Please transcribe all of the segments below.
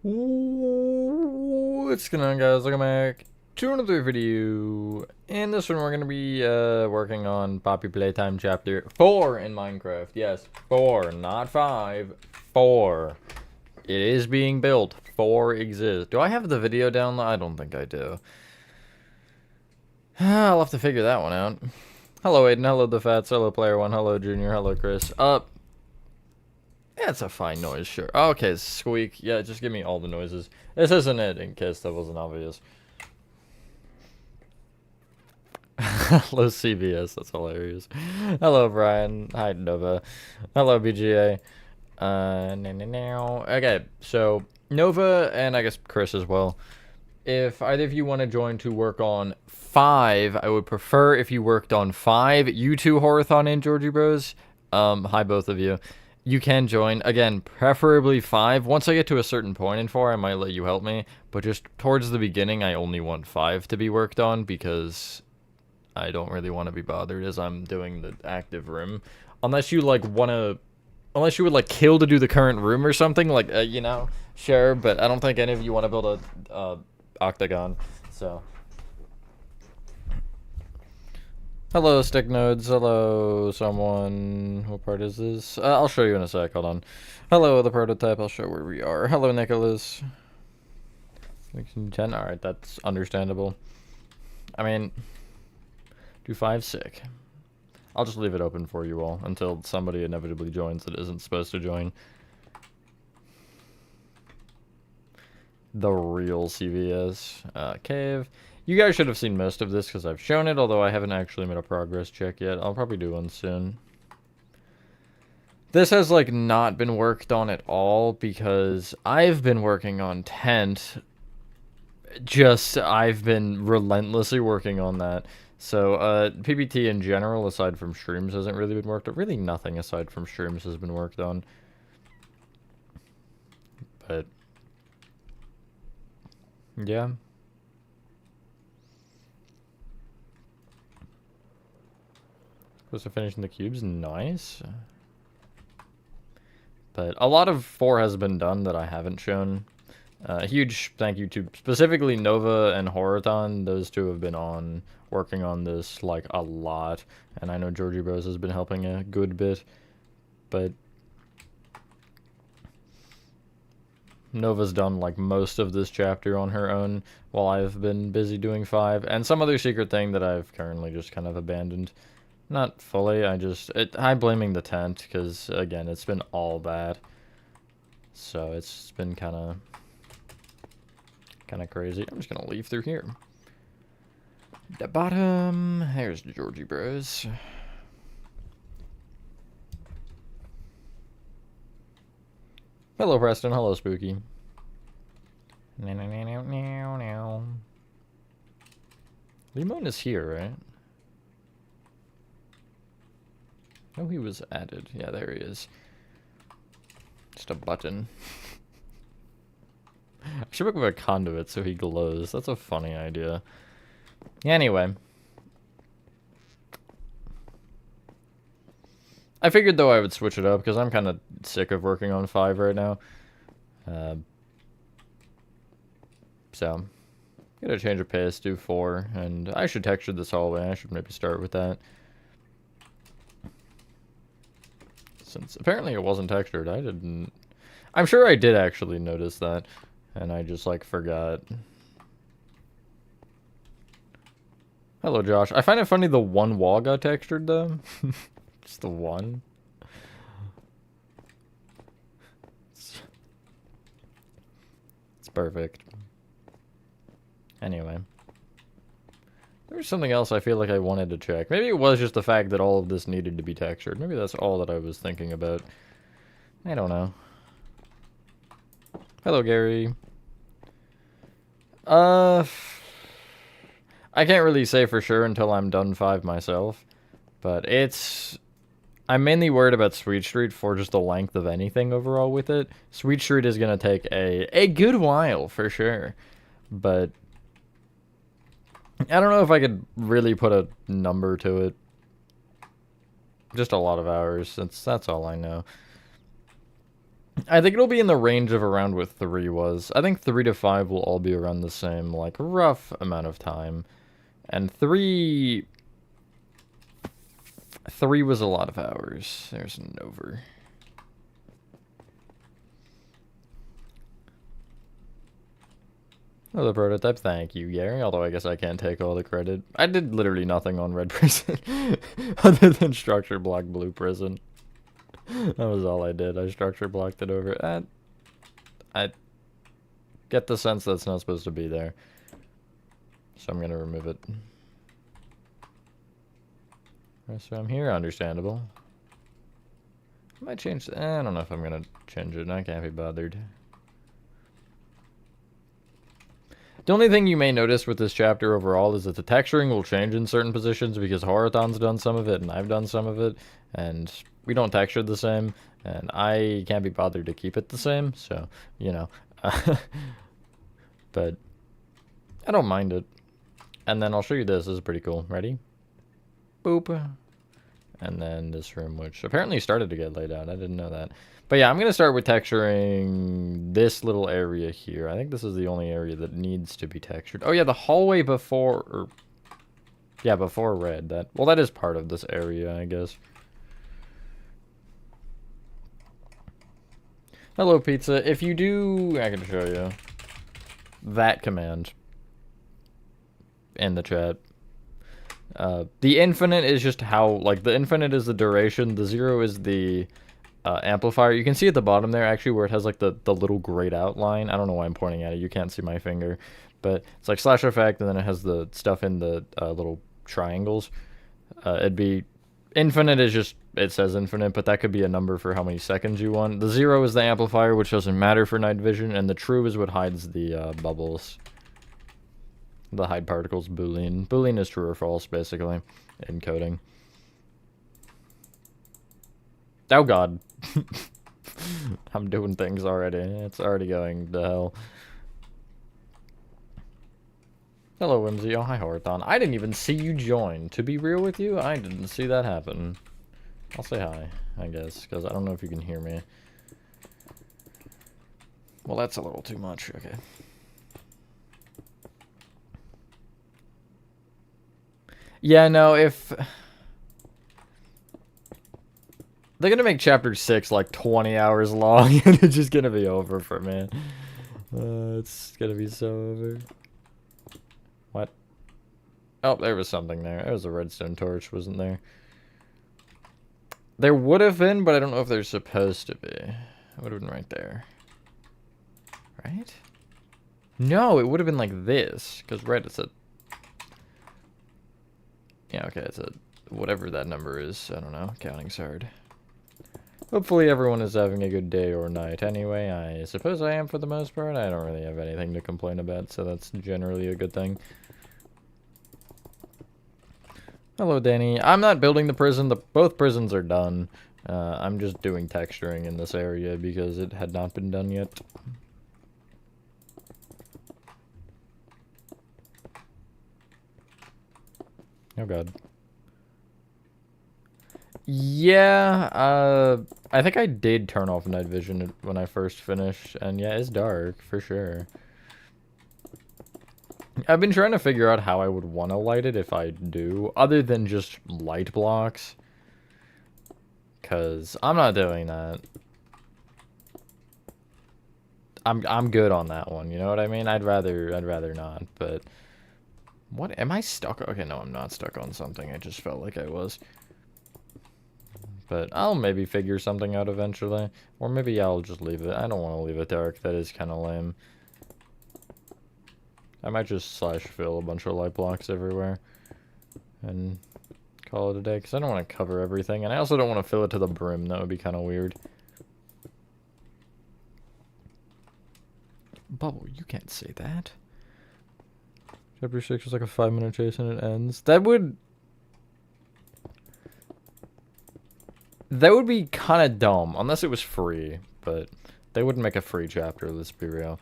What's going on, guys? Welcome back to another video. In this one, we're going to be working on Poppy Playtime Chapter 4 in Minecraft. Yes, 4, not 5. 4. It is being built. 4 exists. Do I have the video down? I don't think I do. I'll have to figure that one out. Hello, Aiden. Hello, The Fats. Hello, Player 1. Hello, Junior. Hello, Chris. Yeah, it's a fine noise, sure. Okay, squeak. Yeah, just give me all the noises. This isn't it, in case that wasn't obvious. Hello, CBS. That's hilarious. Hello, Brian. Hi, Nova. Hello, BGA. Okay, so Nova and I guess Chris as well. If either of you want to join to work on 5, I would prefer if you worked on 5. You two, Horathon and Georgie Bros. Hi, both of you. You can join. Again, preferably 5. Once I get to a certain point in 4, I might let you help me. But just towards the beginning, I only want 5 to be worked on because I don't really want to be bothered as I'm doing the active room. Unless you, like, want to... Unless you would, like, kill to do the current room or something. Like, you know, sure. But I don't think any of you want to build a octagon. So... Hello, stick nodes. Hello, someone. What part is this? I'll show you in a sec. Hold on. Hello, the prototype. I'll show where we are. Hello, Nicholas. 10. Alright, that's understandable. I mean, do 5 sick. I'll just leave it open for you all until somebody inevitably joins that isn't supposed to join. The real CVS. Cave. You guys should have seen most of this because I've shown it, although I haven't actually made a progress check yet. I'll probably do one soon. This has, like, not been worked on at all because I've been working on tent. I've been relentlessly working on that. So, PBT in general, aside from streams, hasn't really been worked on. Really nothing aside from streams has been worked on. But, yeah. Close to finishing the cubes, nice. But a lot of 4 has been done that I haven't shown. Huge thank you to specifically Nova and Horathon. Those two have been working on this like a lot. And I know Georgie Bros has been helping a good bit. But Nova's done like most of this chapter on her own while I've been busy doing 5. And some other secret thing that I've currently just kind of abandoned. Not fully, I'm blaming the tent, because, again, it's been all bad. So, it's been kind of crazy. I'm just gonna leave through here. The bottom, there's Georgie Bros. Hello, Preston. Hello, Spooky. Limon is here, right? Oh, he was added. Yeah, there he is. Just a button. I should make a conduit so he glows. That's a funny idea. Anyway. I figured, though, I would switch it up, because I'm kind of sick of working on 5 right now. So, gotta change of pace, do 4, and I should texture this hallway. I should maybe start with that. Since apparently it wasn't textured, I'm sure I did actually notice that, and I just, like, forgot. Hello, Josh. I find it funny the one wall got textured, though. Just the one. It's perfect. Anyway. There's something else I feel like I wanted to check. Maybe it was just the fact that all of this needed to be textured. Maybe that's all that I was thinking about. I don't know. Hello, Gary. I can't really say for sure until I'm done 5 myself. But I'm mainly worried about Sweet Street for just the length of anything overall with it. Sweet Street is going to take a good while, for sure. But I don't know if I could really put a number to it. Just a lot of hours. That's all I know. I think it'll be in the range of around what 3 was. I think 3 to 5 will all be around the same, like, rough amount of time. And 3 was a lot of hours. There's an over. Oh, the prototype. Thank you, Gary. Although I guess I can't take all the credit. I did literally nothing on Red Prison. Other than structure block Blue Prison. That was all I did. I structure blocked it over. I get the sense that's not supposed to be there. So I'm going to remove it. So I'm here, understandable. I might change. I don't know if I'm going to change it. I can't be bothered. The only thing you may notice with this chapter overall is that the texturing will change in certain positions because Horathon's done some of it and I've done some of it, and we don't texture the same, and I can't be bothered to keep it the same, so, you know. But I don't mind it. And then I'll show you this. This is pretty cool. Ready? Boop. And then this room, which apparently started to get laid out. I didn't know that. But yeah, I'm going to start with texturing this little area here. I think this is the only area that needs to be textured. Oh yeah, the hallway before, or yeah, before red. Well, that is part of this area, I guess. Hello, pizza. If you do, I can show you that command in the chat. The infinite is just how, like, the infinite is the duration, the 0 is the amplifier. You can see at the bottom there, actually, where it has, like, the little grayed outline. I don't know why I'm pointing at it. You can't see my finger. But it's like slash effect, and then it has the stuff in the little triangles. It'd be... Infinite is just... It says infinite, but that could be a number for how many seconds you want. The 0 is the amplifier, which doesn't matter for night vision, and the true is what hides the bubbles. The hide particles boolean. Boolean is true or false, basically, in coding. Oh god. I'm doing things already. It's already going to hell. Hello, Whimsy. Oh, hi, Horathon. I didn't even see you join. To be real with you, I didn't see that happen. I'll say hi, I guess, because I don't know if you can hear me. Well, that's a little too much. Okay. Yeah, no, if... They're gonna make chapter 6 like 20 hours long, and it's just gonna be over for me. It's gonna be so over. What? Oh, there was something there. There was a redstone torch, wasn't there? There would have been, but I don't know if there's supposed to be. It would have been right there. Right? No, it would have been like this, because right, it's a... Yeah, okay, it's a... whatever that number is. I don't know. Counting's hard. Hopefully everyone is having a good day or night. Anyway, I suppose I am for the most part. I don't really have anything to complain about, so that's generally a good thing. Hello, Danny. I'm not building the prison. Both prisons are done. I'm just doing texturing in this area because it had not been done yet. Oh god. Yeah, I think I did turn off night vision when I first finished, and yeah, it's dark, for sure. I've been trying to figure out how I would want to light it if I do, other than just light blocks. Because I'm not doing that. I'm good on that one, you know what I mean? I'd rather not, but... What? Am I stuck? Okay, no, I'm not stuck on something. I just felt like I was. But I'll maybe figure something out eventually. Or maybe I'll just leave it. I don't want to leave it dark. That is kind of lame. I might just slash fill a bunch of light blocks everywhere. And call it a day. Because I don't want to cover everything. And I also don't want to fill it to the brim. That would be kind of weird. Bubble, you can't say that. Chapter 6 is like a 5-minute chase and it ends. That would be kind of dumb, unless it was free, but they wouldn't make a free chapter, let's be real.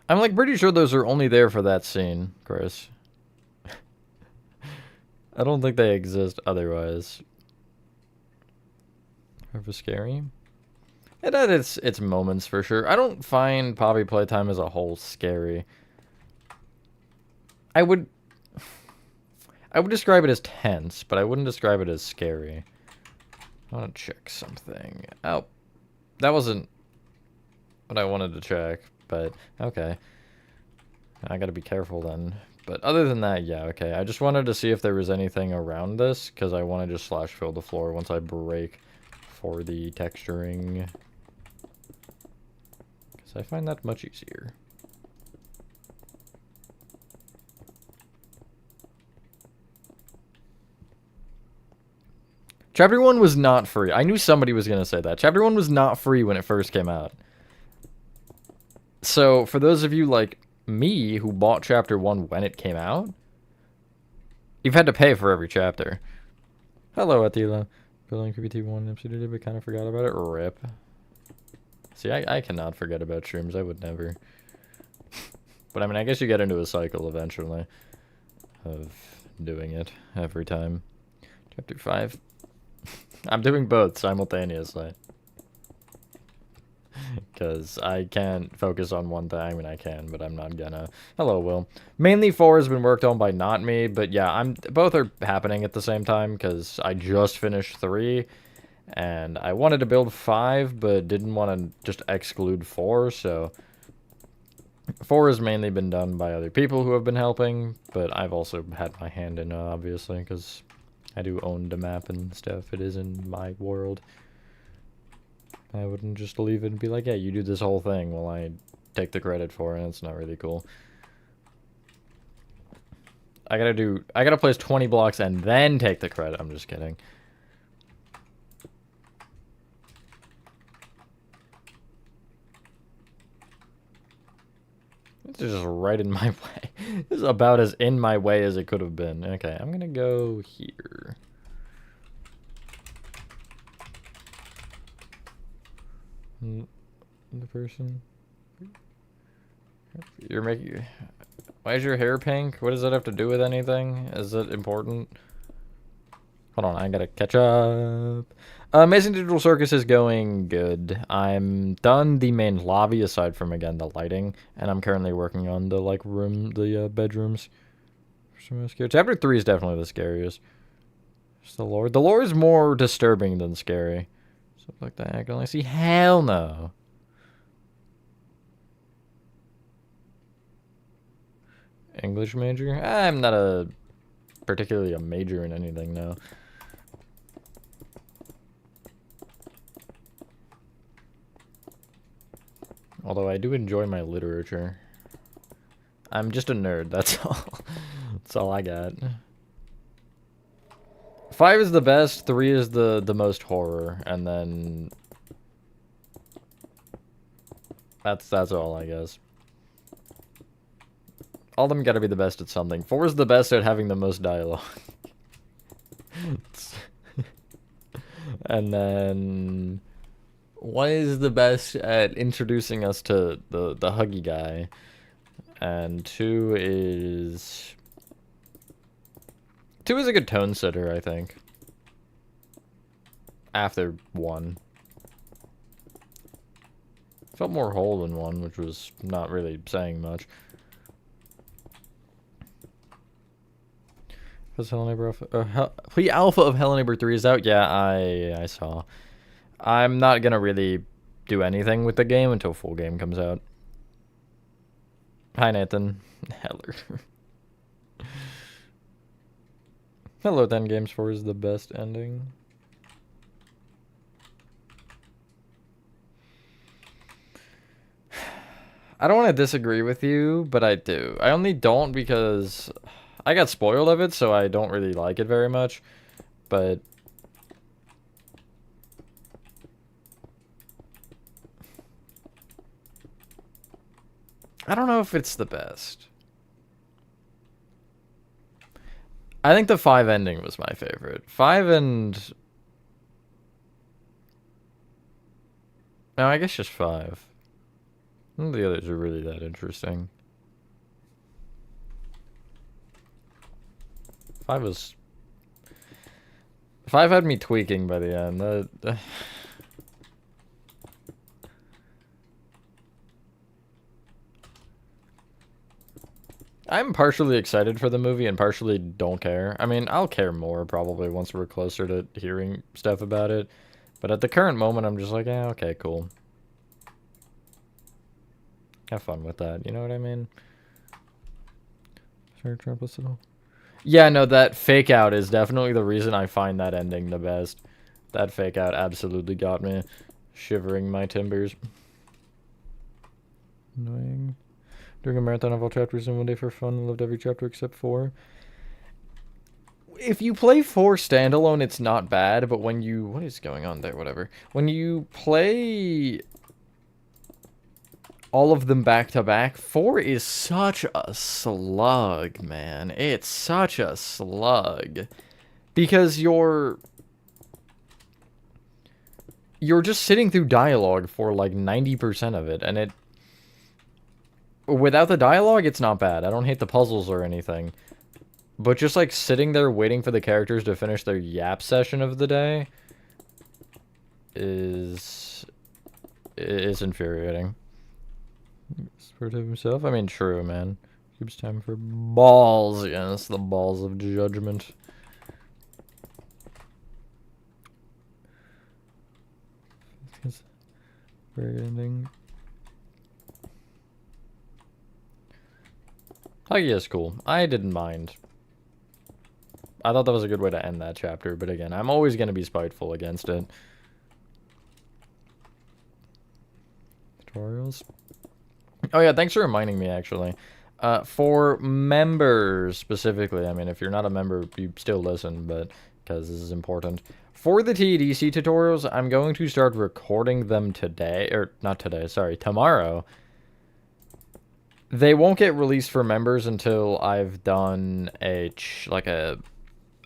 I'm like pretty sure those are only there for that scene, Chris. I don't think they exist otherwise. Ever scary? It had its moments for sure. I don't find Poppy Playtime as a whole scary. I would describe it as tense, but I wouldn't describe it as scary. I want to check something. Oh, that wasn't what I wanted to check, but okay. I gotta be careful then. But other than that, yeah, okay. I just wanted to see if there was anything around this, because I want to just slash fill the floor once I break for the texturing. Because I find that much easier. Chapter 1 was not free. I knew somebody was going to say that. Chapter 1 was not free when it first came out. So, for those of you like me who bought Chapter 1 when it came out, you've had to pay for every chapter. Hello, Attila. Building Creepy TV 1 episode, but kind of forgot about it. RIP. See, I cannot forget about shrooms. I would never. But I mean, I guess you get into a cycle eventually of doing it every time. Chapter 5. I'm doing both simultaneously. Because I can't focus on one thing. I mean, I can, but I'm not gonna. Hello, Will. Mainly 4 has been worked on by not me, but yeah, both are happening at the same time, because I just finished 3, and I wanted to build 5, but didn't want to just exclude 4, so 4 has mainly been done by other people who have been helping, but I've also had my hand in it, obviously, because I do own the map and stuff. It is in my world. I wouldn't just leave it and be like, hey, you do this whole thing while I take the credit for it. It's not really cool. I gotta place 20 blocks and then take the credit. I'm just kidding. This is just right in my way. This is about as in my way as it could have been. Okay, I'm gonna go here. The person. You're making. Why is your hair pink? What does that have to do with anything? Is it important? Hold on, I gotta catch up. Amazing Digital Circus is going good. I'm done the main lobby aside from, again, the lighting, and I'm currently working on the bedrooms. Chapter 3 is definitely the scariest. Just the lore. The lore is more disturbing than scary. Stuff like that. I can only see. Hell no. English major? I'm not particularly a major in anything, no. Although I do enjoy my literature. I'm just a nerd, that's all. That's all I got. 5 is the best, 3 is the most horror, and then that's all, I guess. All of them gotta be the best at something. 4 is the best at having the most dialogue. And then 1 is the best at introducing us to the huggy guy. And 2 is a good tone setter, I think. After 1. Felt more whole than 1, which was not really saying much. Was Alpha of Hell Neighbor 3 is out? Yeah, I saw. I'm not gonna really do anything with the game until full game comes out. Hi, Nathan. Heller. Hello, 10 Games 4 is the best ending. I don't want to disagree with you, but I do. I only don't because I got spoiled of it, so I don't really like it very much. But I don't know if it's the best. I think the 5 ending was my favorite. 5 and... No, I guess just 5. None of the others are really that interesting. 5 was 5 had me tweaking by the end. I'm partially excited for the movie and partially don't care. I mean, I'll care more probably once we're closer to hearing stuff about it. But at the current moment, I'm just like, yeah, okay, cool. Have fun with that, you know what I mean? Yeah, no, that fake out is definitely the reason I find that ending the best. That fake out absolutely got me shivering my timbers. Annoying. Doing a marathon of all chapters in one day for fun. Loved every chapter except 4. If you play 4 standalone, it's not bad, but when you... What is going on there? Whatever. When you play all of them back to back, 4 is such a slug, man. It's such a slug. Because you're just sitting through dialogue for like 90% of it, and without the dialogue, it's not bad. I don't hate the puzzles or anything. But just like sitting there waiting for the characters to finish their yap session of the day is infuriating. Sport of himself? I mean, true, man. Keeps time for balls. Yes, the balls of judgment. Very ending. Oh, yes, cool. I didn't mind. I thought that was a good way to end that chapter, but again, I'm always going to be spiteful against it. Tutorials? Oh yeah, thanks for reminding me, actually. For members, specifically, I mean, if you're not a member, you still listen, but because this is important. For the TDC tutorials, I'm going to start recording them today, or not today, sorry, tomorrow. They won't get released for members until I've done an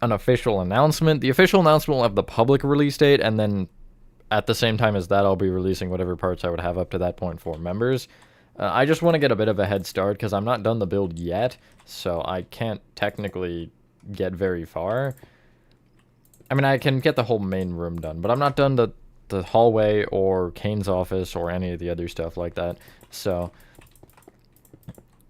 official announcement. The official announcement will have the public release date, and then at the same time as that, I'll be releasing whatever parts I would have up to that point for members. I just want to get a bit of a head start because I'm not done the build yet, so I can't technically get very far. I mean, I can get the whole main room done, but I'm not done the hallway or Kane's office or any of the other stuff like that. So,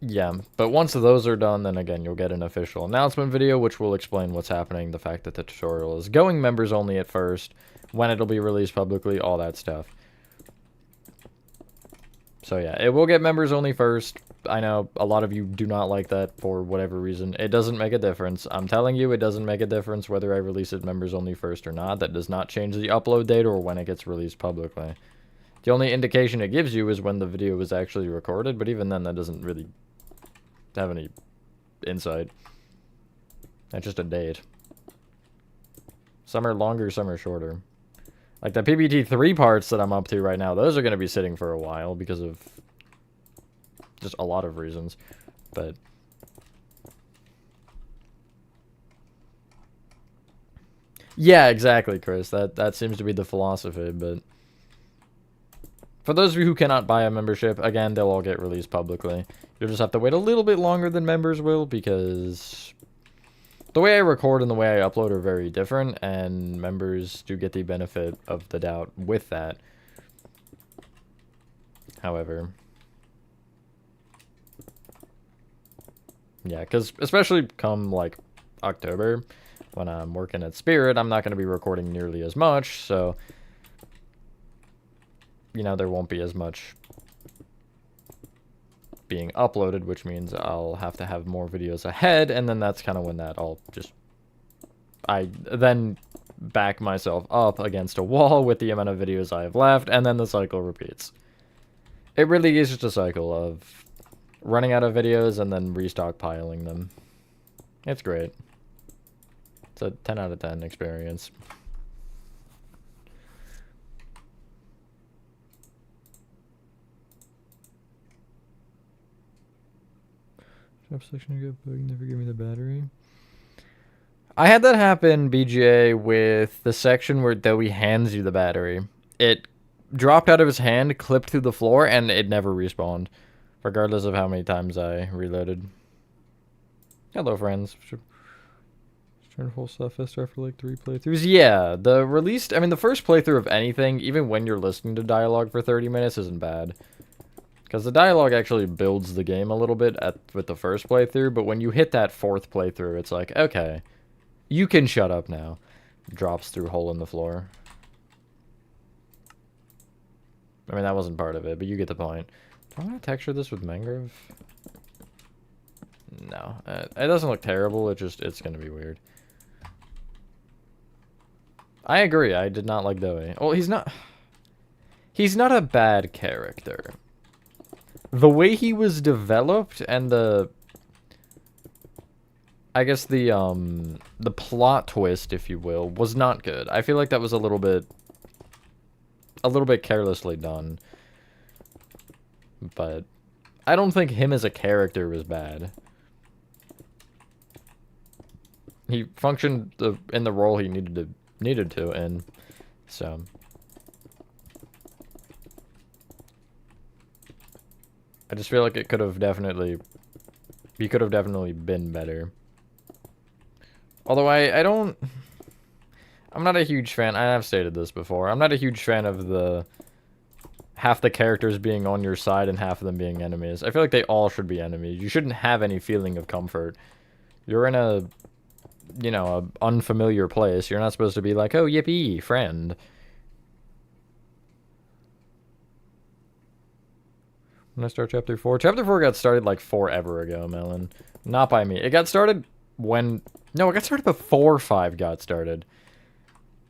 yeah, but once those are done, then again, you'll get an official announcement video, which will explain what's happening, the fact that the tutorial is going members only at first, when it'll be released publicly, all that stuff. So yeah, it will get members only first. I know a lot of you do not like that for whatever reason. It doesn't make a difference. I'm telling you, it doesn't make a difference whether I release it members only first or not. That does not change the upload date or when it gets released publicly. The only indication it gives you is when the video was actually recorded, but even then, that doesn't really have any insight. That's just a date. Some are longer, some are shorter. Like the PBT 3 parts that I'm up to right now, those are going to be sitting for a while because of just a lot of reasons. But yeah, exactly, Chris. That seems to be the philosophy, but for those of you who cannot buy a membership, again, they'll all get released publicly. You'll just have to wait a little bit longer than members will because the way I record and the way I upload are very different, and members do get the benefit of the doubt with that. However, yeah, because especially come, like, October, when I'm working at Spirit, I'm not going to be recording nearly as much, so, you know, there won't be as much being uploaded, which means I'll have to have more videos ahead, and then that's kind of when that all just... I then back myself up against a wall with the amount of videos I have left, and then the cycle repeats. It really is just a cycle of running out of videos and then restockpiling them. It's great. It's a 10 out of 10 experience. Section never give me the battery. I had that happen, BGA, with the section where Dowie hands you the battery. It dropped out of his hand, clipped through the floor, and it never respawned, regardless of how many times I reloaded. Hello, friends. Turn full stuff after like 3 playthroughs. Yeah, the released, I mean, the first playthrough of anything, even when you're listening to dialogue for 30 minutes, isn't bad. Because the dialogue actually builds the game a little bit with the first playthrough, but when you hit that 4th playthrough, it's like, okay, you can shut up now. Drops through hole in the floor. I mean, that wasn't part of it, but you get the point. Do I want to texture this with mangrove? No. It doesn't look terrible, it's gonna be weird. I agree, I did not like Doey. Well, he's not a bad character. The way he was developed and I guess the plot twist, if you will, was not good. I feel like that was a little bit carelessly done. But I don't think him as a character was bad. He functioned in the role he needed to, and so I just feel like he could have definitely been better. Although I'm not a huge fan. I have stated this before. I'm not a huge fan of half the characters being on your side and half of them being enemies. I feel like they all should be enemies. You shouldn't have any feeling of comfort. You're in a unfamiliar place. You're not supposed to be like, oh, yippee, friend. When I start chapter 4? Chapter 4 got started like forever ago, Melon. Not by me. It got started when... No, it got started before 5 got started.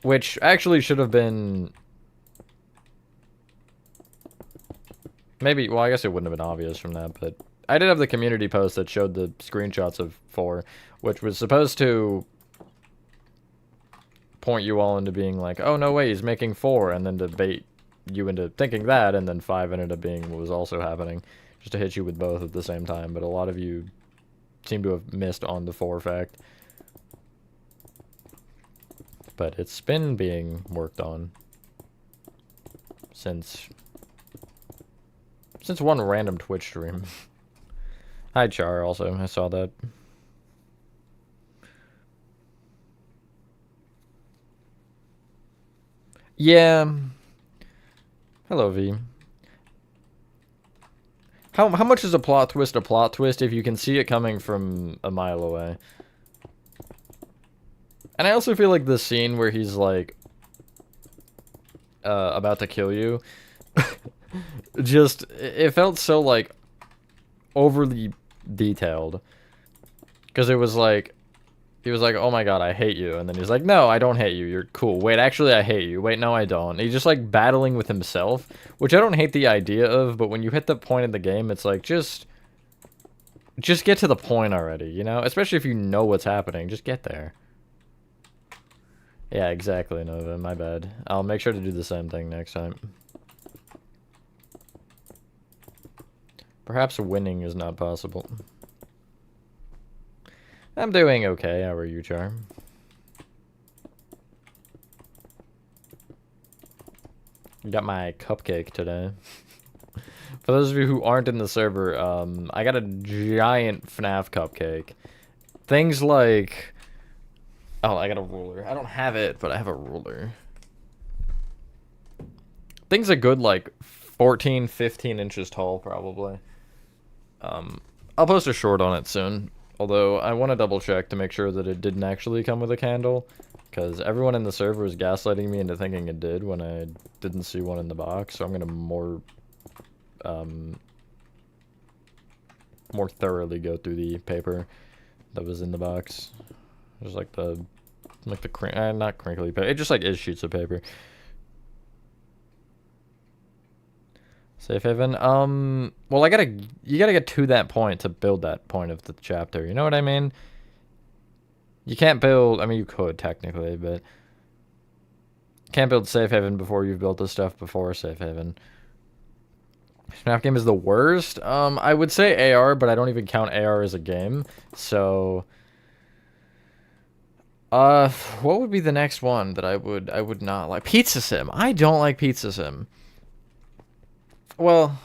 Which actually should have been... Maybe, well, I guess it wouldn't have been obvious from that, but... I did have the community post that showed the screenshots of 4, which was supposed to point you all into being like, oh, no way, he's making 4, and then to bait you into thinking that, and then 5 ended up being what was also happening, just to hit you with both at the same time, but a lot of you seem to have missed on the 4 fact. But it's been being worked on since one random Twitch stream. Hi, Char, also. I saw that. Yeah. Hello, V. How much is a plot twist if you can see it coming from a mile away? And I also feel like the scene where he's, like, about to kill you, it felt so, like, overly detailed. Because it was like, he was like, oh my god, I hate you. And then he's like, no, I don't hate you. You're cool. Wait, actually, I hate you. Wait, no, I don't. And he's just, like, battling with himself, which I don't hate the idea of, but when you hit the point in the game, it's like, just get to the point already, you know? Especially if you know what's happening. Just get there. Yeah, exactly, Nova. My bad. I'll make sure to do the same thing next time. Perhaps winning is not possible. I'm doing okay. How are you, Charm? Got my cupcake today. For those of you who aren't in the server, I got a giant FNAF cupcake. Things like... Oh, I got a ruler. I don't have it, but I have a ruler. Things a good, like, 14, 15 inches tall, probably. I'll post a short on it soon. Although, I want to double check to make sure that it didn't actually come with a candle. Because everyone in the server was gaslighting me into thinking it did when I didn't see one in the box. So I'm going to more thoroughly go through the paper that was in the box. There's like not crinkly paper. It just like is sheets of paper. Safe haven. Well, you gotta get to that point to build that point of the chapter. You know what I mean? You can't build. I mean, you could technically, but can't build safe haven before you've built the stuff before safe haven. FNAF game is the worst. I would say AR, but I don't even count AR as a game. So, what would be the next one that I would not like? Pizza Sim. I don't like Pizza Sim. Well,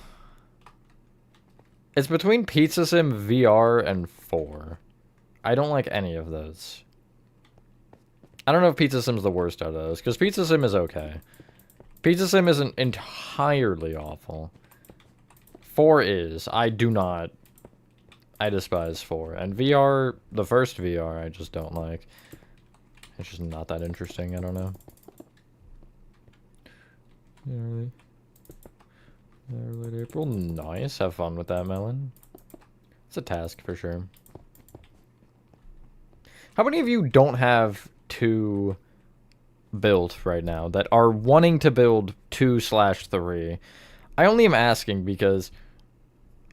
it's between Pizza Sim VR and 4. I don't like any of those. I don't know if Pizza Sim's the worst out of those, because Pizza Sim is okay. Pizza Sim isn't entirely awful. 4 is. I despise 4. And VR, the first VR, I just don't like. It's just not that interesting, I don't know. Late April, nice. Have fun with that, Melon. It's a task for sure. How many of you don't have 2 built right now that are wanting to build 2/3? I only am asking because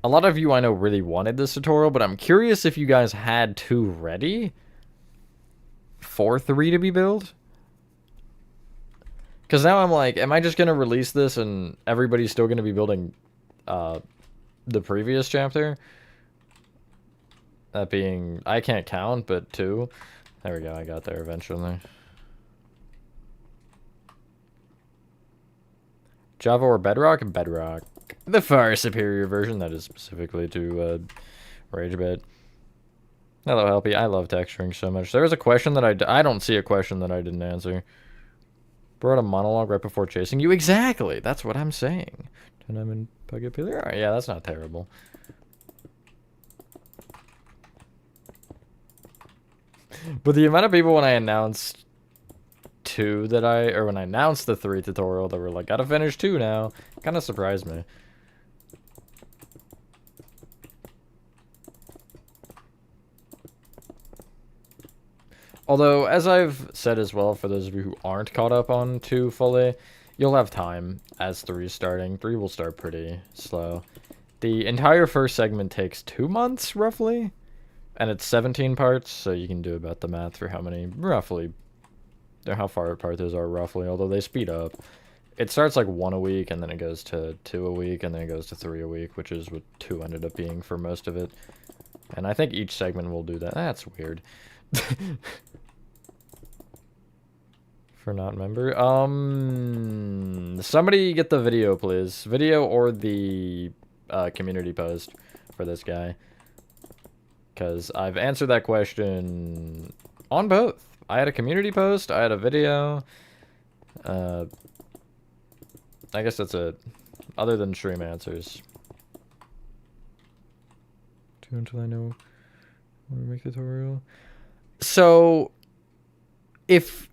a lot of you I know really wanted this tutorial, but I'm curious if you guys had 2 ready for 3 to be built. Because now I'm like, am I just going to release this and everybody's still going to be building the previous chapter? That being, I can't count, but 2. There we go, I got there eventually. Java or Bedrock? Bedrock. The far superior version, that is specifically to RageBit. Hello, Helpy. I love texturing so much. There was a question that I don't see a question that I didn't answer. Brought a monologue right before chasing you? Exactly! That's what I'm saying. And I'm in Pugapillar? Alright, yeah, that's not terrible. But the amount of people when I announced 2 that when I announced the 3 tutorial that were like, gotta finish 2 now, kind of surprised me. Although, as I've said as well, for those of you who aren't caught up on 2 fully, you'll have time as 3 is starting. 3 will start pretty slow. The entire first segment takes 2 months, roughly. And it's 17 parts, so you can do about the math for how many, roughly, or how far apart those are, roughly, although they speed up. It starts like 1 a week, and then it goes to 2 a week, and then it goes to 3 a week, which is what 2 ended up being for most of it. And I think each segment will do that. That's weird. For not member. Somebody get the video, please. Video or the community post for this guy. Because I've answered that question on both. I had a community post, I had a video. I guess that's it. Other than stream answers. 2 until I know when we make the tutorial. So, if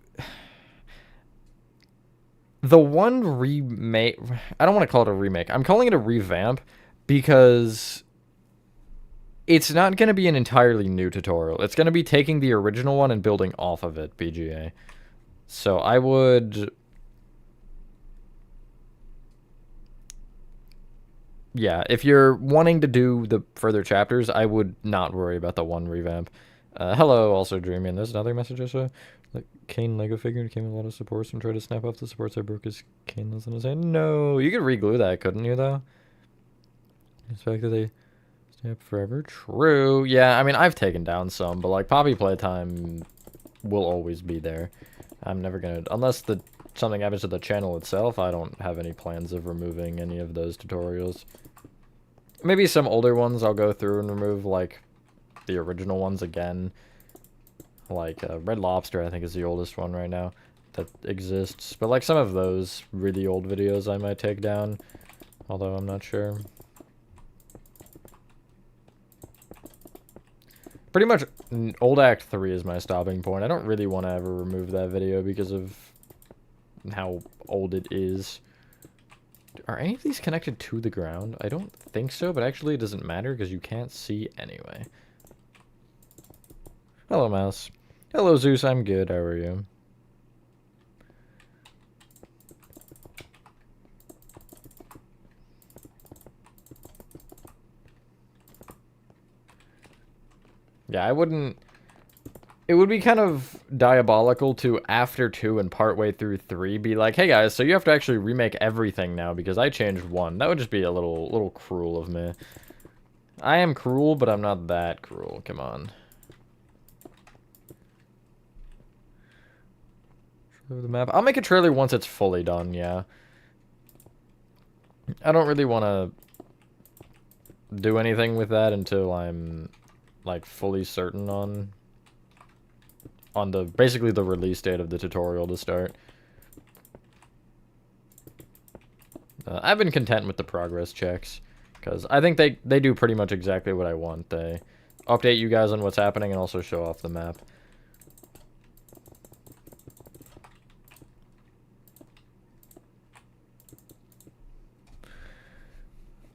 the one remake, I don't want to call it a remake. I'm calling it a revamp because it's not going to be an entirely new tutorial. It's going to be taking the original one and building off of it, BGA. So I would... Yeah, if you're wanting to do the further chapters, I would not worry about the one revamp. Hello, also Dreamy. There's another message I saw. Like, Kane Lego figure came with a lot of supports and tried to snap off the supports. I broke his cane in his hand. No, you could re-glue that, couldn't you, though? The fact that they stay up forever. True. Yeah, I mean, I've taken down some, but, like, Poppy Playtime will always be there. I'm never gonna... Unless something happens to the channel itself, I don't have any plans of removing any of those tutorials. Maybe some older ones I'll go through and remove, like, the original ones again. Like, Red Lobster, I think, is the oldest one right now that exists. But, like, some of those really old videos I might take down, although I'm not sure. Pretty much, Old Act 3 is my stopping point. I don't really want to ever remove that video because of how old it is. Are any of these connected to the ground? I don't think so, but actually it doesn't matter because you can't see anyway. Hello, Mouse. Hello, Zeus. I'm good. How are you? Yeah, I wouldn't... It would be kind of diabolical to, after 2 and partway through 3, be like, hey guys, so you have to actually remake everything now because I changed 1. That would just be a little cruel of me. I am cruel, but I'm not that cruel. Come on. Show the map. I'll make a trailer once it's fully done, yeah. I don't really want to do anything with that until I'm, like, fully certain on on the basically the release date of the tutorial to start. I've been content with the progress checks, because I think they do pretty much exactly what I want. They update you guys on what's happening and also show off the map.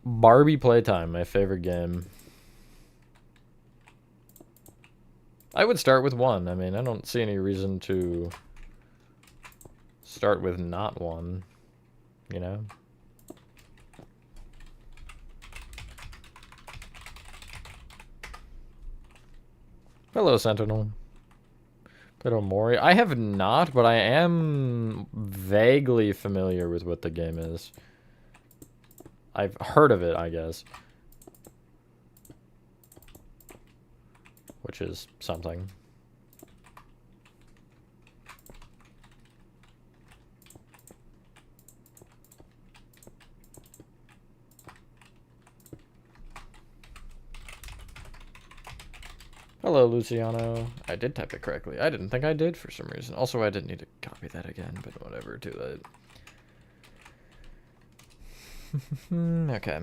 Barbie Playtime, my favorite game. I would start with 1. I mean, I don't see any reason to start with not 1, you know? Hello, Sentinel. Played Omori. I have not, but I am vaguely familiar with what the game is. I've heard of it, I guess. Which is something. Hello, Luciano. I did type it correctly. I didn't think I did for some reason. Also, I didn't need to copy that again, but whatever, too late. Okay.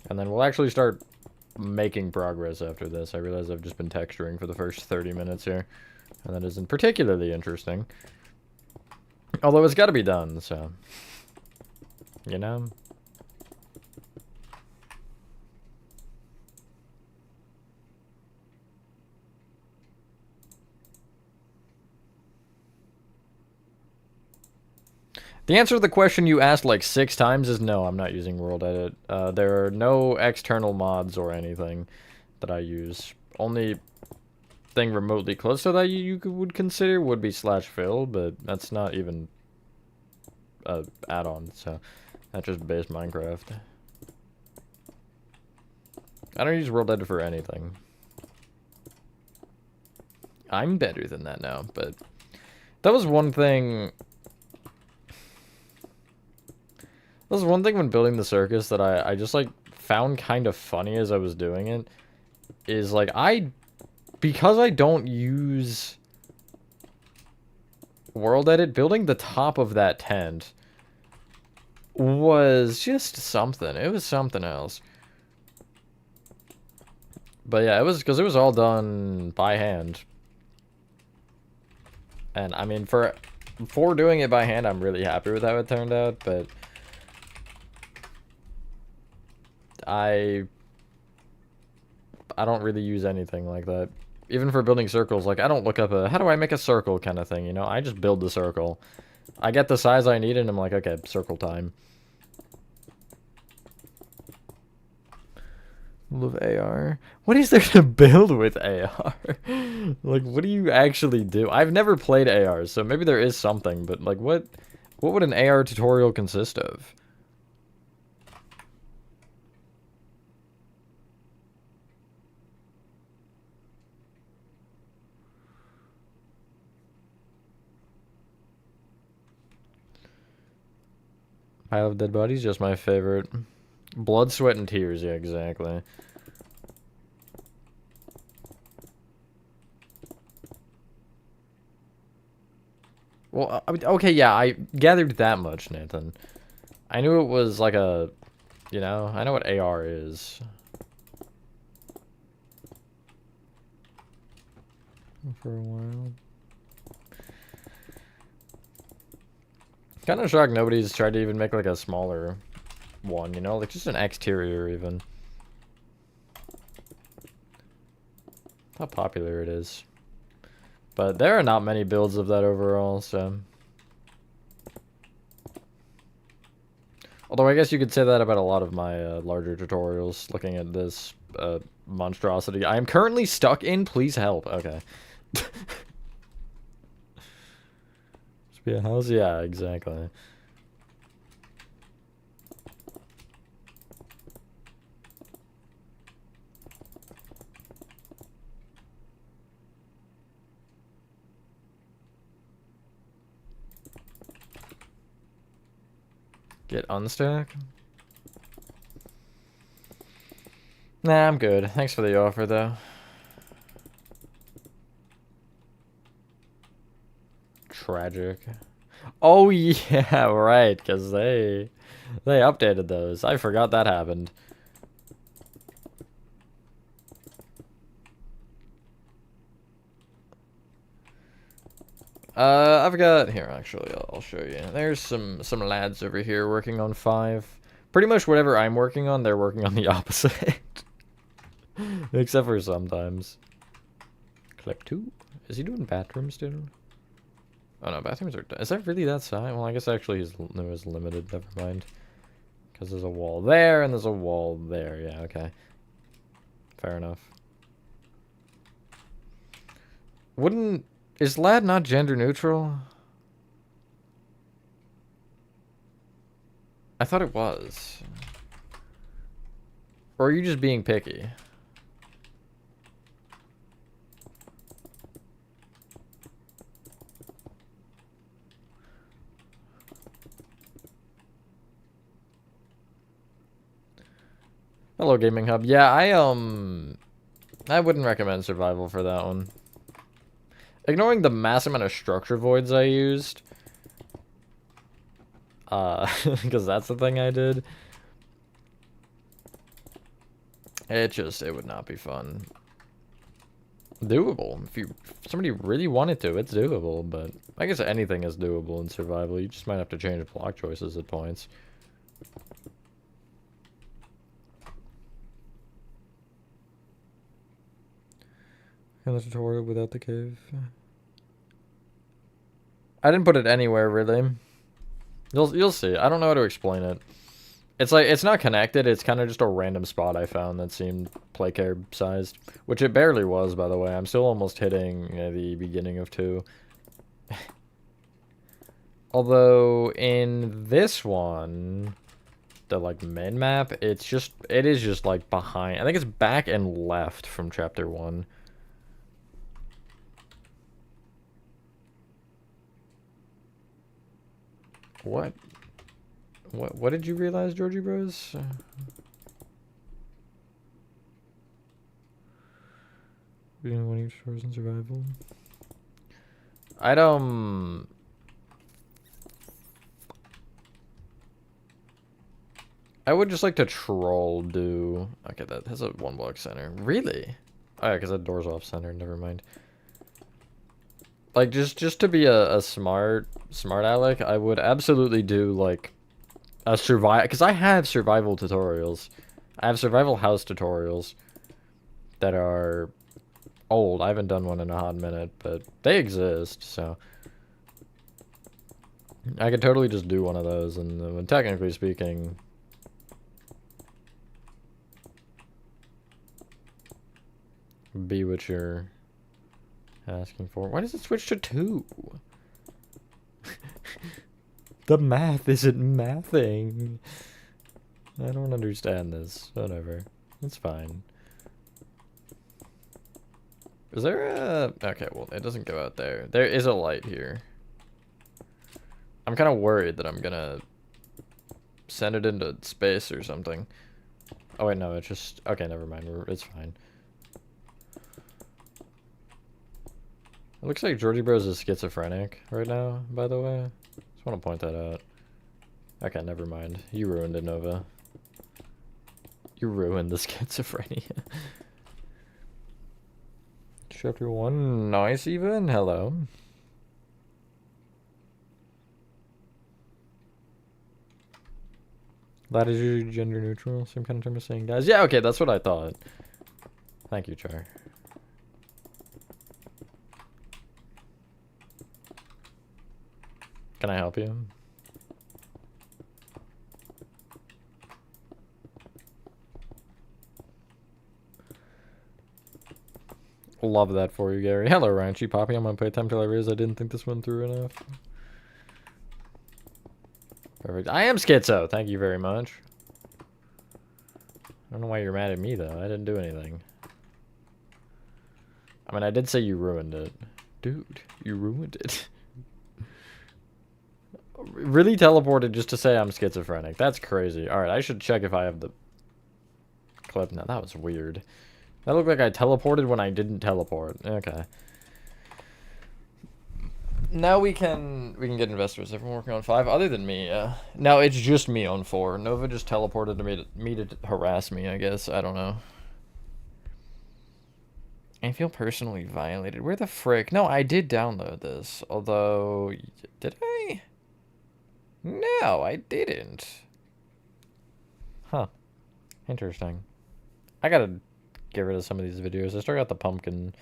And then we'll actually start making progress after this. I realize I've just been texturing for the first 30 minutes here, and that isn't particularly interesting. Although it's got to be done, so... You know? The answer to the question you asked like 6 times is no, I'm not using World Edit. There are no external mods or anything that I use. Only thing remotely close to that you would consider would be /fill, but that's not even a add-on, so that's just base Minecraft. I don't use World Edit for anything. I'm better than that now, but that was one thing... That was one thing when building the circus that I just, like, found kind of funny as I was doing it. Is, like, because I don't use World Edit, building the top of that tent was just something. It was something else. But yeah, it was, because it was all done by hand. And, I mean, for doing it by hand, I'm really happy with how it turned out, but... I don't really use anything like that. Even for building circles, like, I don't look up how do I make a circle kind of thing, you know? I just build the circle. I get the size I need, and I'm like, okay, circle time. Love AR. What is there to build with AR? Like, what do you actually do? I've never played AR, so maybe there is something, but, like, what would an AR tutorial consist of? Pile of Dead Bodies, just my favorite. Blood, Sweat, and Tears, yeah, exactly. Well, okay, yeah, I gathered that much, Nathan. I knew it was like a, you know, I know what AR is. For a while. Kind of shocked nobody's tried to even make like a smaller one, you know, like just an exterior even. How popular it is. But there are not many builds of that overall, so. Although I guess you could say that about a lot of my larger tutorials, looking at this monstrosity. I am currently stuck in, please help. Okay. Be a house? Yeah, exactly. Get unstuck? Nah, I'm good. Thanks for the offer, though. tragic. Oh yeah, right, because they updated those. I forgot that happened. I've got here actually. I'll show you. There's some lads over here working on 5. Pretty much whatever I'm working on, they're working on the opposite. Except for sometimes. Clip 2. Is he doing bathrooms still? Oh no, bathrooms are. Is that really that size? Well, I guess actually it was limited. Never mind. Because there's a wall there and there's a wall there. Yeah. Okay. Fair enough. Is lad not gender neutral? I thought it was. Or are you just being picky? Hello, Gaming Hub. Yeah, I wouldn't recommend survival for that one. Ignoring the mass amount of structure voids I used. Because that's the thing I did. It would not be fun. Doable. If somebody really wanted to, it's doable, but I guess anything is doable in survival. You just might have to change block choices at points. And the tutorial without the cave. I didn't put it anywhere really. You'll see. I don't know how to explain it. It's like it's not connected. It's kind of just a random spot I found that seemed play care sized, which it barely was, by the way. I'm still almost hitting the beginning of 2. Although in this one, the like main map, it is just like behind. I think it's back and left from chapter 1. What did you realize, Georgie Bros? Being one of each person survival. I would just like to troll do. Okay, that has a 1 block center. Really? Oh yeah, because that door's off center. Never mind. Like just to be a smart aleck, I would absolutely do like a survival, because I have survival tutorials. I have survival house tutorials that are old. I haven't done one in a hot minute, but they exist, so I could totally just do one of those, and technically speaking, be what you're asking for. Why does it switch to 2? The math isn't mathing. I don't understand this. Whatever. It's fine. Is there a... Okay, well, it doesn't go out there. There is a light here. I'm kind of worried that I'm gonna send it into space or something. Oh, wait, no, it's just... Okay, never mind. It's fine. It looks like Georgie Bros is schizophrenic right now, by the way. Just want to point that out. Okay, never mind. You ruined it, Nova. You ruined the schizophrenia. Chapter 1. Nice, even. Hello. That is usually gender neutral. Same kind of term as saying guys. Yeah, okay, that's what I thought. Thank you, Char. Can I help you? Love that for you, Gary. Hello, Ranchy. Popping on my playtime till I realized I didn't think this one through enough. Perfect. I am schizo. Thank you very much. I don't know why you're mad at me, though. I didn't do anything. I mean, I did say you ruined it. Dude, you ruined it. Really teleported just to say I'm schizophrenic. That's crazy. Alright, I should check if I have the clip now. That was weird. That looked like I teleported when I didn't teleport. Okay. Now we can get investors. Everyone working on 5, other than me. Now it's just me on 4. Nova just teleported to me to harass me. I guess I don't know. I feel personally violated. Where the frick? No, I did download this. Although, did I? No, I didn't. Huh. Interesting. I gotta get rid of some of these videos. I still got the pumpkin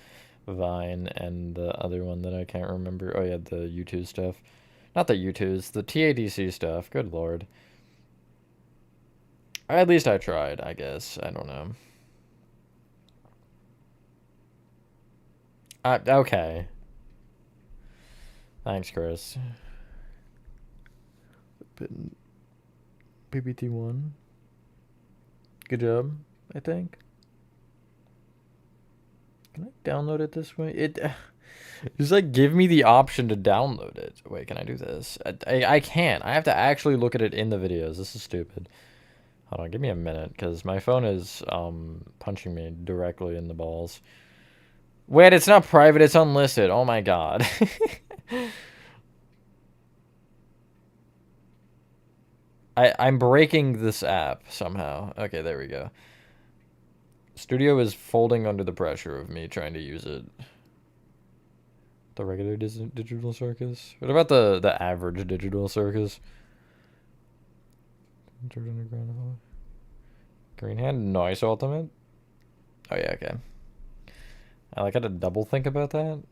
vine and the other one that I can't remember. Oh yeah, the YouTube stuff. Not the YouTubes, the TADC stuff. Good lord. At least I tried, I guess. I don't know. Okay. Thanks, Chris. PPT1. Good job, I think. Can I download it this way? It just like give me the option to download it. Wait, can I do this? I can't. I have to actually look at it in the videos. This is stupid. Hold on, give me a minute, because my phone is punching me directly in the balls. Wait, it's not private, it's unlisted. Oh my god. I'm breaking this app somehow. Okay, there we go. Studio is folding under the pressure of me trying to use it. The regular digital circus? What about the average digital circus? Green hand, nice ultimate. Oh yeah, okay. I like had to double think about that.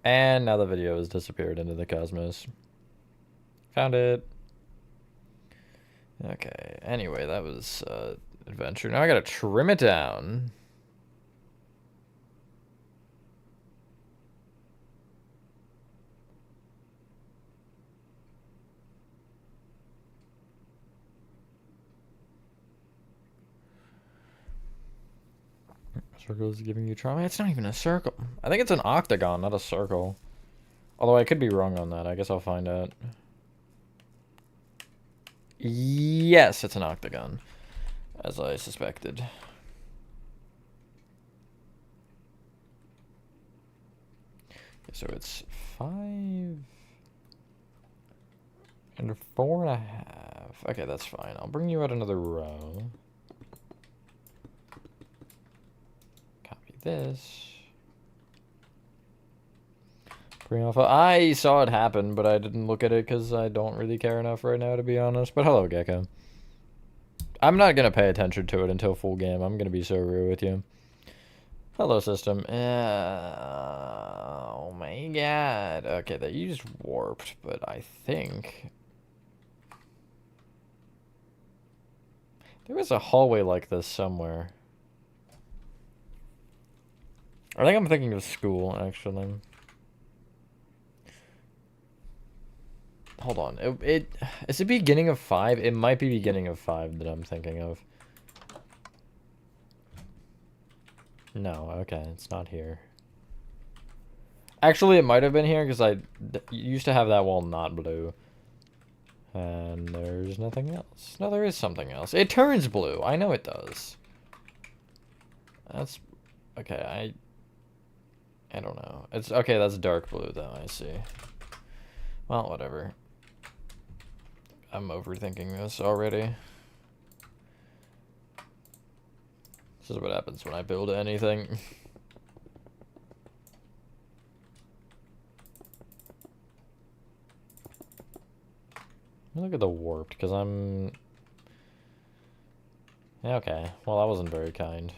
And now the video has disappeared into the cosmos. Found it. Okay, anyway, that was adventure. Now I gotta trim it down. Circle is giving you trauma. It's not even a circle. I think it's an octagon, not a circle. Although I could be wrong on that. I guess I'll find out. Yes, it's an octagon, as I suspected. Okay, so it's 5 and 4.5. Okay, that's fine. I'll bring you out another row. Copy this. Bring off. I saw it happen, but I didn't look at it because I don't really care enough right now, to be honest. But hello, Gecko. I'm not going to pay attention to it until full game. I'm going to be so real with you. Hello, system. Oh my god. Okay, that you just warped, but I think there was a hallway like this somewhere. I think I'm thinking of school, actually. Hold on. Is it beginning of 5? It might be beginning of 5 that I'm thinking of. No, okay, it's not here. Actually, it might have been here because I used to have that wall not blue. And there's nothing else. No, there is something else. It turns blue. I know it does. That's okay. I don't know. It's okay. That's dark blue though. I see. Well, whatever. I'm overthinking this already. This is what happens when I build anything. Look at the warped, because I'm... Okay, well, that wasn't very kind.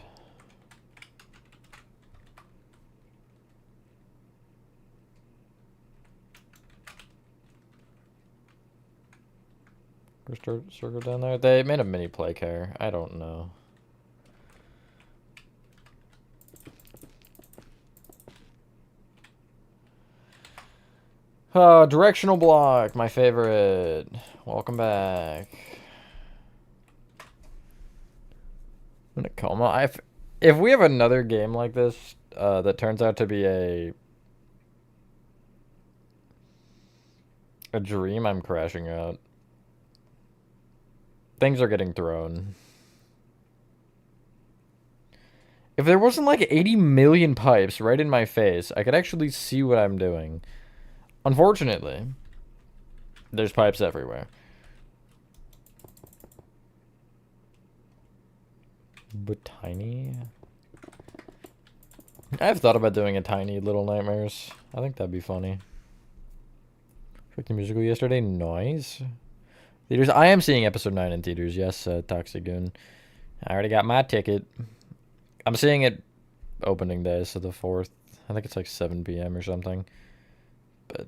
Circle down there? They made a mini play care. I don't know. Oh, directional block, my favorite. Welcome back. I'm gonna coma. If we have another game like this that turns out to be a dream, I'm crashing out. Things are getting thrown. If there wasn't like 80 million pipes right in my face, I could actually see what I'm doing. Unfortunately, there's pipes everywhere. But tiny? I've thought about doing a tiny Little Nightmares. I think that'd be funny. Took the musical yesterday. Noise. Theaters. I am seeing episode 9 in theaters. Yes, Toxic Goon. I already got my ticket. I'm seeing it opening day, so the 4th. I think it's like 7 p.m. or something. But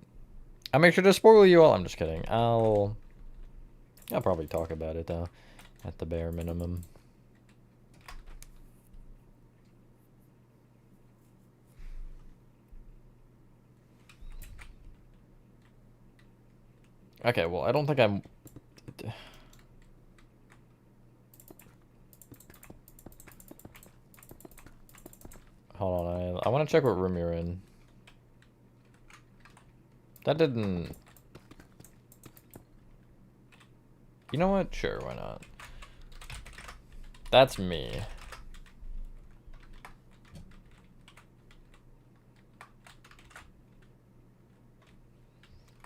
I'll make sure to spoil you all. I'm just kidding. I'll probably talk about it though, at the bare minimum. Okay, well, I don't think I'm... Hold on, I want to check what room you're in. That didn't... You know what? Sure, why not? That's me.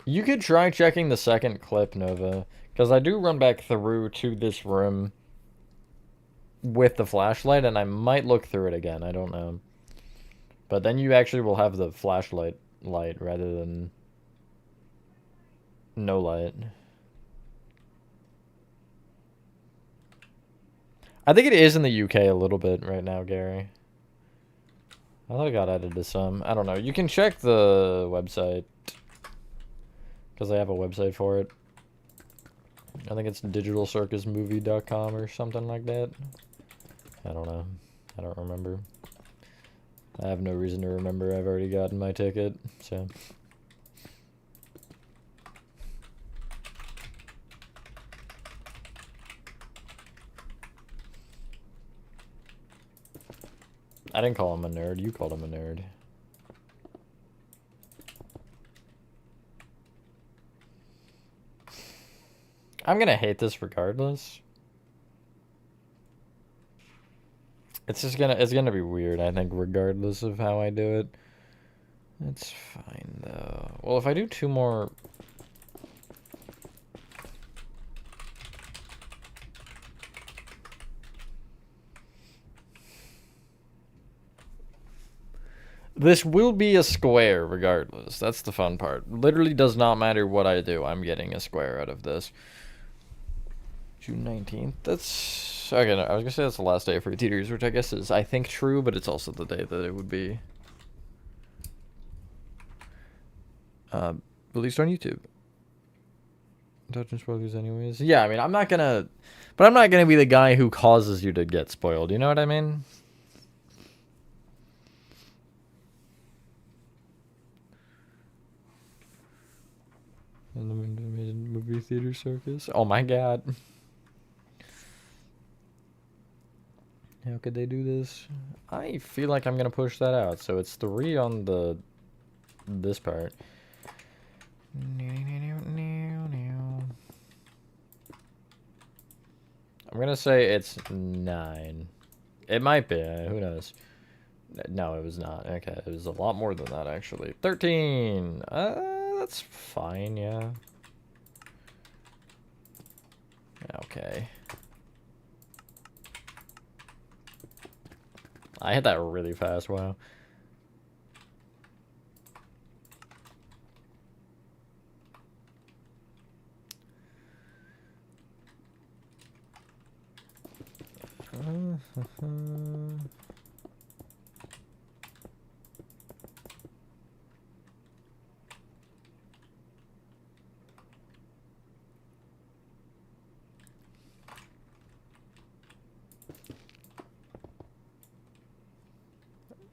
You could try checking the second clip, Nova, because I do run back through to this room with the flashlight, and I might look through it again. I don't know. But then you actually will have the flashlight light rather than no light. I think it is in the UK a little bit right now, Gary. I thought it got added to some. I don't know. You can check the website. Because I have a website for it. I think it's digitalcircusmovie.com or something like that. I don't know. I don't remember. I have no reason to remember. I've already gotten my ticket, so... I didn't call him a nerd. You called him a nerd. I'm gonna hate this regardless. It's gonna be weird, I think, regardless of how I do it. It's fine though. Well, if I do 2 more... This will be a square regardless. That's the fun part. Literally does not matter what I do. I'm getting a square out of this. June 19th. That's... Okay, no, I was gonna say that's the last day for theaters, which I guess is, I think, true, but it's also the day that it would be released on YouTube. Touching spoilers anyways. Yeah, I mean, I'm not gonna... But I'm not gonna be the guy who causes you to get spoiled, you know what I mean? And the movie theater circus. Oh my god. How could they do this? I feel like I'm gonna push that out. So it's 3 on this part. I'm gonna say it's 9. It might be. Who knows? No, it was not. Okay, it was a lot more than that actually. 13. That's fine. Yeah. Okay. I hit that really fast, wow.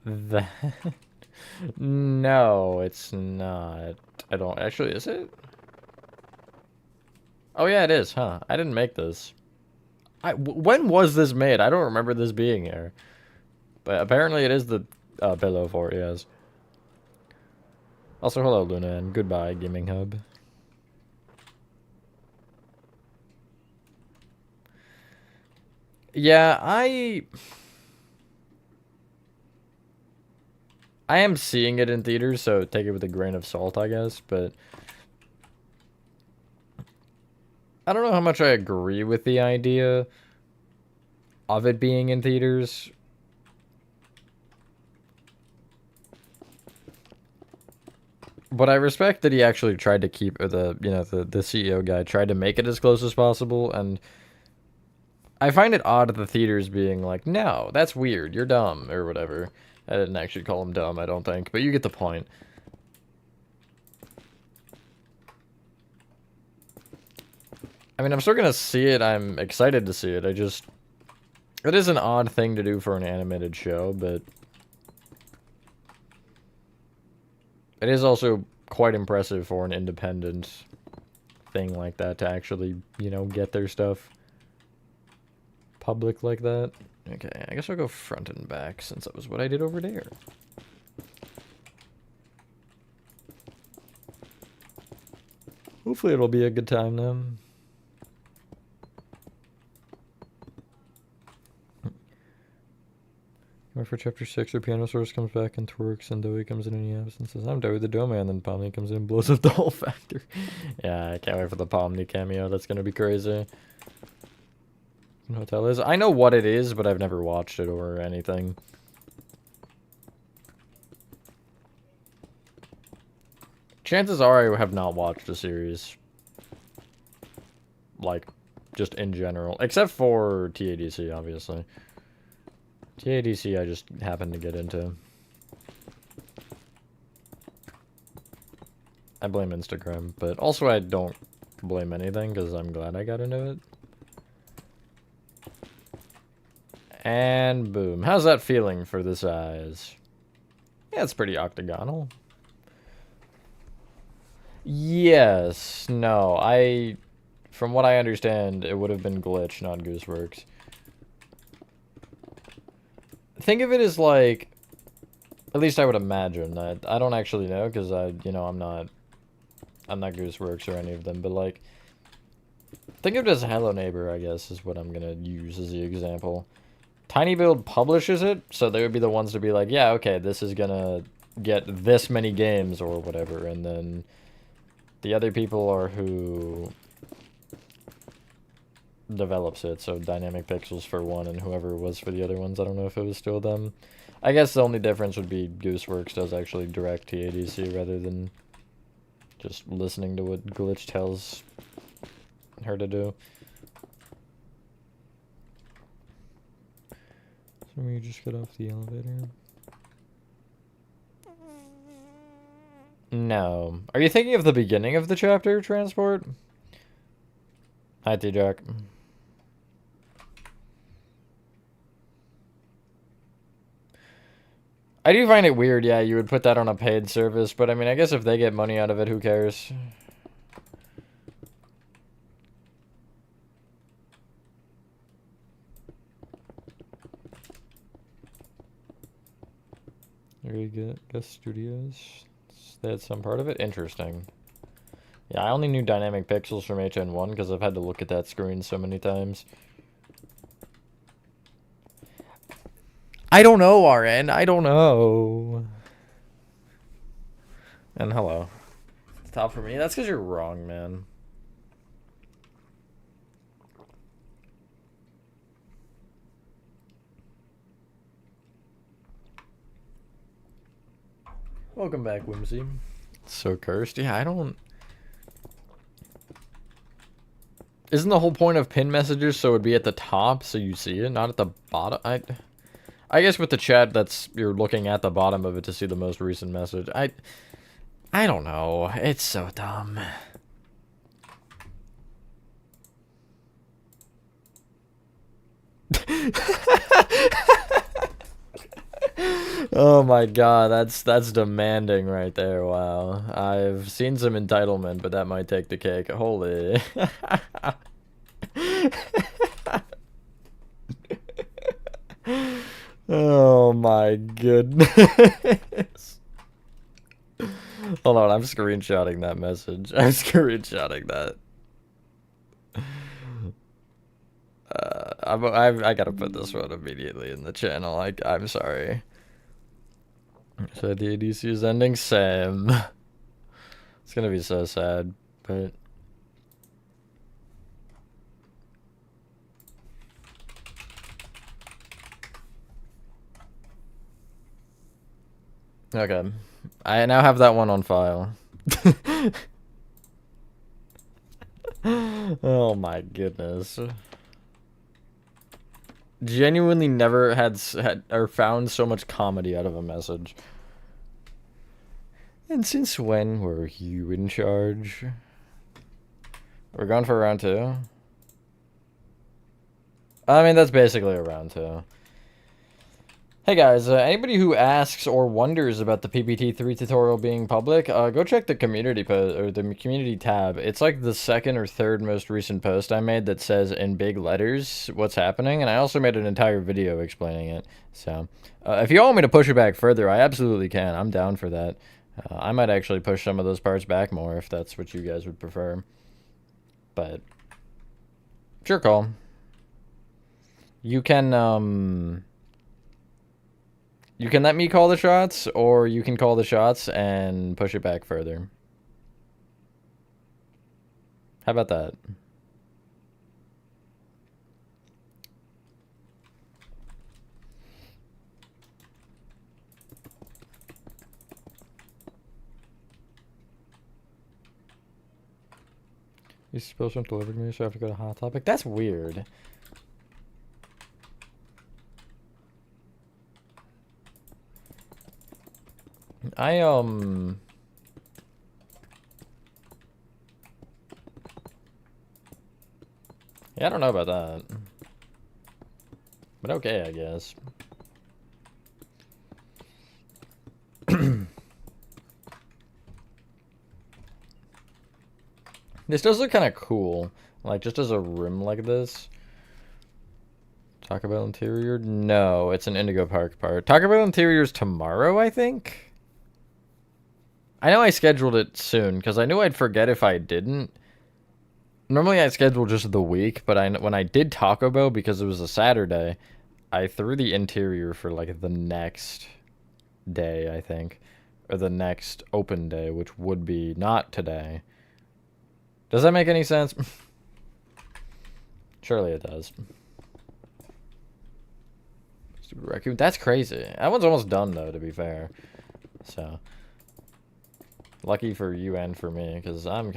That... No, it's not. I don't... Actually, is it? Oh, yeah, it is, huh? I didn't make this. When was this made? I don't remember this being here. But apparently it is the pillow for it, yes. Also, hello, Luna, and goodbye, Gaming Hub. Yeah, I am seeing it in theaters, so take it with a grain of salt, I guess, but I don't know how much I agree with the idea of it being in theaters. But I respect that he actually tried to keep the CEO guy tried to make it as close as possible, and I find it odd at the theaters being like, no, that's weird, you're dumb, or whatever. I didn't actually call him dumb, I don't think, but you get the point. I mean, I'm still gonna see it, I'm excited to see it, it is an odd thing to do for an animated show, but it is also quite impressive for an independent thing like that to actually, get their stuff public like that. Okay, I guess I'll go front and back since that was what I did over there. Hopefully it'll be a good time then. For chapter 6, the piano source comes back and twerks, and Dowie comes in and he abs and says, I'm Dowie the Dough Man, and then Pomni comes in and blows up the whole factory. Yeah, I can't wait for the Pomni cameo, that's gonna be crazy. Hotel is? I know what it is, but I've never watched it or anything. Chances are I have not watched a series. Like, just in general. Except for TADC, obviously. TADC I just happened to get into. I blame Instagram, but also I don't blame anything because I'm glad I got into it. And boom. How's that feeling for the size? Yeah, it's pretty octagonal. Yes. No, from what I understand, it would have been Glitch, not Gooseworks. Think of it as like, at least I would imagine. I don't actually know because I'm not Gooseworks or any of them, but like, think of it as Hello Neighbor, I guess, is what I'm gonna use as the example. Tiny Build publishes it, so they would be the ones to be like, yeah, okay, this is gonna get this many games or whatever, and then the other people are who develops it, so Dynamic Pixels for one and whoever it was for the other ones. I don't know if it was still them. I guess the only difference would be Gooseworks does actually direct TADC rather than just listening to what Glitch tells her to do. So we just get off the elevator. No. Are you thinking of the beginning of the chapter, Transport? Hi, T-Jack. I do find it weird, yeah, you would put that on a paid service, but I mean, I guess if they get money out of it, who cares? Very good. Guest Studios. They had some part of it. Interesting. Yeah, I only knew Dynamic Pixels from HN1 because I've had to look at that screen so many times. I don't know, RN. I don't know. And hello. Top for me. That's because you're wrong, man. Welcome back, Whimsy. So cursed. Yeah, I don't... Isn't the whole point of pin messages so it'd be at the top so you see it, not at the bottom? I guess with the chat, you're looking at the bottom of it to see the most recent message. I don't know. It's so dumb. Oh my god, that's demanding right there. Wow. I've seen some entitlement, but that might take the cake. Holy. Oh my goodness. Hold on, I'm screenshotting that message. I'm screenshotting that. I gotta put this one immediately in the channel. I'm sorry. So the ADC is ending. Same. It's gonna be so sad, but. Okay. I now have that one on file. Oh my goodness. Genuinely never had or found so much comedy out of a message. And since when were you in charge? We're going for round 2? I mean, that's basically a round 2. Hey guys, anybody who asks or wonders about the PPT3 tutorial being public, go check the community post or the community tab. It's like the second or third most recent post I made that says in big letters what's happening, and I also made an entire video explaining it. So, if you want me to push it back further, I absolutely can. I'm down for that. I might actually push some of those parts back more if that's what you guys would prefer. But, sure call. You can, you can let me call the shots, or you can call the shots and push it back further. How about that? You supposed to deliver me, so I have to go to Hot Topic? That's weird. Yeah, I don't know about that. But okay, I guess. This does look kind of cool. Like, just as a room like this. Taco Bell interior? No, it's an Indigo Park part. Taco Bell interior's tomorrow, I think? I know I scheduled it soon, because I knew I'd forget if I didn't. Normally I schedule just the week, but when I did Taco Bell, because it was a Saturday, I threw the interior for, like, the next day, I think. Or the next open day, which would be not today. Does that make any sense? Surely it does. Stupid raccoon. That's crazy. That one's almost done, though, to be fair. So... lucky for you and for me, because I'm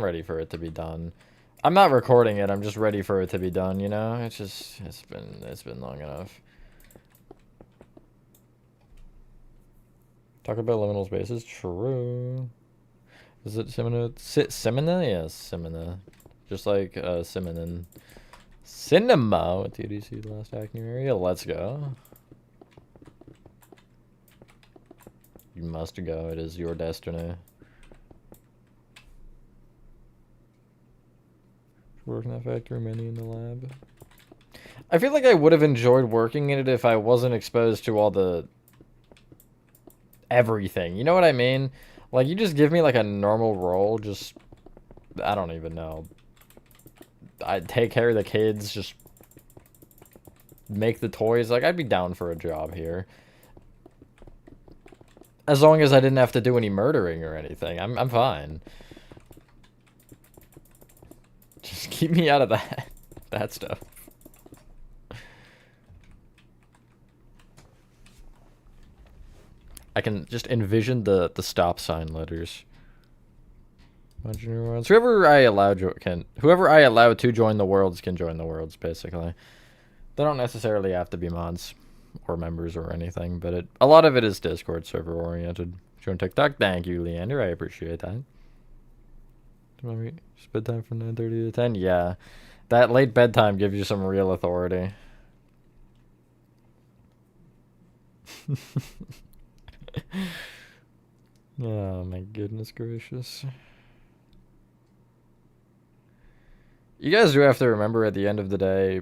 ready for it to be done. I'm not recording it, I'm just ready for it to be done, you know? It's been long enough. Talk about liminal spaces? True. Is it Simina? Simina? Yes, Simina. Just like, Simonin. Cinema! What did you see the last acting area? Let's go. You must go. It is your destiny. Working that factory, many in the lab. I feel like I would have enjoyed working in it if I wasn't exposed to all the... everything. You know what I mean? Like, you just give me, like, a normal role, just... I don't even know. I take care of the kids, just... make the toys. Like, I'd be down for a job here. As long as I didn't have to do any murdering or anything, I'm fine. Just keep me out of that stuff. I can just envision the stop sign letters. Whoever I allow to join the worlds can join the worlds, basically. They don't necessarily have to be mods or members or anything, but a lot of it is Discord server oriented. Join TikTok, thank you, Leander. I appreciate that. Just bedtime from 9:30 to 10. Yeah, that late bedtime gives you some real authority. Oh my goodness gracious. You guys do have to remember at the end of the day,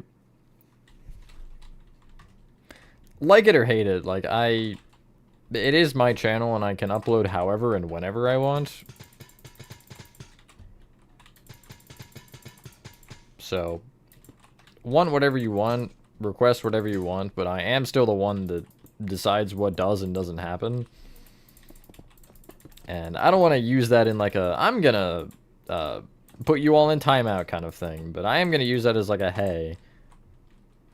like it or hate it, like it is my channel and I can upload however and whenever I want. So, want whatever you want, request whatever you want, but I am still the one that decides what does and doesn't happen. And I don't want to use that in like a, I'm gonna put you all in timeout kind of thing, but I am gonna use that as like a, hey,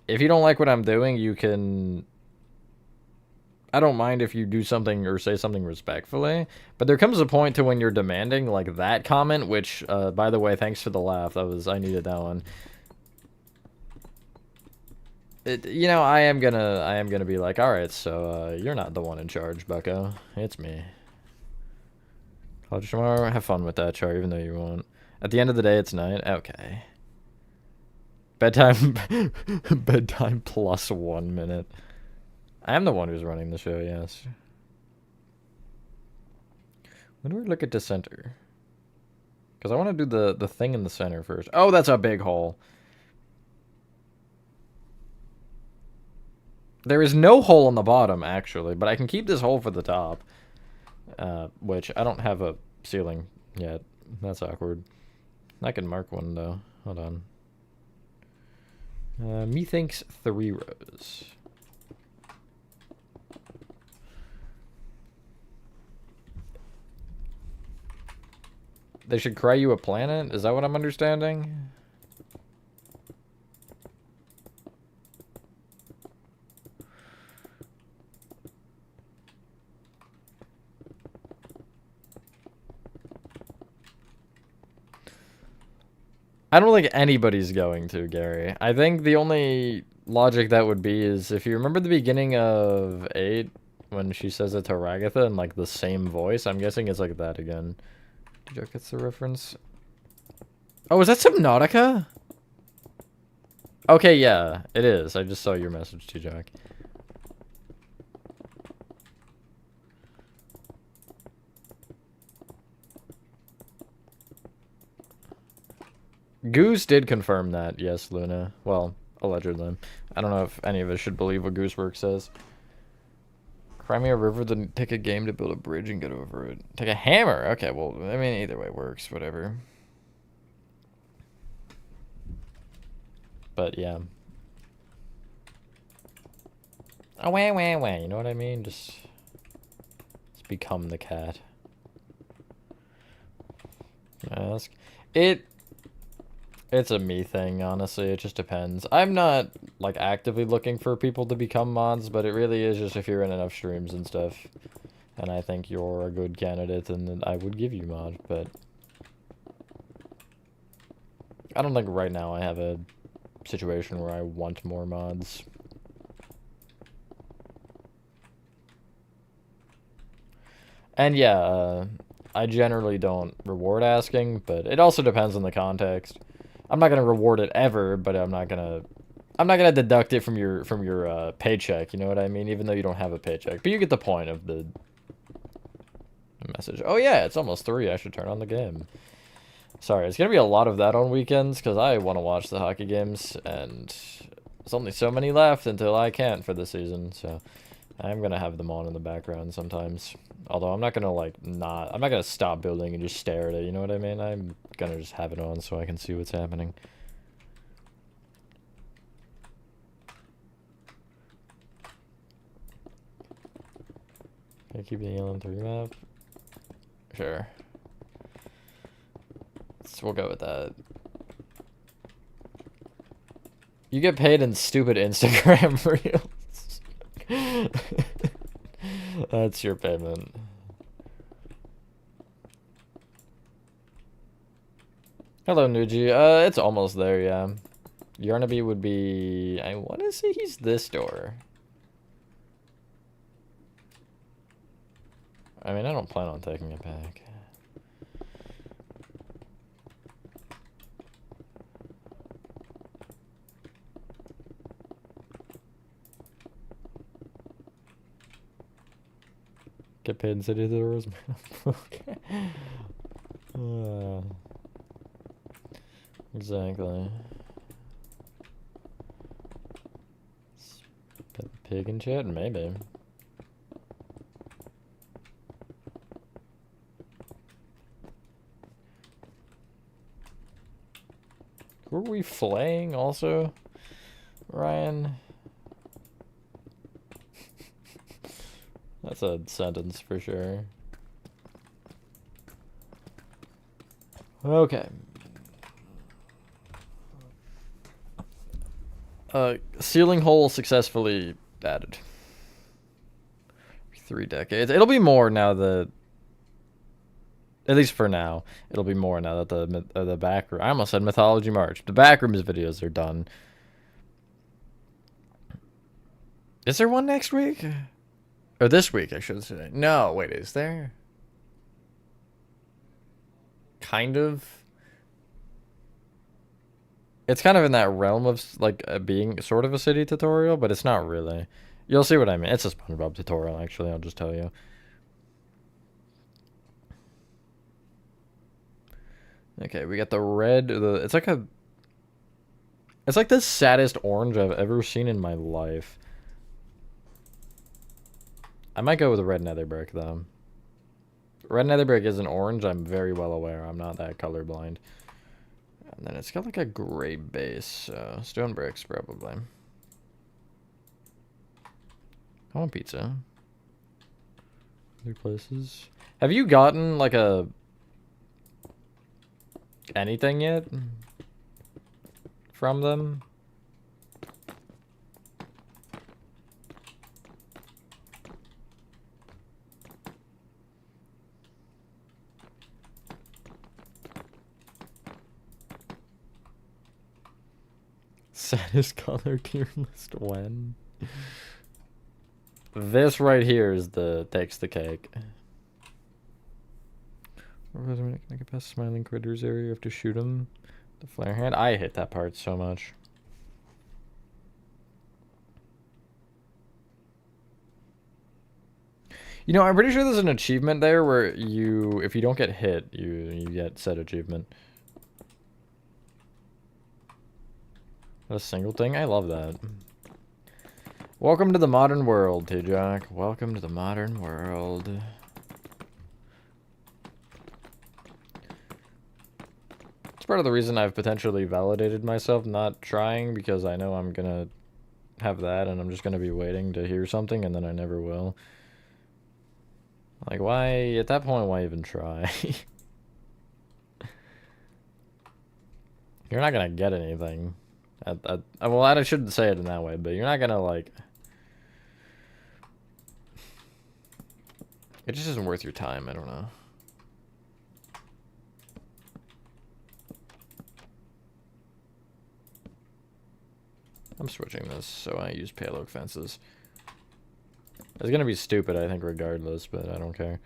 if you don't like what I'm doing, you can, I don't mind if you do something or say something respectfully, but there comes a point to when you're demanding like that comment, which, by the way, thanks for the laugh. I needed that one. You know, I am gonna be like, all right, so you're not the one in charge, Bucko. It's me. College tomorrow. Have fun with that, Char, even though you won't. At the end of the day, it's night. Okay. Bedtime. Bedtime plus 1 minute. I am the one who's running the show, yes. When do we look at Dissenter? Because I want to do the thing in the center first. Oh, that's a big hole. There is no hole on the bottom, actually, but I can keep this hole for the top. Which, I don't have a ceiling yet. That's awkward. I can mark one, though. Hold on. Methinks 3 rows. They should cry you a planet? Is that what I'm understanding? I don't think anybody's going to, Gary. I think the only logic that would be is if you remember the beginning of 8 when she says it to Ragatha in like the same voice, I'm guessing it's like that again. Did you get the reference? Oh, is that Subnautica? Okay, yeah, it is. I just saw your message to Jack. Goose did confirm that, yes, Luna. Well, allegedly. I don't know if any of us should believe what Goosework says. Cry me a river, then take a game to build a bridge and get over it. Take a hammer! Okay, well, I mean, either way works, whatever. But, yeah. Oh, wah, wah, wah, you know what I mean? Just become the cat. Ask. It's a me thing, honestly. It just depends. I'm not, like, actively looking for people to become mods, but it really is just if you're in enough streams and stuff. And I think you're a good candidate, then I would give you mod, but... I don't think right now I have a situation where I want more mods. And yeah, I generally don't reward asking, but it also depends on the context. I'm not gonna reward it ever, but I'm not gonna deduct it from your paycheck. You know what I mean? Even though you don't have a paycheck, but you get the point of the message. Oh yeah, it's almost 3. I should turn on the game. Sorry, it's gonna be a lot of that on weekends because I want to watch the hockey games, and there's only so many left until I can't for the season. So I'm gonna have them on in the background sometimes. Although I'm not gonna I'm not gonna stop building and just stare at it, you know what I mean? I'm gonna just have it on so I can see what's happening. Can I keep the Alien 3 map? Sure. So we'll go with that. You get paid in stupid Instagram reels. That's your payment. Hello, Nuji. It's almost there, yeah. Yarnaby would be... I want to say he's this door. I mean, I don't plan on taking it back. Get paid in City of the Rose. Okay. Exactly. Pig in chat? Maybe. Who are we flaying also? Ryan? That's a sentence for sure. Okay. Ceiling hole successfully added. 3 decades. It'll be more now that, at least for now, it'll be more now that the back room. I almost said Mythology March. The backrooms videos are done. Is there one next week? Or this week, I should say. No, wait, is there? Kind of. It's kind of in that realm of like being sort of a city tutorial, but it's not really. You'll see what I mean. It's a SpongeBob tutorial, actually. I'll just tell you. Okay, we got the red. It's like a. It's like the saddest orange I've ever seen in my life. I might go with a red nether brick though. Red nether brick is an orange. I'm very well aware. I'm not that colorblind. And then it's got like a gray base. Stone bricks probably. I want pizza. Other places. Have you gotten like a anything yet from them? Saddest color tier list when? This right here is the takes the cake. Can I get past smiling critters area? You have to shoot them. The flare hand. I hate that part so much. You know, I'm pretty sure there's an achievement there where you, if you don't get hit, you get said achievement. A single thing? I love that. Welcome to the modern world, T-Jack. Welcome to the modern world. It's part of the reason I've potentially validated myself not trying, because I know I'm gonna have that and I'm just gonna be waiting to hear something and then I never will. Like, why, at that point, why even try? You're not gonna get anything. Well, I shouldn't say it in that way, but you're not gonna, like... It just isn't worth your time, I don't know. I'm switching this, so I use pale oak fences. It's gonna be stupid, I think, regardless, but I don't care.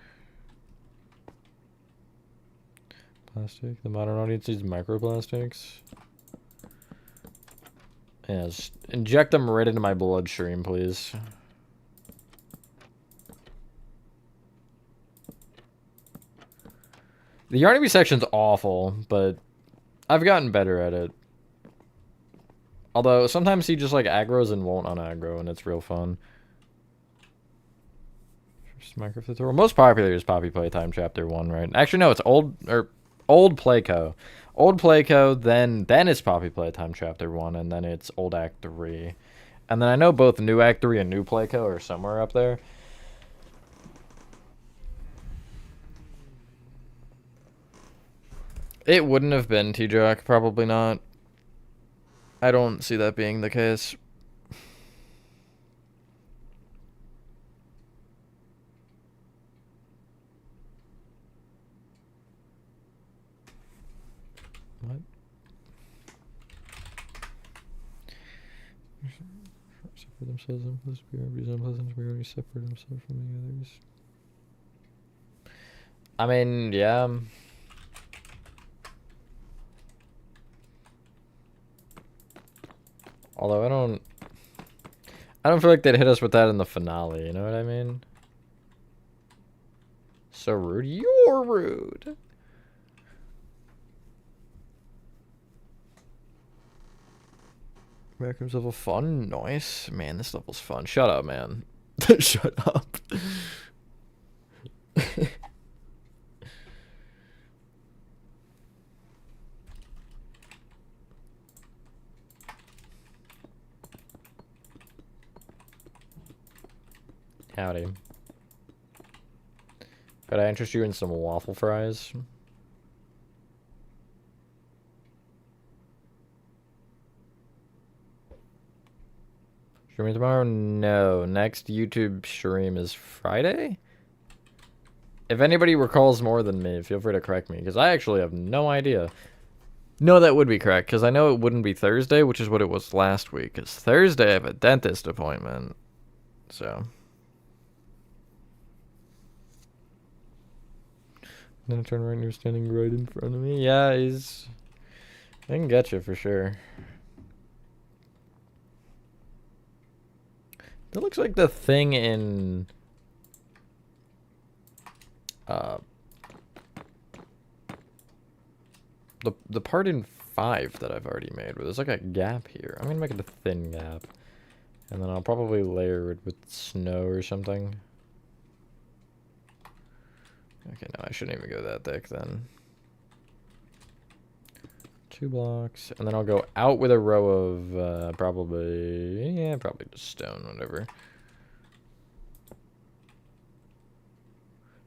Plastic. The modern audience needs microplastics. Yes. Inject them right into my bloodstream, please. The Yarnaby section's awful, but I've gotten better at it. Although, sometimes he just, like, aggroes and won't unaggro, and it's real fun. First Minecraft tutorial. Most popular is Poppy Playtime Chapter 1, right? Actually, no, it's Old Playco. Old Playco, then it's Poppy Playtime Chapter 1, and then it's Old Act 3. And then I know both New Act 3 and New Playco are somewhere up there. It wouldn't have been T-Jack, probably not. I don't see that being the case. What? Separate themselves, unpleasant behaviors, unpleasant behaviors, separate themselves from the others. I mean, yeah. Although I don't feel like they'd hit us with that in the finale, you know what I mean? So rude. You're rude. Backrooms level fun. Nice. Man, this level's fun. Shut up, man. Shut up. Howdy. Could I interest you in some waffle fries? Streaming tomorrow? No. Next YouTube stream is Friday? If anybody recalls more than me, feel free to correct me, because I actually have no idea. No, that would be correct, because I know it wouldn't be Thursday, which is what it was last week, because Thursday I have a dentist appointment. So. Then I turn right and you're standing right in front of me. Yeah, he's... I can get you for sure. That looks like the thing in... The part in 5 that I've already made, where there's like a gap here. I'm gonna make it a thin gap. And then I'll probably layer it with snow or something. Okay, no, I shouldn't even go that thick then. 2 blocks, and then I'll go out with a row of probably just stone, whatever.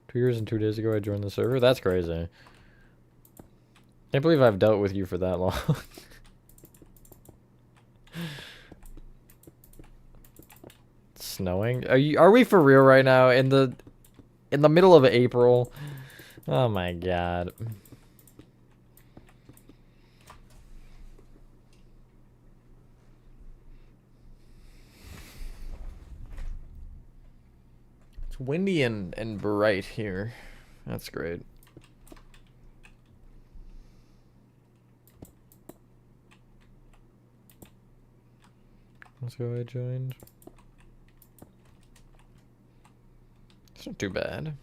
2 years and 2 days ago I joined the server? That's crazy. Can't believe I've dealt with you for that long. It's snowing? Are we for real right now? In the middle of April? Oh my god. It's windy and bright here. That's great. Let's go. I joined. It's not too bad.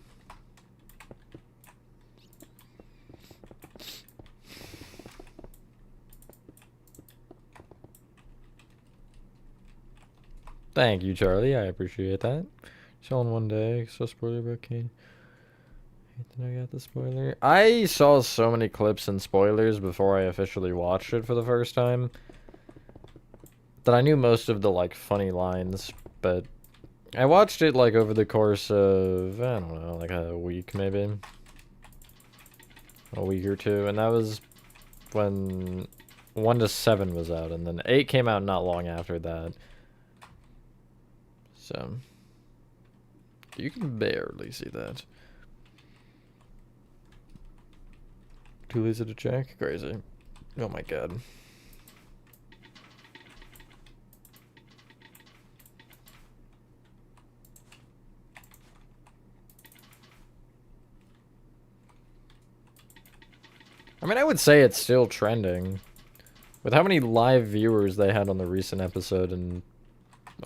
Thank you, Charlie. I appreciate that. Chilling one day. So spoiler about Kane. Then I got the spoiler. I saw so many clips and spoilers before I officially watched it for the first time that I knew most of the like funny lines, but I watched it like over the course of, I don't know, like a week maybe. A week or two, and that was when 1 to 7 was out, and then 8 came out not long after that. So, you can barely see that. Too lazy to check? Crazy. Oh my god. I mean, I would say it's still trending. With how many live viewers they had on the recent episode and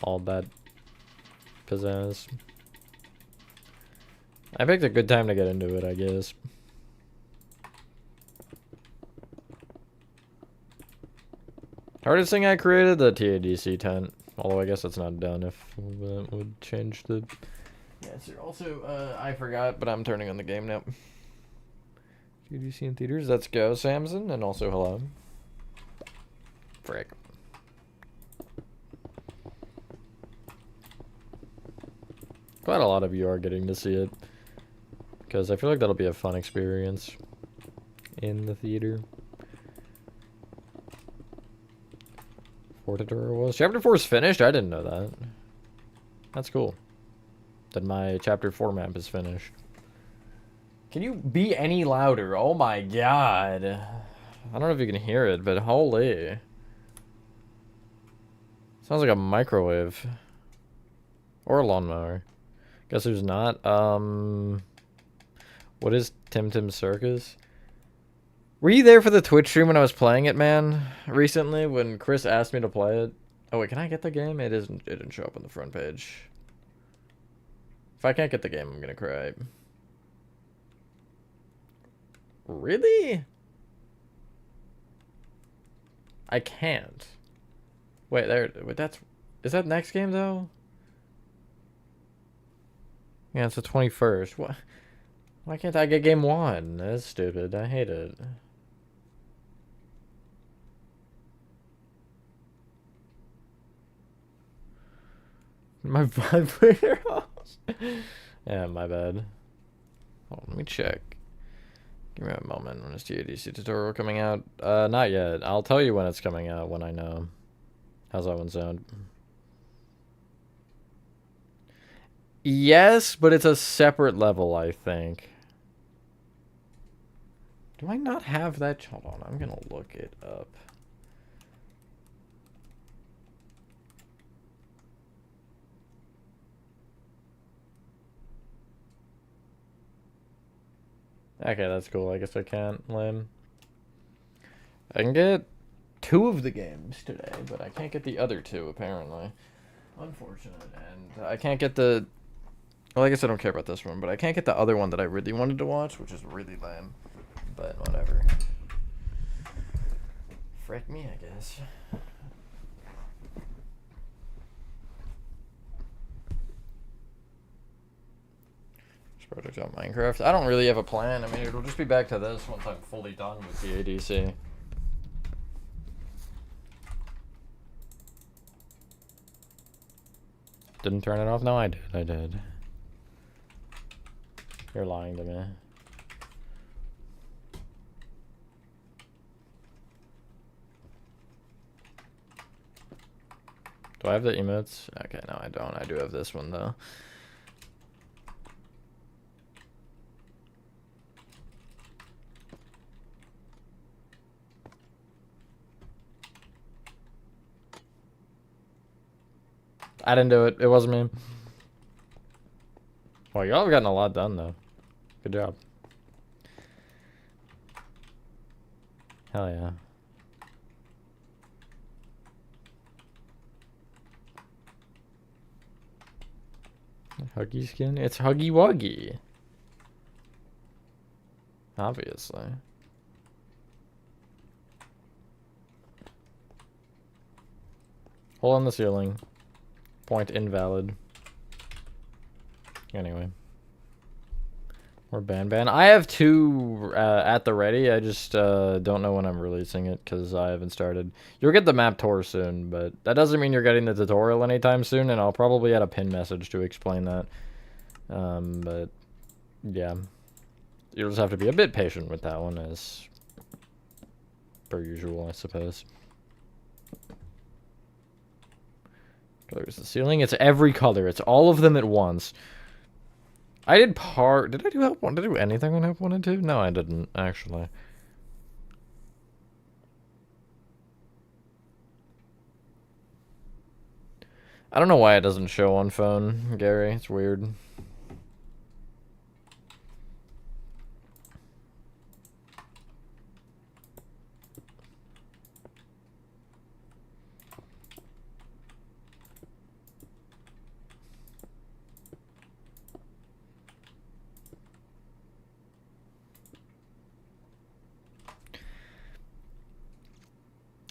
all that pizzazz. I picked a good time to get into it, I guess. Hardest thing I created? The TADC tent. Although I guess it's not done if that would change the answer. Also, I forgot, but I'm turning on the game now. TADC in theaters? Let's go, Samson. And also, hello. Frick. Glad a lot of you are getting to see it. Because I feel like that'll be a fun experience in the theater. Tutorial was. Chapter 4 is finished? I didn't know that. That's cool. That my chapter 4 map is finished. Can you be any louder? Oh my god. I don't know if you can hear it, but holy. Sounds like a microwave. Or a lawnmower. Guess there's not. What is Tim Circus? Were you there for the Twitch stream when I was playing it, man? Recently, when Chris asked me to play it? Oh wait, can I get the game? It didn't show up on the front page. If I can't get the game, I'm gonna cry. Really? I can't. Wait, is that next game though? Yeah, it's the 21st. What? Why can't I get game 1? That's stupid. I hate it. My vibrator. Yeah, my bad. Hold on, let me check. Give me a moment. When is the ADC tutorial coming out? Not yet. I'll tell you when it's coming out when I know. How's that one sound? Yes, but it's a separate level, I think. Do I not have that? Hold on, I'm gonna look it up. Okay, that's cool. I guess I can't. Lame. I can get 2 of the games today, but I can't get the other 2, apparently. Unfortunate. And I can't get the... Well, I guess I don't care about this one, but I can't get the other one that I really wanted to watch, which is really lame. But whatever. Frick me, I guess. Project on Minecraft. I don't really have a plan. I mean, it'll just be back to this once I'm fully done with the ADC. Didn't turn it off? No, I did. I did. You're lying to me. Do I have the emotes? Okay, no, I don't. I do have this one, though. I didn't do it. It wasn't me. Well, y'all have gotten a lot done, though. Good job. Hell yeah. Huggy skin? It's Huggy Wuggy. Obviously. Hole on the ceiling. Point invalid. Anyway. Or Ban. I have 2 at the ready. I just don't know when I'm releasing it because I haven't started. You'll get the map tour soon, but that doesn't mean you're getting the tutorial anytime soon, and I'll probably add a pin message to explain that. But yeah. You'll just have to be a bit patient with that one, as per usual, I suppose. Colors the ceiling. It's every color. It's all of them at once. I did part. Did I do help 1? Did I do anything on help 1 and 2? No, I didn't, actually. I don't know why it doesn't show on phone, Gary. It's weird.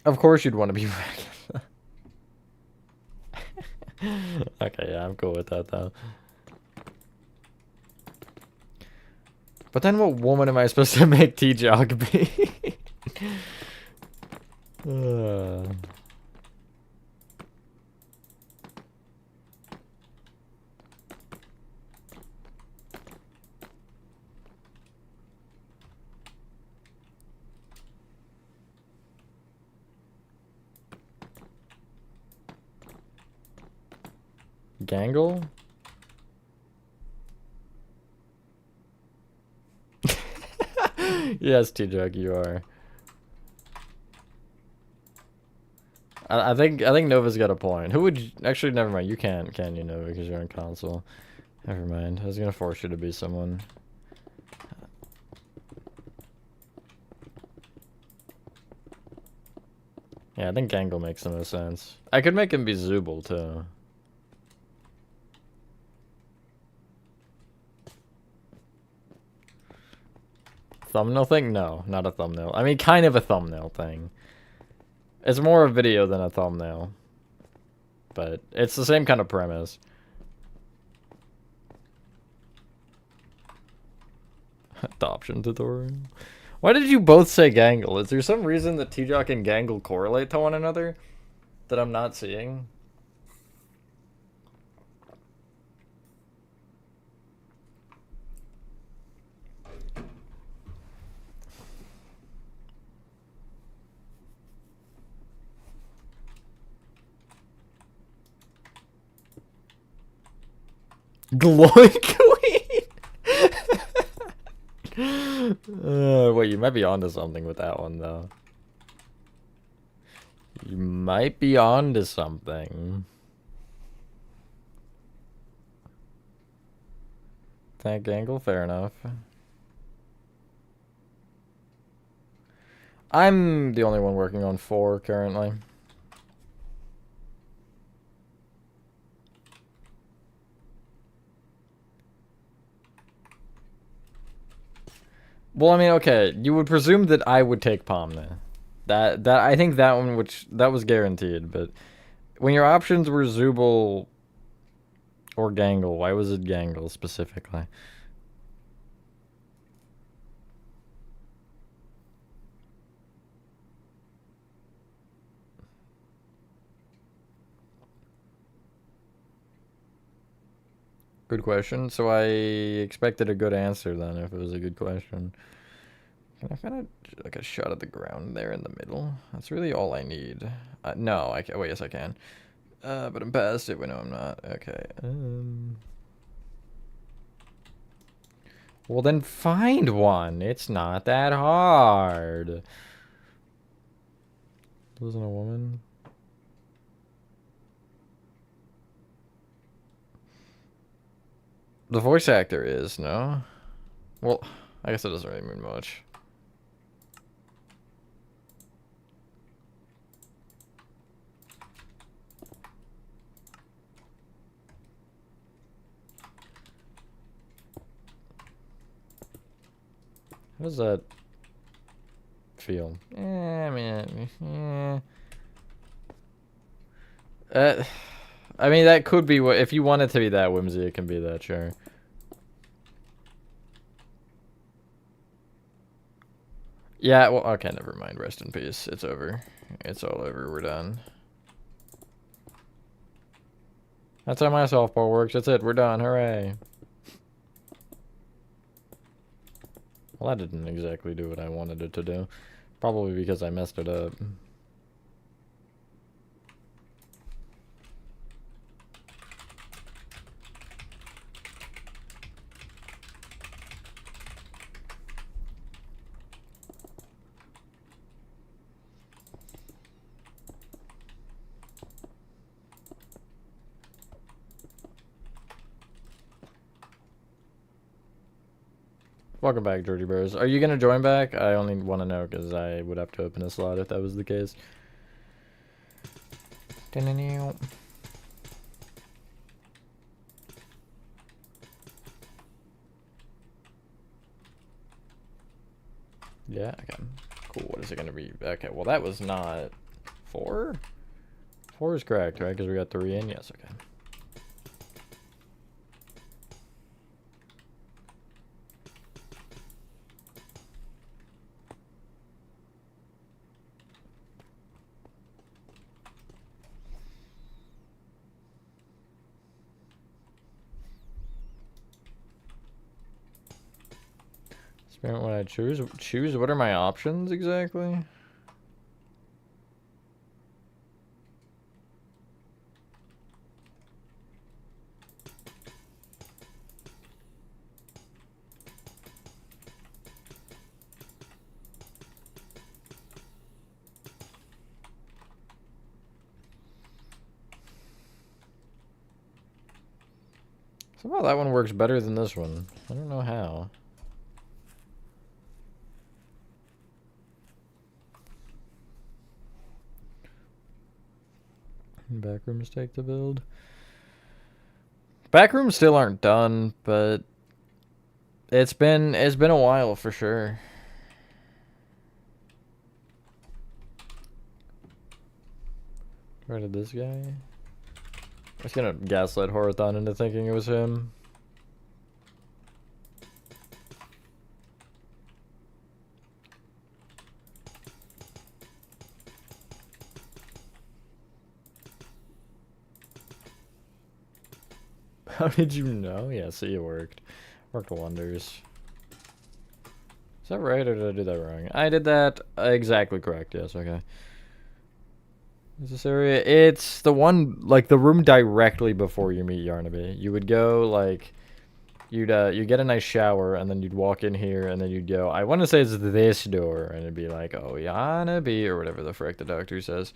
Of course you'd want to be back. Okay, yeah, I'm cool with that, though. But then what woman am I supposed to make T-Jog be? Gangle? Yes, T-Jug, you are. I think Nova's got a point. Who would you, actually? Never mind. You can't, can you, Nova? Because you're on console. Never mind. I was gonna force you to be someone. Yeah, I think Gangle makes the most sense. I could make him be Zooble too. Thumbnail thing? No, not a thumbnail. I mean, kind of a thumbnail thing. It's more a video than a thumbnail. But it's the same kind of premise. Adoption tutorial. Why did you both say Gangle? Is there some reason that T-Jock and Gangle correlate to one another that I'm not seeing? Glory Queen. Wait, you might be onto something with that one though. You might be onto something. Tank angle, fair enough. I'm the only one working on 4 currently. Well, I mean, okay, you would presume that I would take Palm then. That I think that one, that was guaranteed, but when your options were Zubul or Gangle, why was it Gangle specifically? Good question. So I expected a good answer then if it was a good question. Can I find like a shot at the ground there in the middle? That's really all I need. No, I can. Wait, yes, I can. But I'm past it. Wait, no, I'm not. Okay. Well, then find one. It's not that hard. Wasn't a woman? The voice actor is, no? Well, I guess it doesn't really mean much. How does that feel? I mean, I mean, that could be what, if you want it to be that whimsy, it can be that, sure. Yeah, well, okay, never mind. Rest in peace. It's over. It's all over. We're done. That's how my softball works. That's it. We're done. Hooray. Well, that didn't exactly do what I wanted it to do. Probably because I messed it up. Welcome back, Georgie Bears. Are you gonna join back? I only want to know because I would have to open a slot if that was the case. Yeah, okay. Cool, what is it gonna be? Okay, well that was not 4? 4 is correct, right? Because we got 3 in? Yes, okay. Experiment what I choose. Choose, what are my options exactly? Somehow that one works better than this one. I don't know how. Backrooms take the build. Backrooms still aren't done, but it's been a while for sure. Where did this guy? I was gonna gaslight Horathon into thinking it was him. How did you know? Yeah, see, it worked. Worked wonders. Is that right, or did I do that wrong? I did that exactly correct, yes, okay. Is this area? It's the one, like, the room directly before you meet Yarnaby. You would go, like, you'd get a nice shower, and then you'd walk in here, and then you'd go, I want to say it's this door, and it'd be like, oh, Yarnaby, or whatever the frick the doctor says.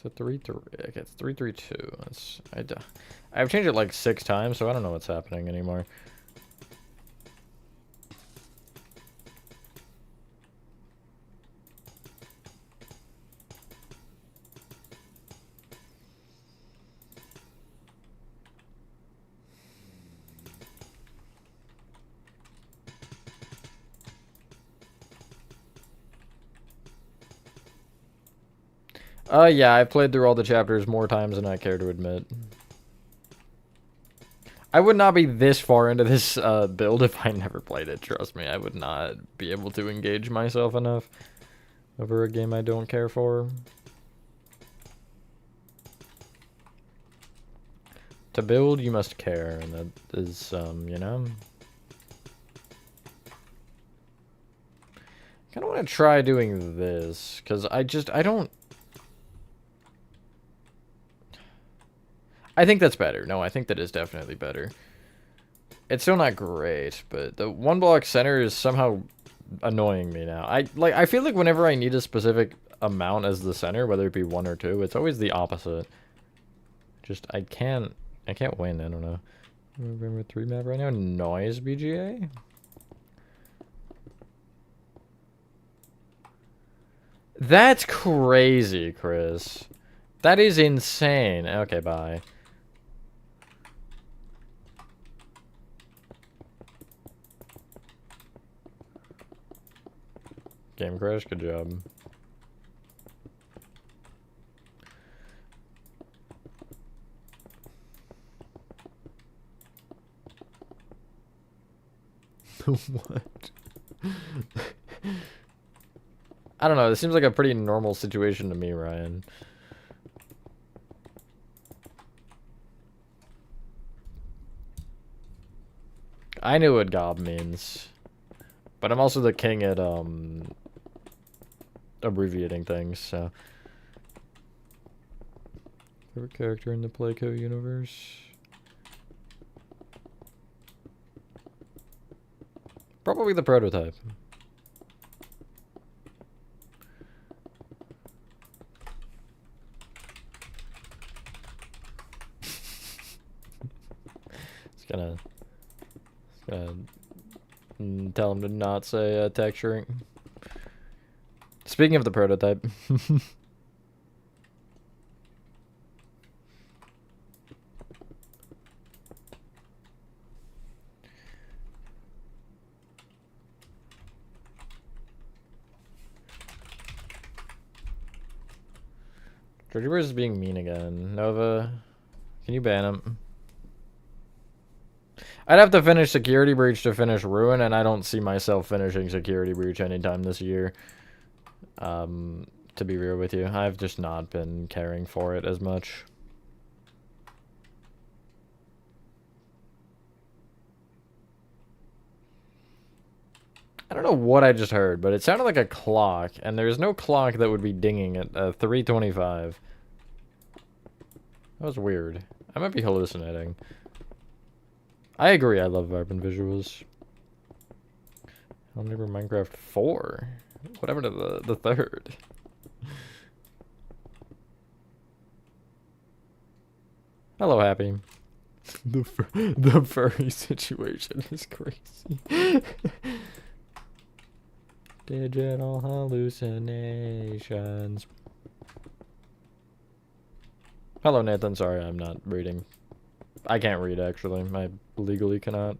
So 3-3, okay, it's 3-3-2. I've changed it like 6 times, so I don't know what's happening anymore. Yeah, I've played through all the chapters more times than I care to admit. I would not be this far into this build if I never played it, trust me. I would not be able to engage myself enough over a game I don't care for. To build, you must care, and that is, you know. I kind of want to try doing this, because I don't... I think that's better. No, I think that is definitely better. It's still not great, but the one block center is somehow annoying me now. I feel like whenever I need a specific amount as the center, whether it be 1 or 2, it's always the opposite. Just I can't win. I don't know. Remember 3 map right now. Noise BGA. That's crazy, Chris. That is insane. Okay, bye. Game crash, good job. What? I don't know, this seems like a pretty normal situation to me, Ryan. I knew what gob means. But I'm also the king at, abbreviating things, so. Favorite character in the Playco universe? Probably the prototype. It's gonna tell him to not say texturing. Speaking of the prototype. Georgie Burrs is being mean again. Nova, can you ban him? I'd have to finish Security Breach to finish Ruin, and I don't see myself finishing Security Breach anytime this year. To be real with you, I've just not been caring for it as much. I don't know what I just heard, but it sounded like a clock, and there's no clock that would be dinging at 3:25. That was weird. I might be hallucinating. I agree, I love vibrant visuals. I'll never Minecraft 4. What happened to the third? Hello, Happy. The furry situation is crazy. Digital hallucinations. Hello, Nathan. Sorry, I'm not reading. I can't read, actually. I legally cannot.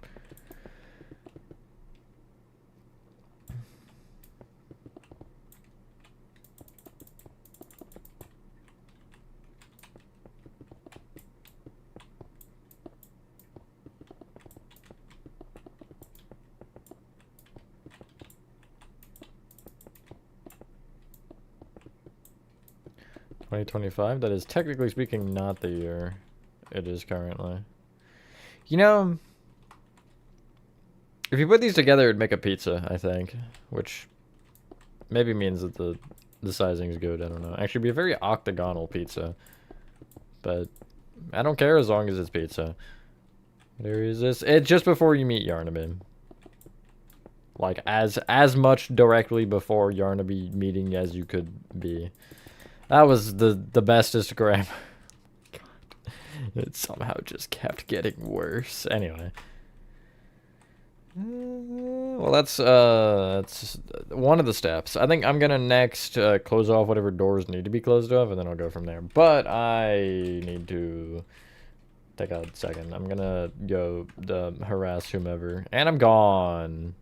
$2025, that is technically speaking not the year it is currently. You know, If you put these together, it'd make a pizza, I think. Which maybe means that the sizing is good. I don't know. Actually, it'd be a very octagonal pizza. But I don't care as long as it's pizza. There is this. It's just before you meet Yarnabin. Like, as much directly before Yarnaby meeting as you could be. That was the bestest grammar. God. It somehow just kept getting worse. Anyway. Well, that's one of the steps. I think I'm gonna next close off whatever doors need to be closed off, and then I'll go from there. But I need to take a second. I'm gonna go harass whomever, and I'm gone.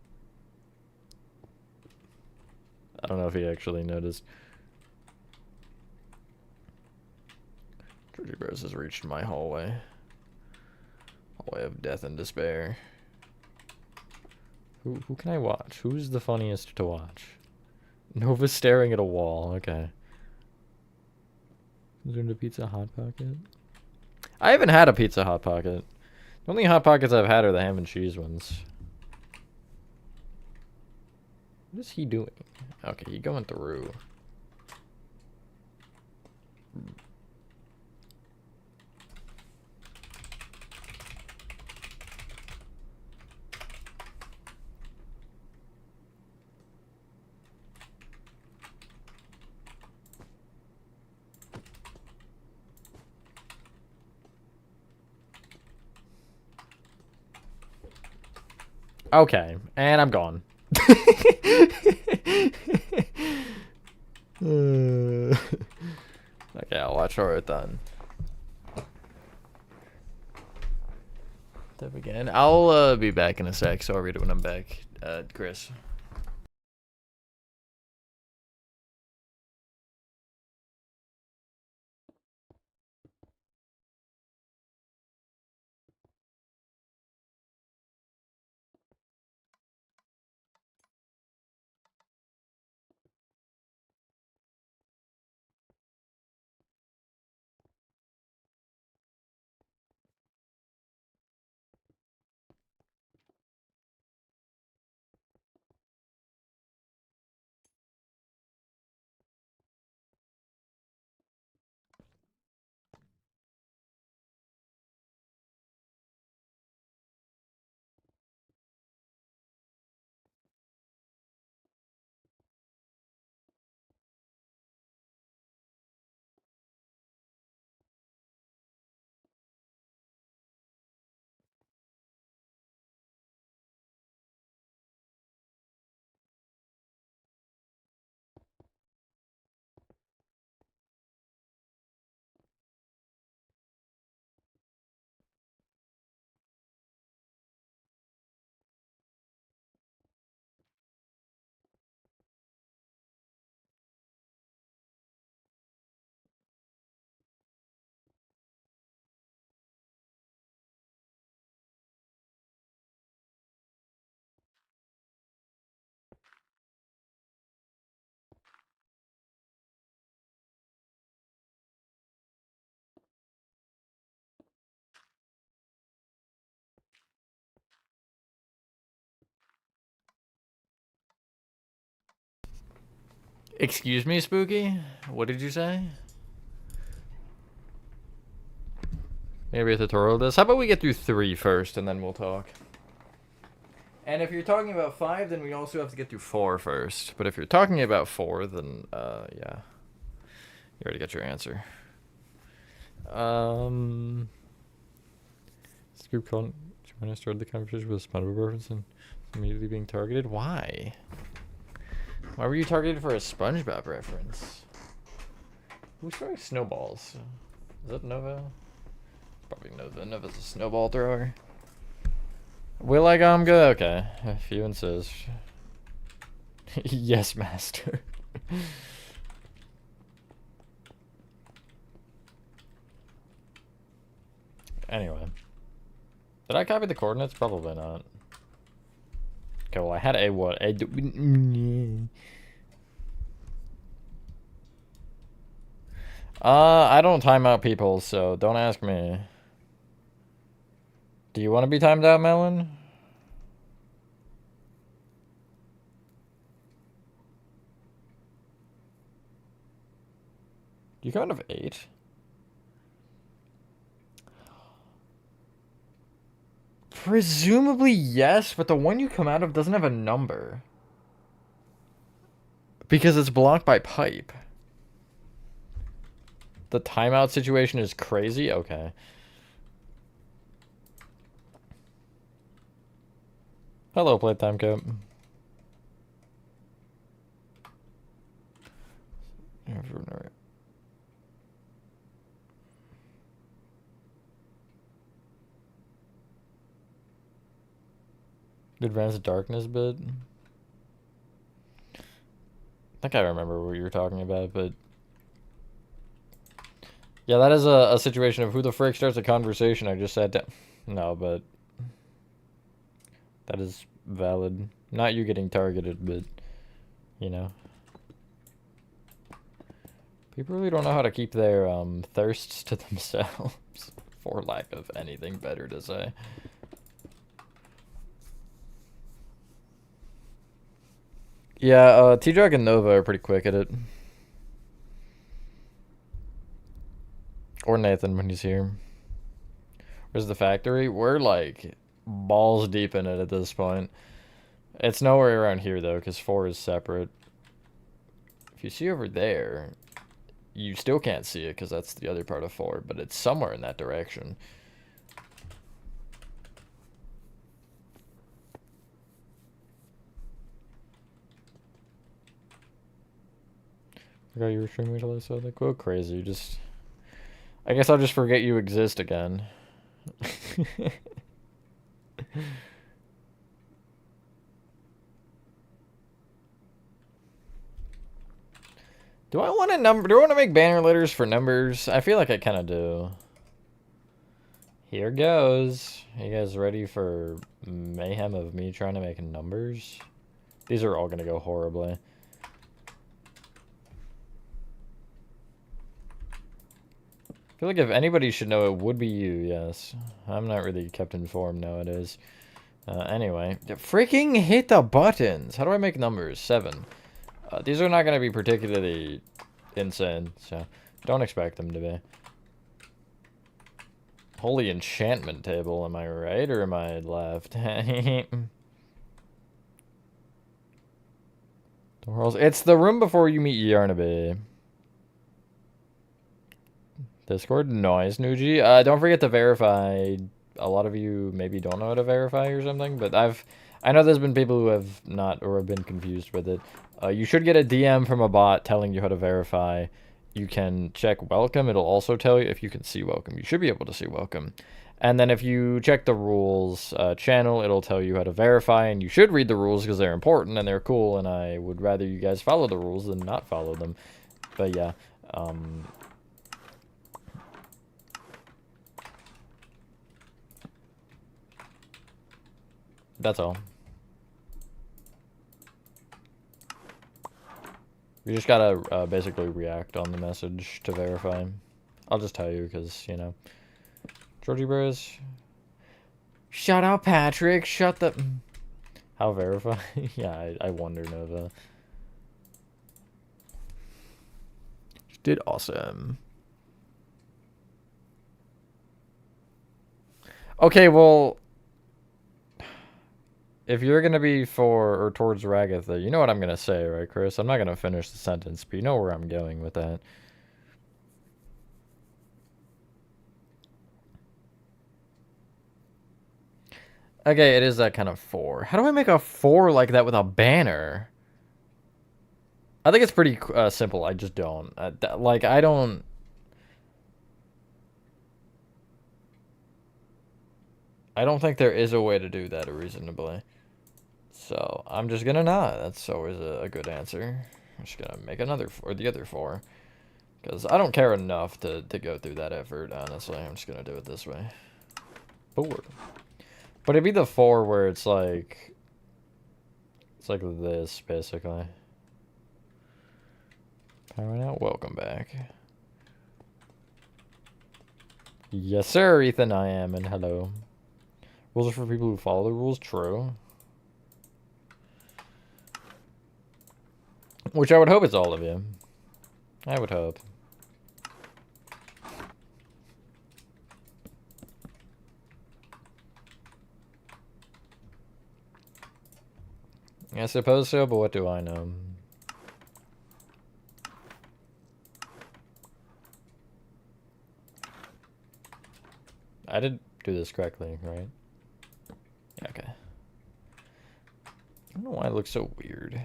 I don't know if he actually noticed. Georgie Bros has reached my hallway. Hallway of death and despair. Who can I watch? Who's the funniest to watch? Nova's staring at a wall. Okay. Is there a Pizza Hot Pocket? I haven't had a Pizza Hot Pocket. The only Hot Pockets I've had are the ham and cheese ones. What is he doing? Okay, he's going through. Okay, and I'm gone. Okay, I'll watch horror then. Step again. I'll be back in a sec, so I'll read it when I'm back. Chris. Excuse me, Spooky? What did you say? Maybe a tutorial of this. How about we get through 3 first, and then we'll talk. And if you're talking about 5, then we also have to get through 4 first. But if you're talking about 4, then, yeah. You already got your answer. This group called... When I started the conversation with SpongeBob reference and immediately being targeted? Why? Why were you targeted for a SpongeBob reference? Who's throwing snowballs? Is that Nova? Probably Nova. Nova's a snowball thrower. Will I go? I'm good? Okay. If you insist. Yes, master. Anyway. Did I copy the coordinates? Probably not. Okay, well, I had a what? I don't time out people, so don't ask me. Do you want to be timed out, Melon? You come out of 8? Presumably yes, but the one you come out of doesn't have a number. Because it's blocked by pipe. The timeout situation is crazy? Okay. Hello, Playtime Coat. Advanced darkness bit? I think I remember what you were talking about, but... Yeah, that is a situation of who the frick starts a conversation. I just sat down. No, but... That is valid. Not you getting targeted, but... You know. People really don't know how to keep their thirsts to themselves. For lack of anything better to say. Yeah, T-Drag and Nova are pretty quick at it. Or Nathan when he's here. Where's the factory? We're like balls deep in it at this point. It's nowhere around here though, because 4 is separate. If you see over there, you still can't see it because that's the other part of 4, but it's somewhere in that direction. Forgot you were streaming until I saw the quote. Crazy. Just, I guess I'll just forget you exist again. Do I want to number? Do I want to make banner letters for numbers? I feel like I kind of do. Here goes. Are you guys ready for mayhem of me trying to make numbers? These are all gonna go horribly. I feel like if anybody should know, it would be you, yes. I'm not really kept informed nowadays. Anyway, freaking hit the buttons. How do I make numbers? 7. These are not going to be particularly insane, so don't expect them to be. Holy enchantment table, am I right or am I left? It's the room before you meet Yarnaby. Discord, noise, Nuji. Don't forget to verify. A lot of you maybe don't know how to verify or something, but I know there's been people who have not or have been confused with it. You should get a DM from a bot telling you how to verify. You can check welcome. It'll also tell you if you can see welcome. You should be able to see welcome. And then if you check the rules channel, it'll tell you how to verify, and you should read the rules because they're important and they're cool, and I would rather you guys follow the rules than not follow them. But yeah, that's all. You just gotta basically react on the message to verify. I'll just tell you because, you know. Georgie Bros. Shut up, Patrick. Shut the... How verify? Yeah, I wonder, Nova. Did awesome. Okay, well... If you're gonna be for or towards Ragatha, you know what I'm gonna say, right, Chris? I'm not gonna finish the sentence, but you know where I'm going with that. Okay, it is that kind of 4. How do I make a 4 like that with a banner? I think it's pretty simple. I just don't. Like, I don't... I don't think there is a way to do that reasonably. So, I'm just gonna not. That's always a good answer. I'm just gonna make another 4, the other 4. Because I don't care enough to go through that effort, honestly. I'm just gonna do it this way. 4. But it'd be the 4 where it's like... It's like this, basically. Powering out, welcome back. Yes, sir, Ethan, I am, and hello. Rules are for people who follow the rules, true. Which I would hope it's all of you. I would hope. I suppose so, but what do I know? I did do this correctly, right? Yeah, okay. I don't know why it looks so weird.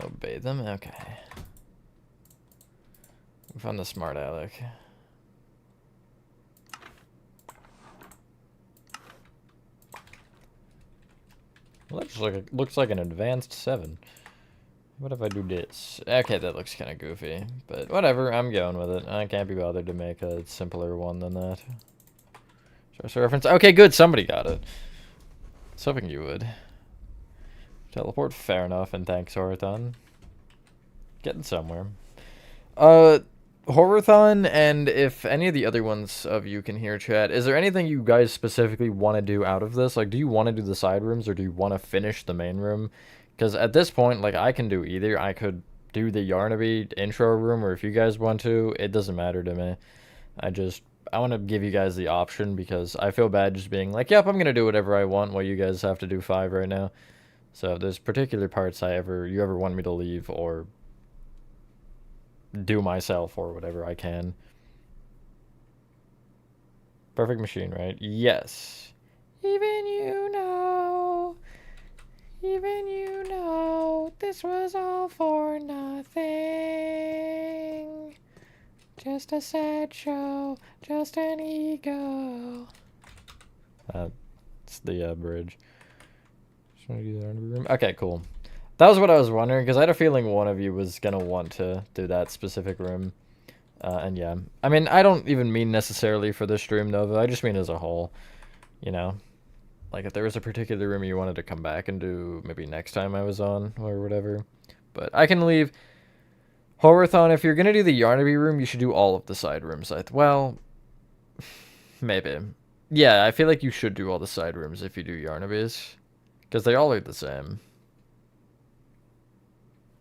Obey them? Okay. We found the smart aleck. Looks like an advanced 7. What if I do this? Okay, that looks kind of goofy, but whatever, I'm going with it. I can't be bothered to make a simpler one than that. Source reference. Okay, good, somebody got it. I was hoping you would. Teleport, fair enough, and thanks, Horathon. Getting somewhere. Horathon, and if any of the other ones of you can hear chat, is there anything you guys specifically want to do out of this? Like, do you want to do the side rooms, or do you want to finish the main room? Because at this point, like, I can do either. I could do the Yarnaby intro room, or if you guys want to, it doesn't matter to me. I want to give you guys the option, because I feel bad just being like, yep, I'm going to do whatever I want while you guys have to do 5 right now. So if there's particular parts you ever want me to leave, or do myself, or whatever I can. Perfect machine, right? Yes. Even you know, this was all for nothing. Just a sad show, just an ego. It's the bridge. Just want to do that in the room. Okay, cool. That was what I was wondering, because I had a feeling one of you was going to want to do that specific room. And yeah, I mean, I don't even mean necessarily for this stream, Nova. I just mean as a whole, you know? Like, if there was a particular room you wanted to come back and do maybe next time I was on, or whatever. But I can leave. Horathon, if you're going to do the Yarnaby room, you should do all of the side rooms. Well, maybe. Yeah, I feel like you should do all the side rooms if you do Yarnaby's. Because they all are the same.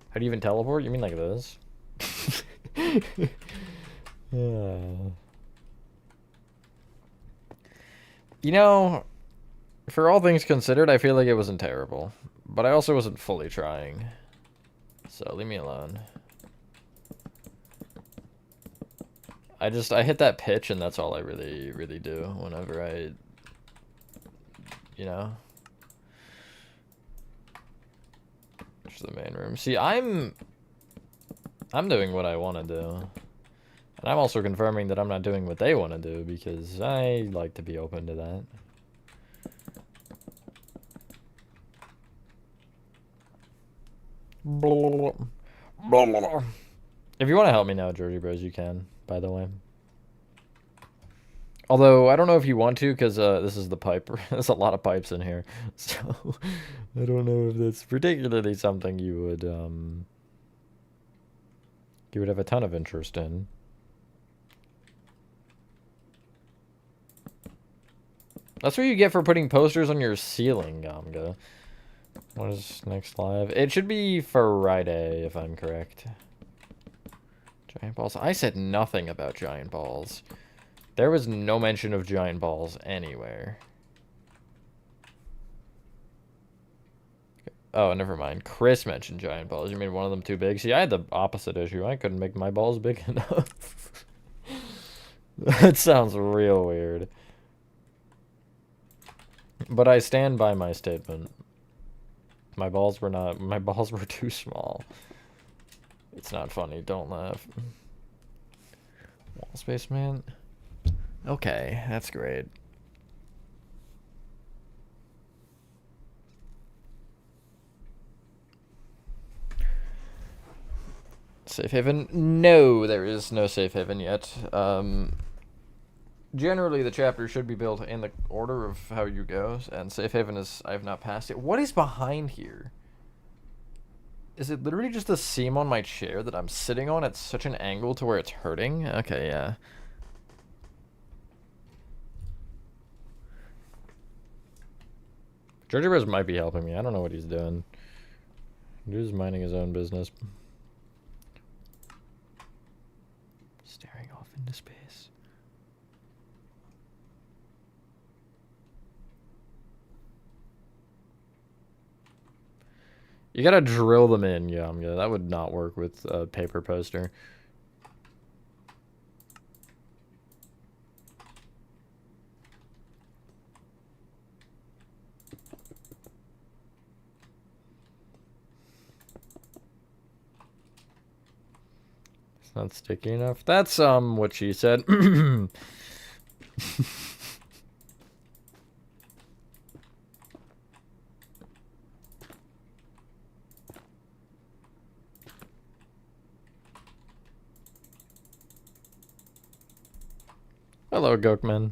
How do you even teleport? You mean like this? You know, for all things considered, I feel like it wasn't terrible. But I also wasn't fully trying. So leave me alone. I hit that pitch, and that's all I really do whenever I, you know. To the main room. See, I'm doing what I want to do. And I'm also confirming that I'm not doing what they want to do, because I like to be open to that. If you want to help me now, Georgie Bros, you can, by the way. Although, I don't know if you want to, because this is the pipe. There's a lot of pipes in here. So, I don't know if that's particularly something you would have a ton of interest in. That's what you get for putting posters on your ceiling, Gamga. What is next live? It should be Friday, if I'm correct. Giant balls. I said nothing about giant balls. There was no mention of giant balls anywhere. Oh, never mind. Chris mentioned giant balls. You made one of them too big. See, I had the opposite issue. I couldn't make my balls big enough. That sounds real weird. But I stand by my statement. My balls were too small. It's not funny. Don't laugh. Wall space, man. Okay, that's great. Safe haven? No, there is no safe haven yet. Generally, the chapter should be built in the order of how you go, and safe haven is... I have not passed it. What is behind here? Is it literally just a seam on my chair that I'm sitting on at such an angle to where it's hurting? Okay, yeah. Georgie Rose might be helping me. I don't know what he's doing. He's minding his own business. Staring off into space. You gotta drill them in, yeah. That would not work with a paper poster. It's not sticky enough. That's what she said. Hello, Gookman.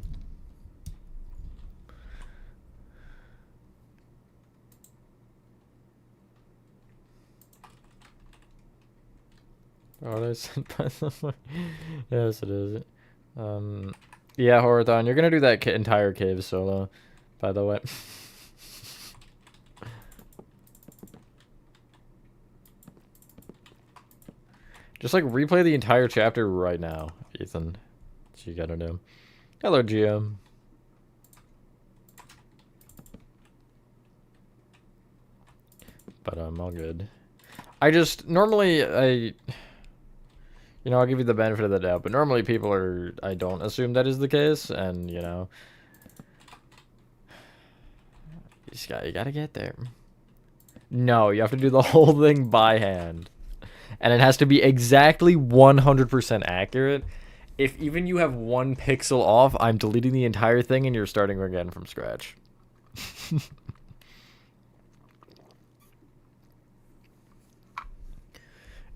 Oh, I said by somewhere. Yes, it is. Yeah, Horathon, you're gonna do that entire cave solo, by the way. Just like replay the entire chapter right now, Ethan. That's what you gotta do. Hello, GM. But I'm all good. I just normally you know, I'll give you the benefit of the doubt, but normally people are, I don't assume that is the case, and you know, you gotta get there. No, you have to do the whole thing by hand, and it has to be exactly 100% accurate. If even you have 1 pixel off, I'm deleting the entire thing and you're starting again from scratch.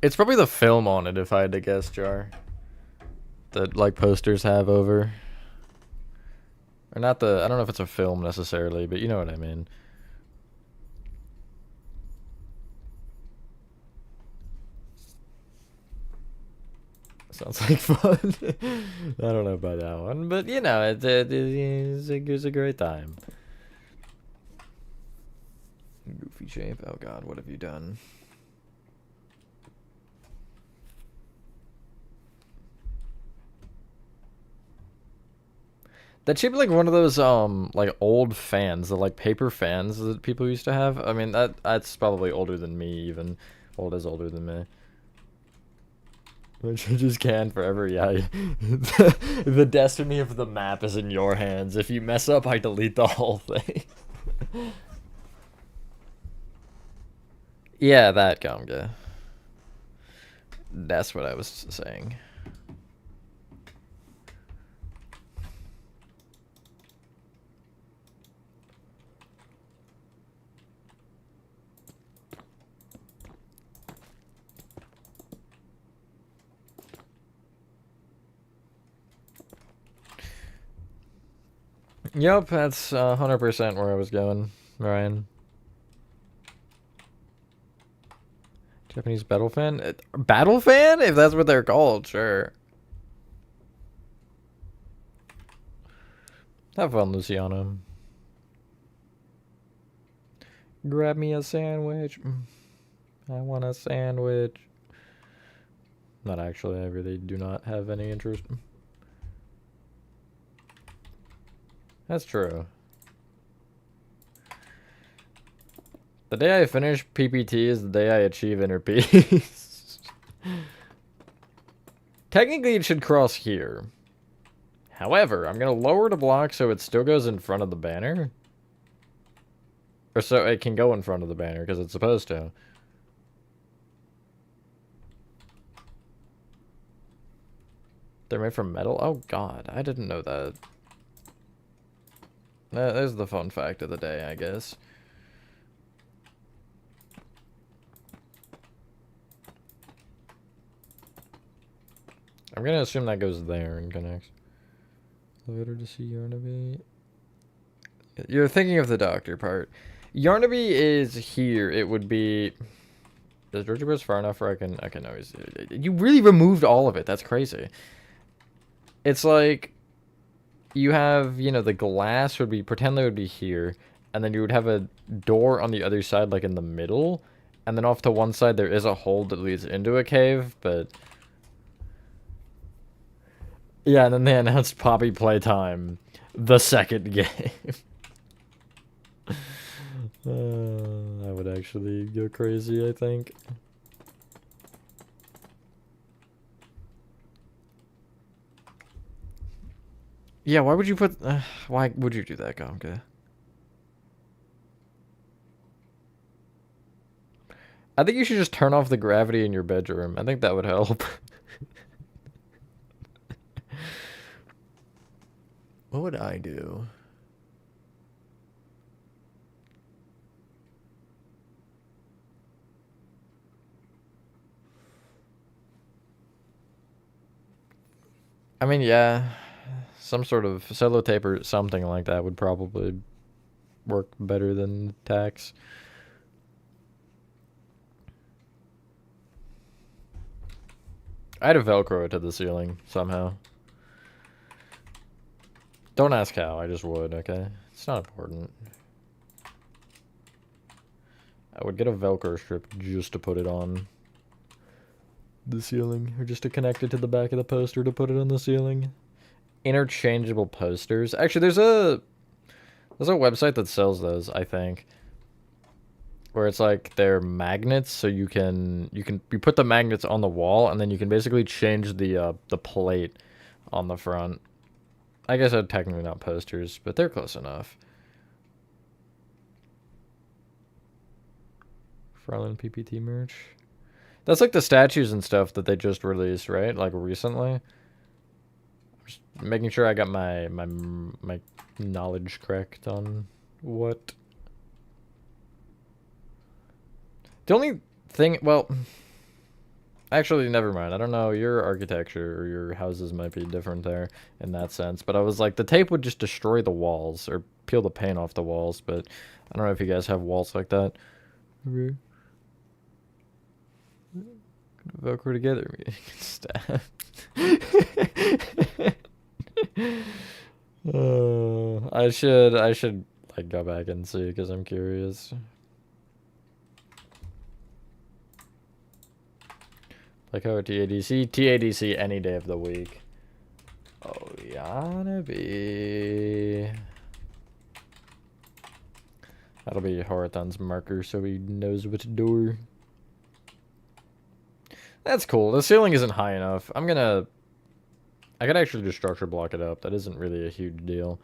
It's probably the film on it, if I had to guess, Jar. That, like, posters have over. Or not the... I don't know if it's a film, necessarily, but you know what I mean. Sounds like fun. I don't know about that one, but, you know, it's a great time. Goofy shape. Oh, God, what have you done? That should be like one of those like old fans, the like paper fans that people used to have. I mean that's probably older than me even. Old is older than me. Which you just can forever, yeah. The destiny of the map is in your hands. If you mess up, I delete the whole thing. Yeah, that Gomga. That's what I was saying. Yep, that's 100% where I was going, Ryan. Japanese battle fan? Battle fan? If that's what they're called, sure. Have fun, Luciano. Grab me a sandwich. I want a sandwich. Not actually, I really do not have any interest. That's true. The day I finish PPT is the day I achieve inner peace. Technically, it should cross here. However, I'm going to lower the block so it still goes in front of the banner. Or so it can go in front of the banner, because it's supposed to. They're made from metal? Oh god, I didn't know that. There's the fun fact of the day, I guess. I'm gonna assume that goes there and connects. Elevator to see Yarnaby. You're thinking of the doctor part. Yarnaby is here. It would be... Is Georgia Bros far enough where I can always... You really removed all of it. That's crazy. It's like... You have, you know, the glass would be... Pretend they would be here. And then you would have a door on the other side, like in the middle. And then off to one side there is a hole that leads into a cave, but... Yeah, and then they announced Poppy Playtime. The second game. I would actually go crazy, I think. Yeah, why would you put... why would you do that, Gomka? I think you should just turn off the gravity in your bedroom. I think that would help. What would I do? I mean, yeah, some sort of sellotape or something like that would probably work better than tacks. I'd have Velcro it to the ceiling somehow. Don't ask how, I just would, okay? It's not important. I would get a Velcro strip just to put it on the ceiling, or just to connect it to the back of the poster to put it on the ceiling. Interchangeable posters. Actually, there's a website that sells those, I think. Where it's like they're magnets, so you put the magnets on the wall, and then you can basically change the plate on the front. I guess they're technically not posters, but they're close enough. Frelin PPT merch. That's like the statues and stuff that they just released, right? Like recently. Just making sure I got my knowledge correct on what. The only thing, well, actually, never mind. I don't know. Your architecture or your houses might be different there in that sense. But I was like, the tape would just destroy the walls or peel the paint off the walls. But I don't know if you guys have walls like that. Velcro together. Stab. I should like go back and see because I'm curious. Like how TADC? TADC any day of the week. Oh, Yanabe. That'll be Horathon's marker so he knows what to do. That's cool. The ceiling isn't high enough. I could actually just structure block it up. That isn't really a huge deal.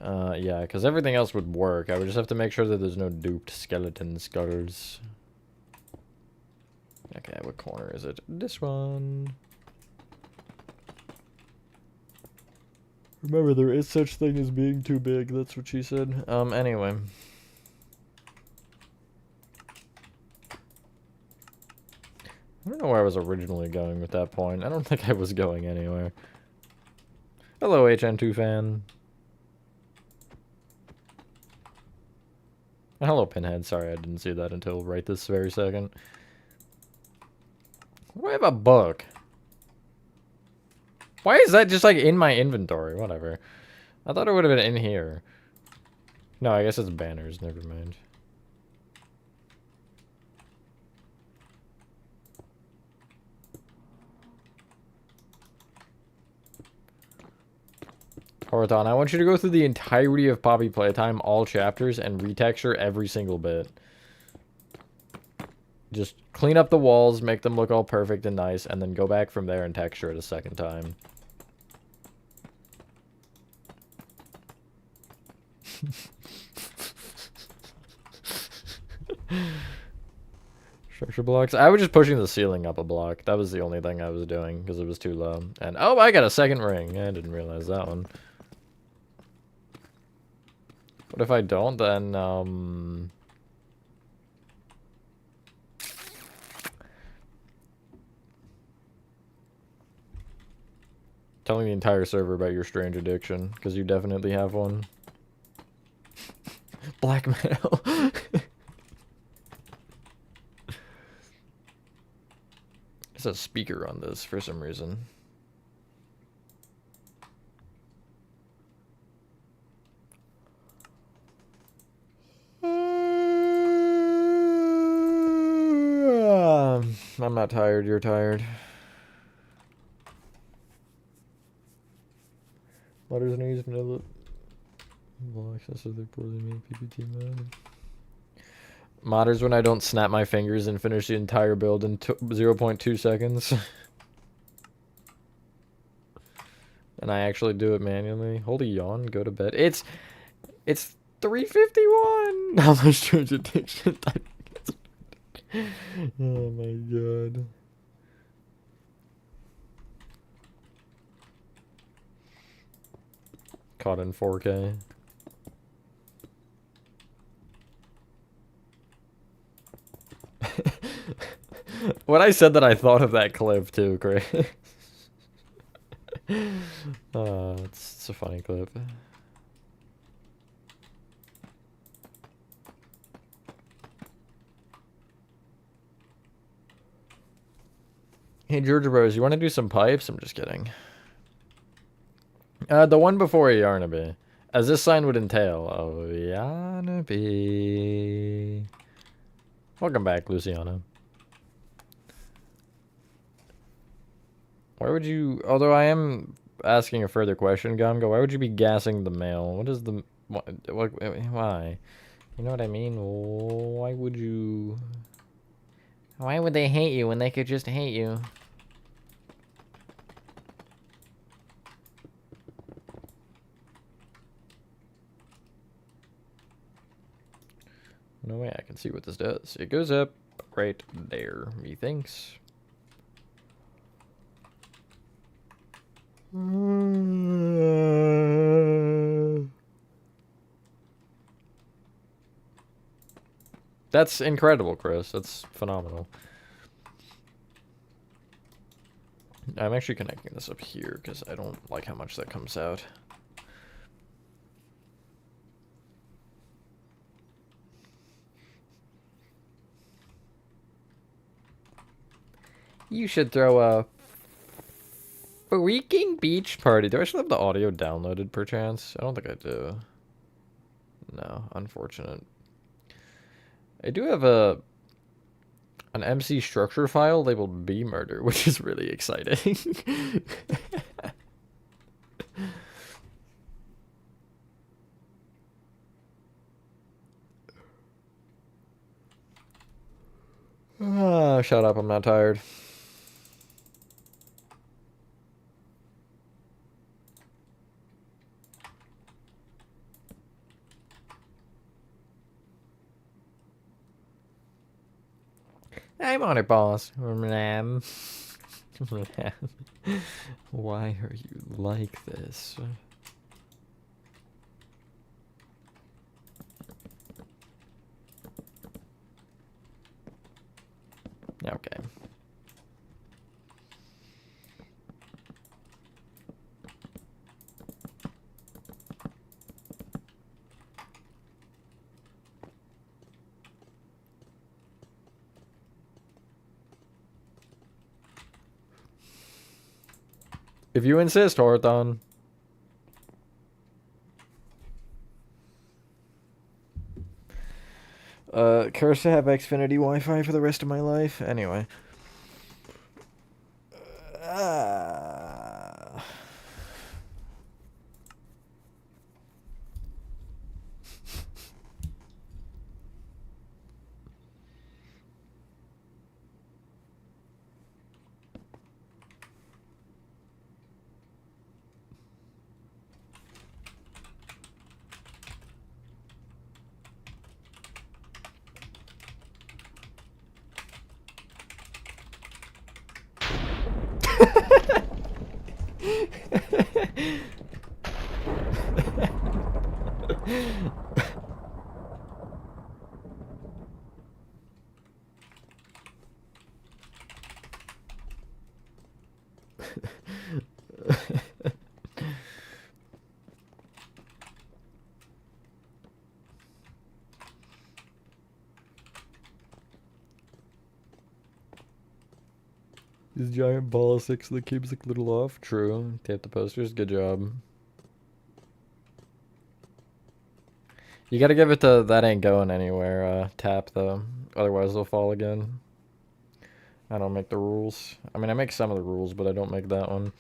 Yeah, because everything else would work. I would just have to make sure that there's no duped skeleton skulls. Okay, what corner is it? This one. Remember, there is such thing as being too big. That's what she said. Anyway. I don't know where I was originally going with that point. I don't think I was going anywhere. Hello, HN2 fan. Hello, Pinhead. Sorry, I didn't see that until right this very second. Why do I have a book? Why is that just like in my inventory? Whatever. I thought it would have been in here. No, I guess it's banners. Never mind. Horathon, I want you to go through the entirety of Poppy Playtime, all chapters, and retexture every single bit. Just clean up the walls, make them look all perfect and nice, and then go back from there and texture it a second time. Structure blocks. I was just pushing the ceiling up a block. That was the only thing I was doing because it was too low. And oh, I got a second ring. I didn't realize that one. What if I don't? Then telling the entire server about your strange addiction because you definitely have one. Black metal. There's a speaker on this for some reason. I'm not tired, you're tired. Butter's news, vanilla. Well, excessively poorly made PPT mod. Modders when I don't snap my fingers and finish the entire build in 0.2 seconds. And I actually do it manually. Holy yawn, go to bed. It's 3:51. How much charge addiction? Oh my god. Caught in 4K. When I said that, I thought of that clip too, Chris. It's a funny clip. Hey, Georgia Bros, you want to do some pipes? I'm just kidding. The one before Yarnaby. As this sign would entail. Oh, Yarnaby. Welcome back, Luciano. Why would you... Although I am asking a further question, Gongo, why would you be gassing the mail? What is the... Why? You know what I mean? Why would you... Why would they hate you when they could just hate you? No way I can see what this does. It goes up right there, methinks. That's incredible, Chris. That's phenomenal. I'm actually connecting this up here because I don't like how much that comes out. You should throw a freaking beach party. Do I still have the audio downloaded perchance? I don't think I do. No, unfortunate. I do have an MC structure file labeled B murder, which is really exciting. Shut up, I'm not tired. I'm on it, boss. Why are you like this? Okay. If you insist, Horthon. Curse to have Xfinity Wi-Fi for the rest of my life. Anyway. This giant ball of six that keeps like little off. True. Tape the posters. Good job. You gotta give it the that ain't going anywhere tap though. Otherwise they'll fall again. I don't make the rules. I mean I make some of the rules, but I don't make that one.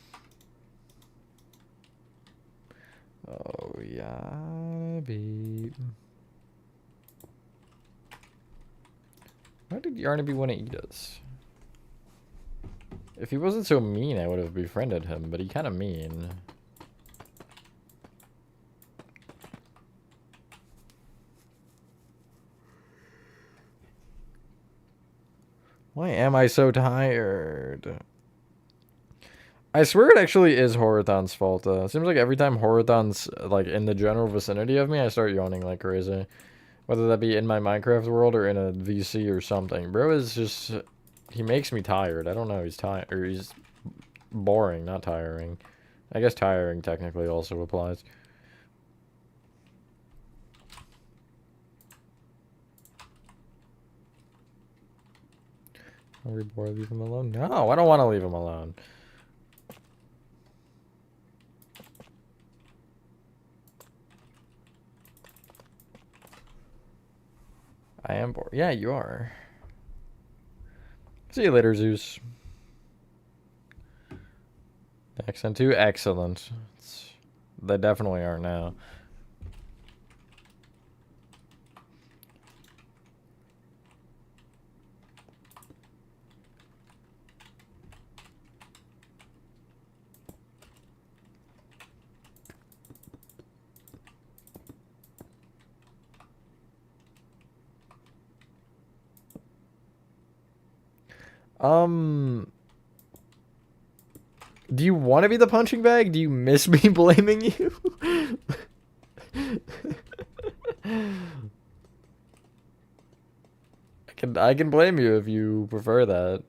Oh, yeah, babe. Why did Yarnaby want to eat us? If he wasn't so mean, I would have befriended him, but he kind of mean. Why am I so tired? I swear it actually is Horathon's fault, though. It seems like every time Horathon's, like, in the general vicinity of me, I start yawning like crazy. Whether that be in my Minecraft world or in a VC or something. Bro is just... He makes me tired. I don't know. He's tired. Or he's boring, not tiring. I guess tiring technically also applies. Are we bored? Leave him alone? No, I don't want to leave him alone. I am bored. Yeah, you are. See you later, Zeus. Accent 2, excellent. They definitely are now. Do you want to be the punching bag? Do you miss me blaming you? I can blame you if you prefer that.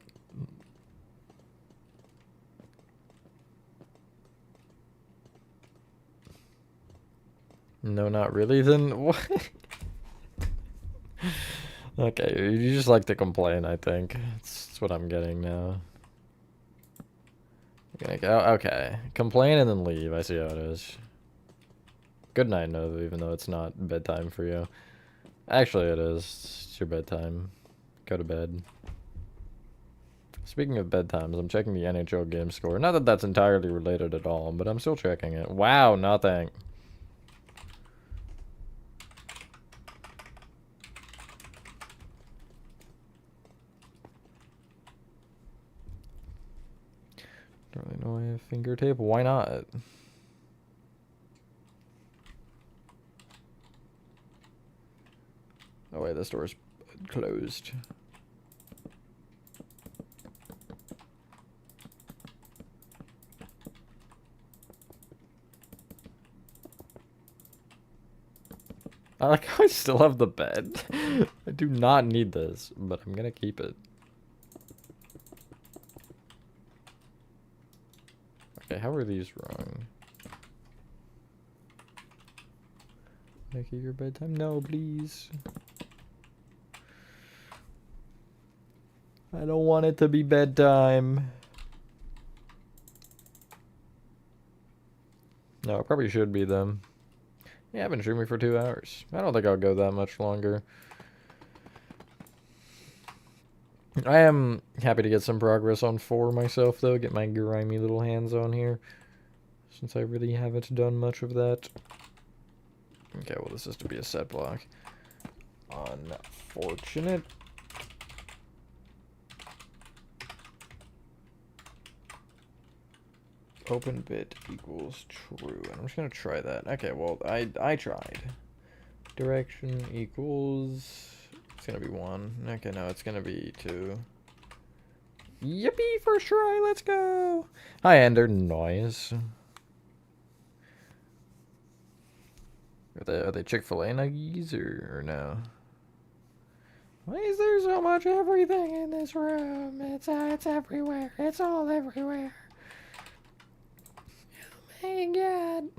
No, not really. Then what? Okay, you just like to complain. I think that's what I'm getting now. Okay, complain and then leave. I see how it is. Good night, Nova, even though it's not bedtime for you. Actually, it is. It's your bedtime. Go to bed. Speaking of bedtimes, I'm checking the NHL game score. Not that that's entirely related at all, but I'm still checking it. Wow, nothing. Don't really know I have finger tape. Why not? Oh wait, this door's closed. I like how I still have the bed. I do not need this, but I'm gonna keep it. Okay, how are these wrong? Make it your bedtime? No, please. I don't want it to be bedtime. No, it probably should be them. Yeah, I've been streaming for 2 hours. I don't think I'll go that much longer. I am happy to get some progress on 4 myself, though. Get my grimy little hands on here. Since I really haven't done much of that. Okay, well, this is to be a set block. Unfortunate. Open bit equals true. And I'm just gonna try that. Okay, well, I tried. Direction equals... It's gonna be 1. Okay, no, it's gonna be 2. Yippee, first try, let's go! Hi, Ender. Noise. Are they Chick-fil-A nuggies or no? Why is there so much everything in this room? It's everywhere. It's all everywhere. Oh my god.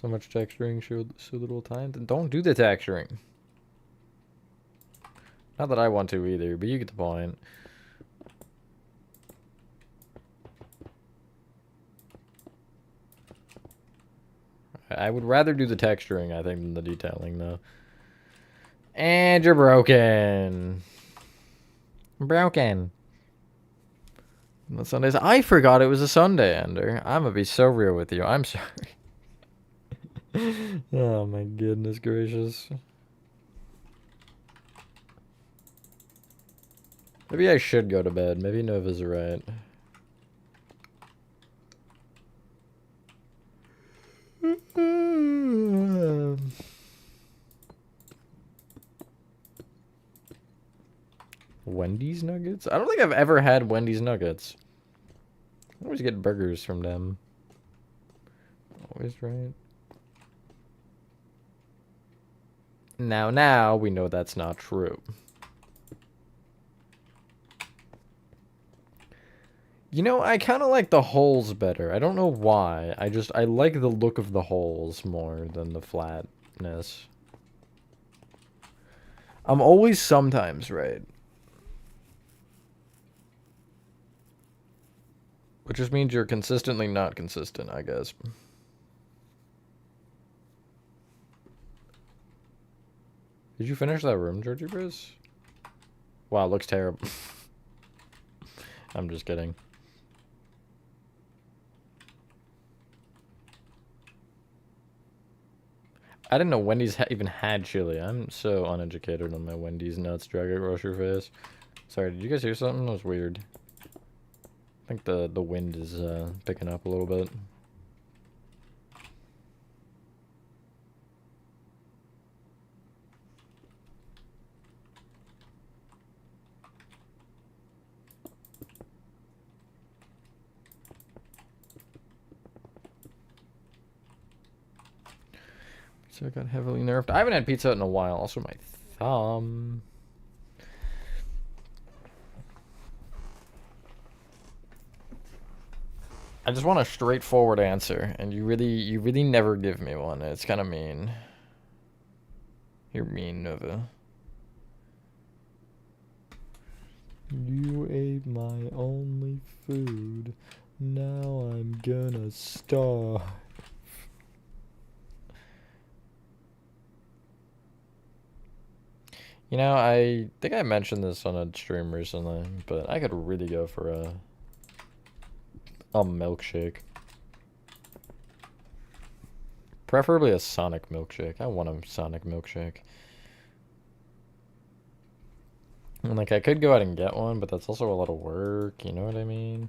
So much texturing, so little time. Then don't do the texturing. Not that I want to either, but you get the point. I would rather do the texturing, I think, than the detailing, though. And you're broken. Broken. On Sundays. I forgot it was a Sunday, Ender. I'm gonna be so real with you. I'm sorry. Oh my goodness gracious. Maybe I should go to bed. Maybe Nova's right. Wendy's Nuggets? I don't think I've ever had Wendy's Nuggets. I always get burgers from them. Always right. Now, we know that's not true. You know, I kind of like the holes better. I don't know why. I like the look of the holes more than the flatness. I'm always sometimes right. Which just means you're consistently not consistent, I guess. Did you finish that room, Georgie Bruce? Wow, it looks terrible. I'm just kidding. I didn't know Wendy's even had chili. I'm so uneducated on my Wendy's nuts. Drag it across your face. Sorry, did you guys hear something? That was weird. I think the wind is picking up a little bit. So I got heavily nerfed. I haven't had Pizza Hut in a while. Also my thumb. I just want a straightforward answer, and you really never give me one. It's kind of mean. You're mean, Nova. You ate my only food. Now I'm gonna starve. You know, I think I mentioned this on a stream recently, but I could really go for a milkshake. Preferably a Sonic milkshake. I want a Sonic milkshake. And like, I could go out and get one, but that's also a lot of work, you know what I mean?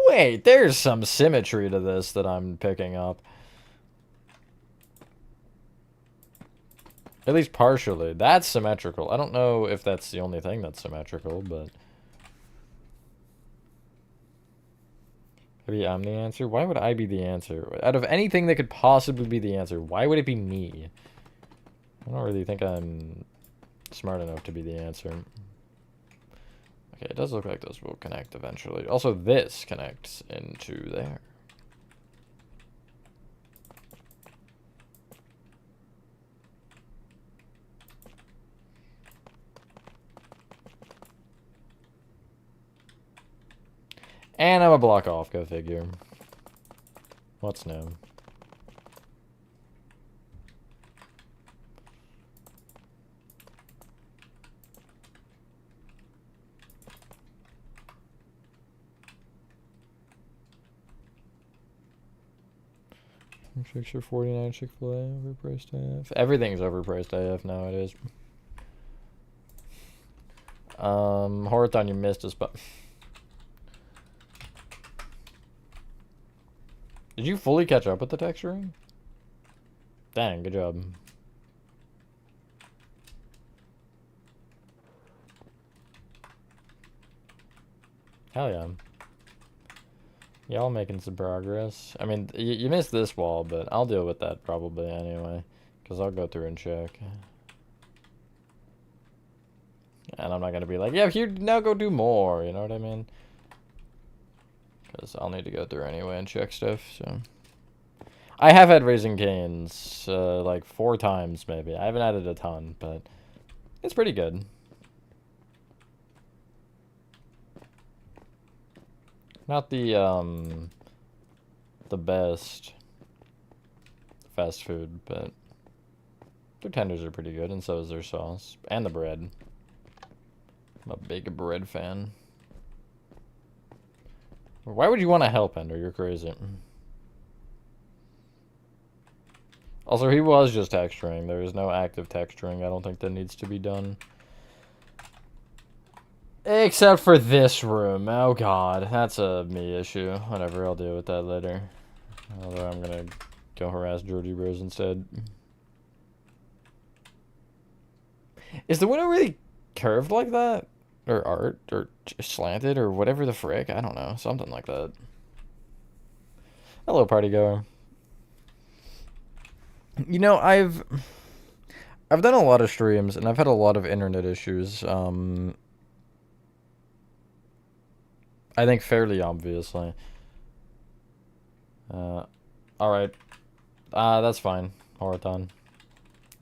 Wait, there's some symmetry to this that I'm picking up. At least partially. That's symmetrical. I don't know if that's the only thing that's symmetrical, but... Maybe I'm the answer? Why would I be the answer? Out of anything that could possibly be the answer, why would it be me? I don't really think I'm smart enough to be the answer. Okay, it does look like those will connect eventually. Also, this connects into there. And I'm a block off, go figure. What's new? Picture 49 Chick-fil-A overpriced AF. Everything's overpriced AF nowadays. Horathon, you missed a spot. Did you fully catch up with the texturing? Dang, good job. Hell yeah. Y'all making some progress. I mean, you missed this wall, but I'll deal with that probably anyway. Because I'll go through and check. And I'm not going to be like, yeah, here, now go do more. You know what I mean? Because I'll need to go through anyway and check stuff, so... I have had Raising Cane's, like 4 times, maybe. I haven't had it a ton, but... It's pretty good. Not the best fast food, but... Their tenders are pretty good, and so is their sauce. And the bread. I'm a big bread fan. Why would you want to help Ender? You're crazy. Also, he was just texturing. There is no active texturing. I don't think that needs to be done. Except for this room. Oh god, that's a me issue. Whatever, I'll deal with that later. Although I'm gonna go harass Georgie Bros instead. Is the window really curved like that? Or art? Or slanted? Or whatever the frick? I don't know. Something like that. Hello, party goer. You know, I've done a lot of streams, and I've had a lot of internet issues. I think fairly obviously. Alright. That's fine, Horathon.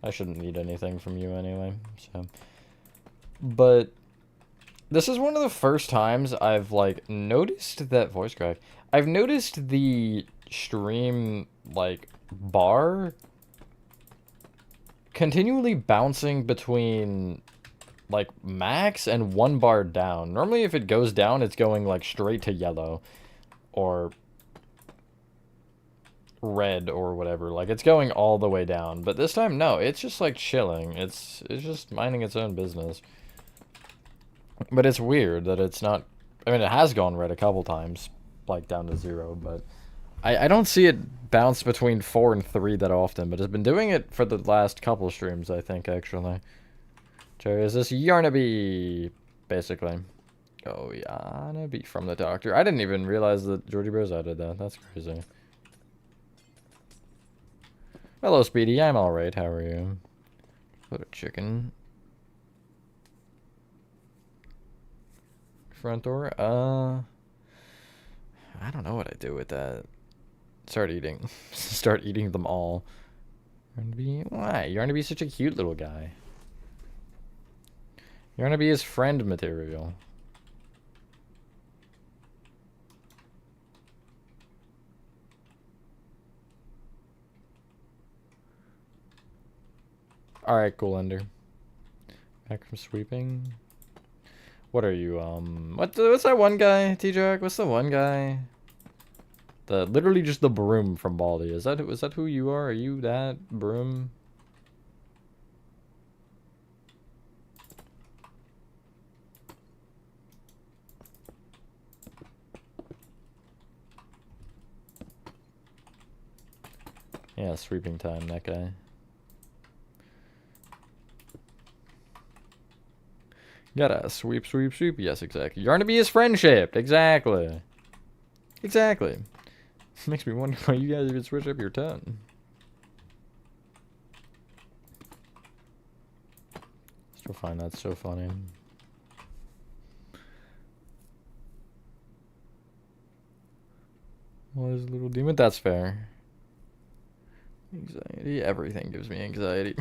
I shouldn't need anything from you anyway, so. But this is one of the first times I've, like, noticed that voice crack. I've noticed the stream, like, bar continually bouncing between, like, max and 1 bar down. Normally, if it goes down, it's going, like, straight to yellow. Or red or whatever. Like, it's going all the way down. But this time, no. It's just, like, chilling. It's just minding its own business. But it's weird that it's not... I mean, it has gone red a couple times. Like, down to 0, but... I don't see it bounce between 4 and 3 that often, but it's been doing it for the last couple streams, I think, actually. Jerry, is this Yarnaby? Basically. Oh, Yarnaby from the doctor. I didn't even realize that Georgie Bros added that. That's crazy. Hello, Speedy. I'm alright. How are you? Put a chicken. Front door? I don't know what I do with that. Start eating. Start eating them all. Yarnaby? Why? Yarnaby's such a cute little guy. Yarnaby is friend material. Alright, cool, Ender. Back from sweeping. What are you, what's that one guy, T-Jack? What's the one guy? Literally just the broom from Baldi. Is that who you are? Are you that broom? Yeah, sweeping time, that guy. Gotta sweep, sweep, sweep. Yes, exactly. Yarnaby is friendship. Exactly. Exactly. Makes me wonder why you guys even switch up your tone. Still find that so funny. What is a little demon? That's fair. Anxiety. Everything gives me anxiety.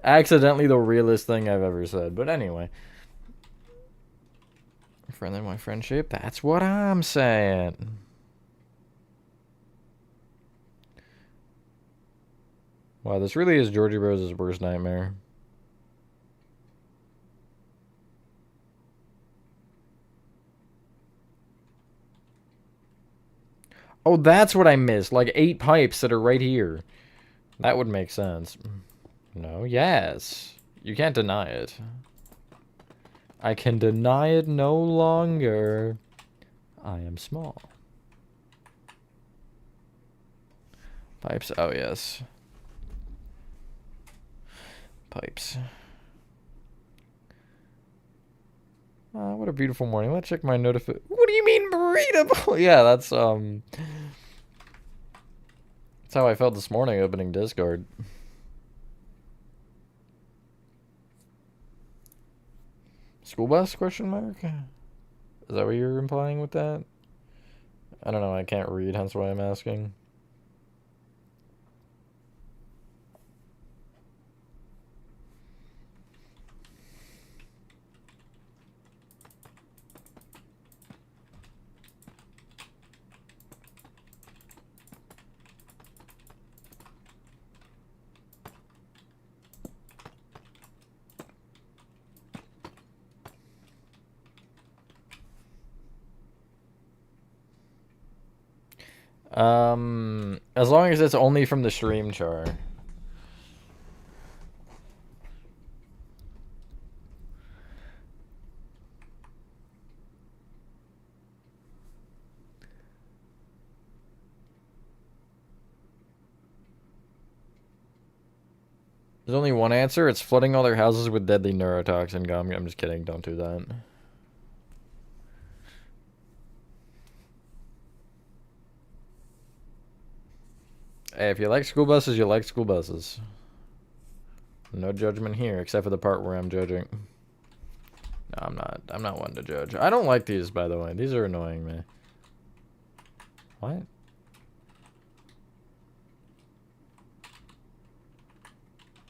Accidentally the realest thing I've ever said. But anyway. Friendly my friendship. That's what I'm saying. Wow, this really is Georgie Bros' worst nightmare. Oh, that's what I missed. Like 8 pipes that are right here. That would make sense. No, yes. You can't deny it. I can deny it no longer. I am small. Pipes. Oh, yes. Pipes. What a beautiful morning. Let's check my notification. What do you mean breedable? Yeah, that's how I felt this morning opening Discord. School bus, question mark? Is that what you're implying with that? I don't know, I can't read, hence why I'm asking. As long as it's only from the stream, char. There's only one answer. It's flooding all their houses with deadly neurotoxin gum. I'm just kidding. Don't do that. Hey, if you like school buses, you like school buses. No judgment here, except for the part where I'm judging. No, I'm not. I'm not one to judge. I don't like these, by the way. These are annoying me. What?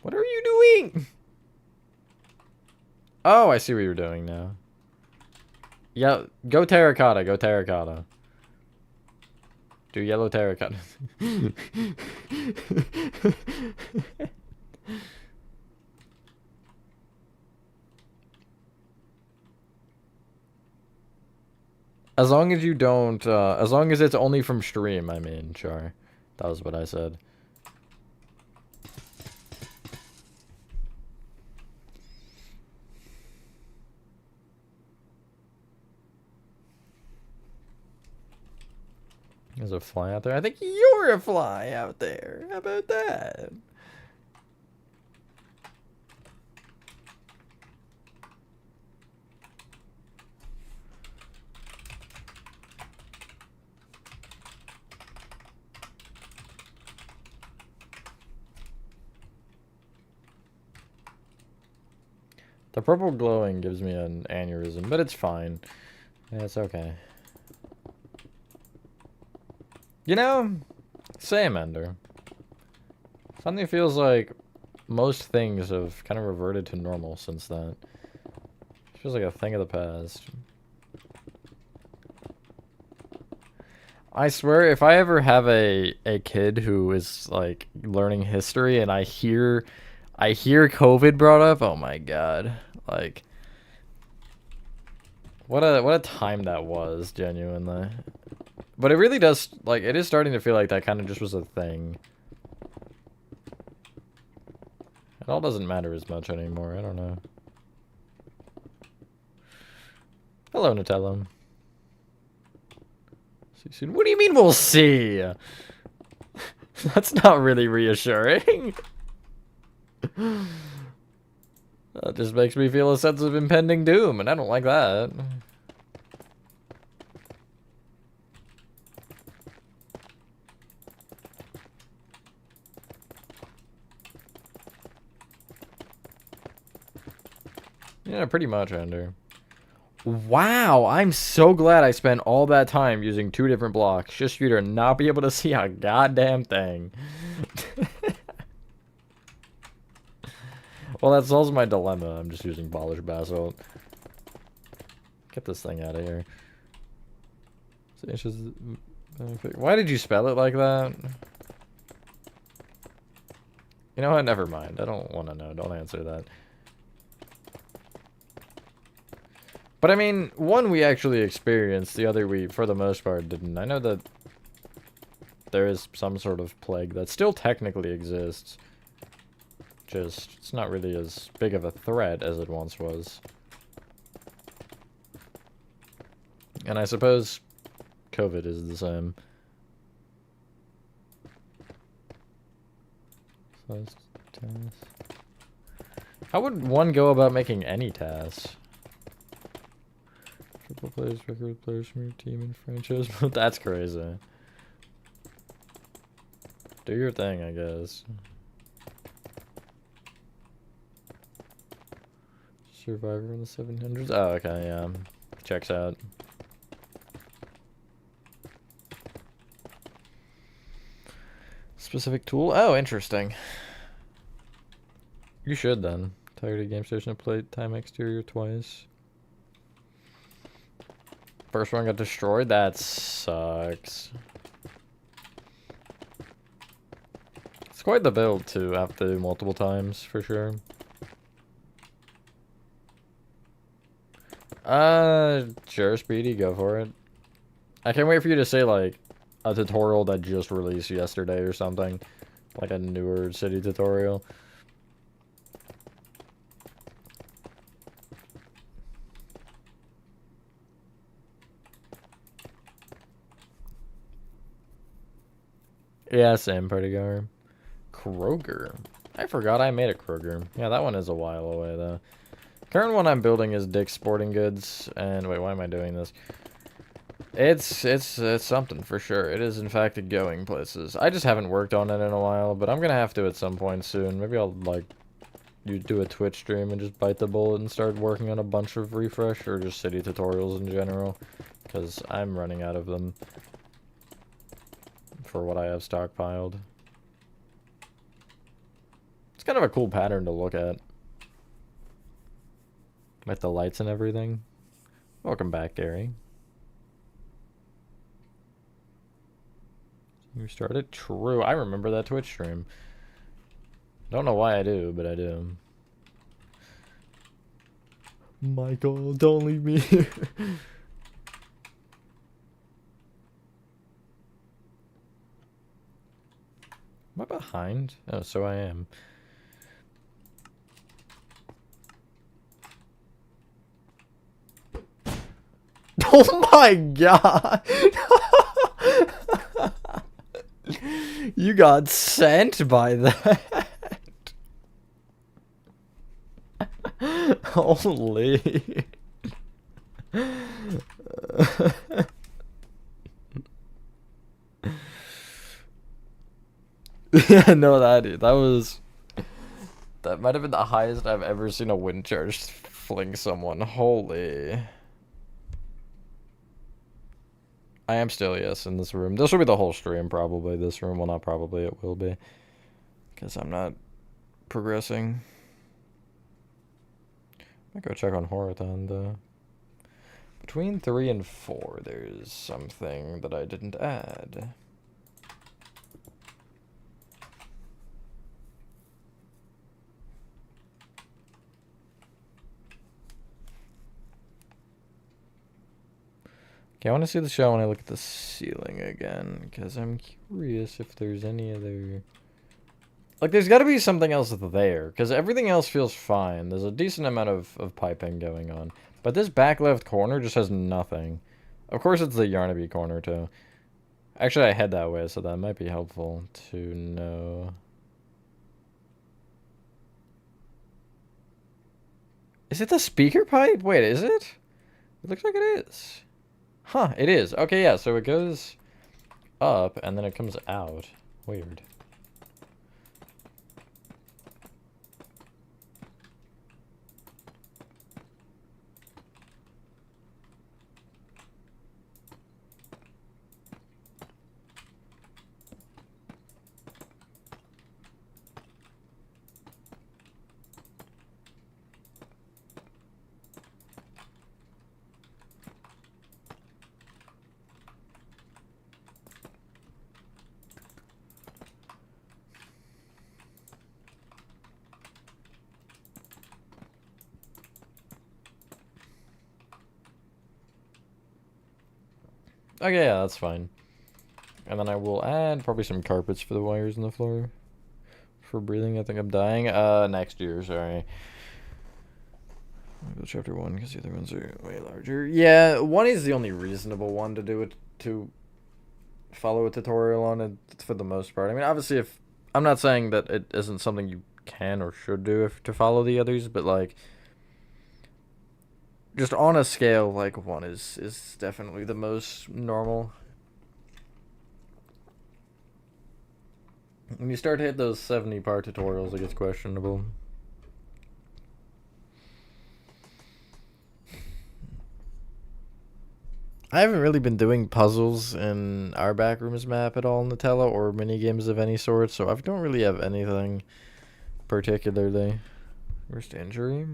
What are you doing? Oh, I see what you're doing now. Yeah, go terracotta. Go terracotta. Do yellow terracotta. As long as you don't, as long as it's only from stream, I mean, sure. That was what I said. There's a fly out there. I think you're a fly out there. How about that? The purple glowing gives me an aneurysm, but it's fine. Yeah, it's okay. You know, same, Ender. Something feels like most things have kind of reverted to normal since then. It feels like a thing of the past. I swear, if I ever have a kid who is like learning history and I hear COVID brought up, oh my god. Like what a time that was, genuinely. But it really does, like, it is starting to feel like that kind of just was a thing. It all doesn't matter as much anymore, I don't know. Hello, Nutella. See you soon. What do you mean we'll see? That's not really reassuring. That just makes me feel a sense of impending doom, and I don't like that. Yeah, pretty much, Ender. Wow, I'm so glad I spent all that time using 2 different blocks just for you to not be able to see a goddamn thing. Well, that solves my dilemma. I'm just using polished basalt. Get this thing out of here. Why did you spell it like that? You know what? Never mind. I don't want to know. Don't answer that. But I mean, one we actually experienced, the other we, for the most part, didn't. I know that there is some sort of plague that still technically exists. Just, it's not really as big of a threat as it once was. And I suppose COVID is the same. How would one go about making any tasks? Triple players, record players from your team and franchise. That's crazy. Do your thing, I guess. Survivor in the 700s? Oh, okay, yeah. Checks out. Specific tool? Oh, interesting. You should then. Targeted game station Playtime exterior twice. First one got destroyed? That sucks. It's quite the build to have to do multiple times, for sure. Sure, Speedy, go for it. I can't wait for you to say, like, a tutorial that just released yesterday or something. Like a newer city tutorial. Yeah, same, pretty gar. Kroger. I forgot I made a Kroger. Yeah, that one is a while away, though. Current one I'm building is Dick's Sporting Goods. And, wait, why am I doing this? It's something, for sure. It is, in fact, going places. I just haven't worked on it in a while, but I'm gonna have to at some point soon. Maybe I'll, like, you do a Twitch stream and just bite the bullet and start working on a bunch of refresh, or just city tutorials in general. Because I'm running out of them. For what I have stockpiled. It's kind of a cool pattern to look at. With the lights and everything. Welcome back, Gary. You started? True. I remember that Twitch stream. Don't know why I do, but I do. Michael, don't leave me here. Am I behind? Oh, so I am. Oh my god! You got sent by that. Holy. Yeah, no, that might have been the highest I've ever seen a wind charge fling someone. Holy. I am still, yes, in this room. This will be the whole stream, probably. This room, well, not probably, it will be. Because I'm not progressing. I go check on Horathon, though. Between 3 and 4, there's something that I didn't add. Okay, I want to see the show when I look at the ceiling again, because I'm curious if there's any other... Like, there's got to be something else there, because everything else feels fine. There's a decent amount of piping going on. But this back left corner just has nothing. Of course, it's the Yarnaby corner, too. Actually, I head that way, so that might be helpful to know. Is it the speaker pipe? Wait, is it? It looks like it is. Huh, it is. Okay, yeah, so it goes up, and then it comes out. Weird. Okay, yeah, that's fine. And then I will add probably some carpets for the wires in the floor. For breathing, I think I'm dying. Next year, sorry. I'll go chapter 1, because the other ones are way larger. Yeah, 1 is the only reasonable one to do it, to follow a tutorial on it, for the most part. I mean, obviously, if... I'm not saying that it isn't something you can or should do if to follow the others, but, like... Just on a scale, like, 1 is definitely the most normal. When you start to hit those 70-part tutorials, it gets questionable. I haven't really been doing puzzles in our backrooms map at all in Nutella, or mini games of any sort, so I don't really have anything particularly. Worst injury?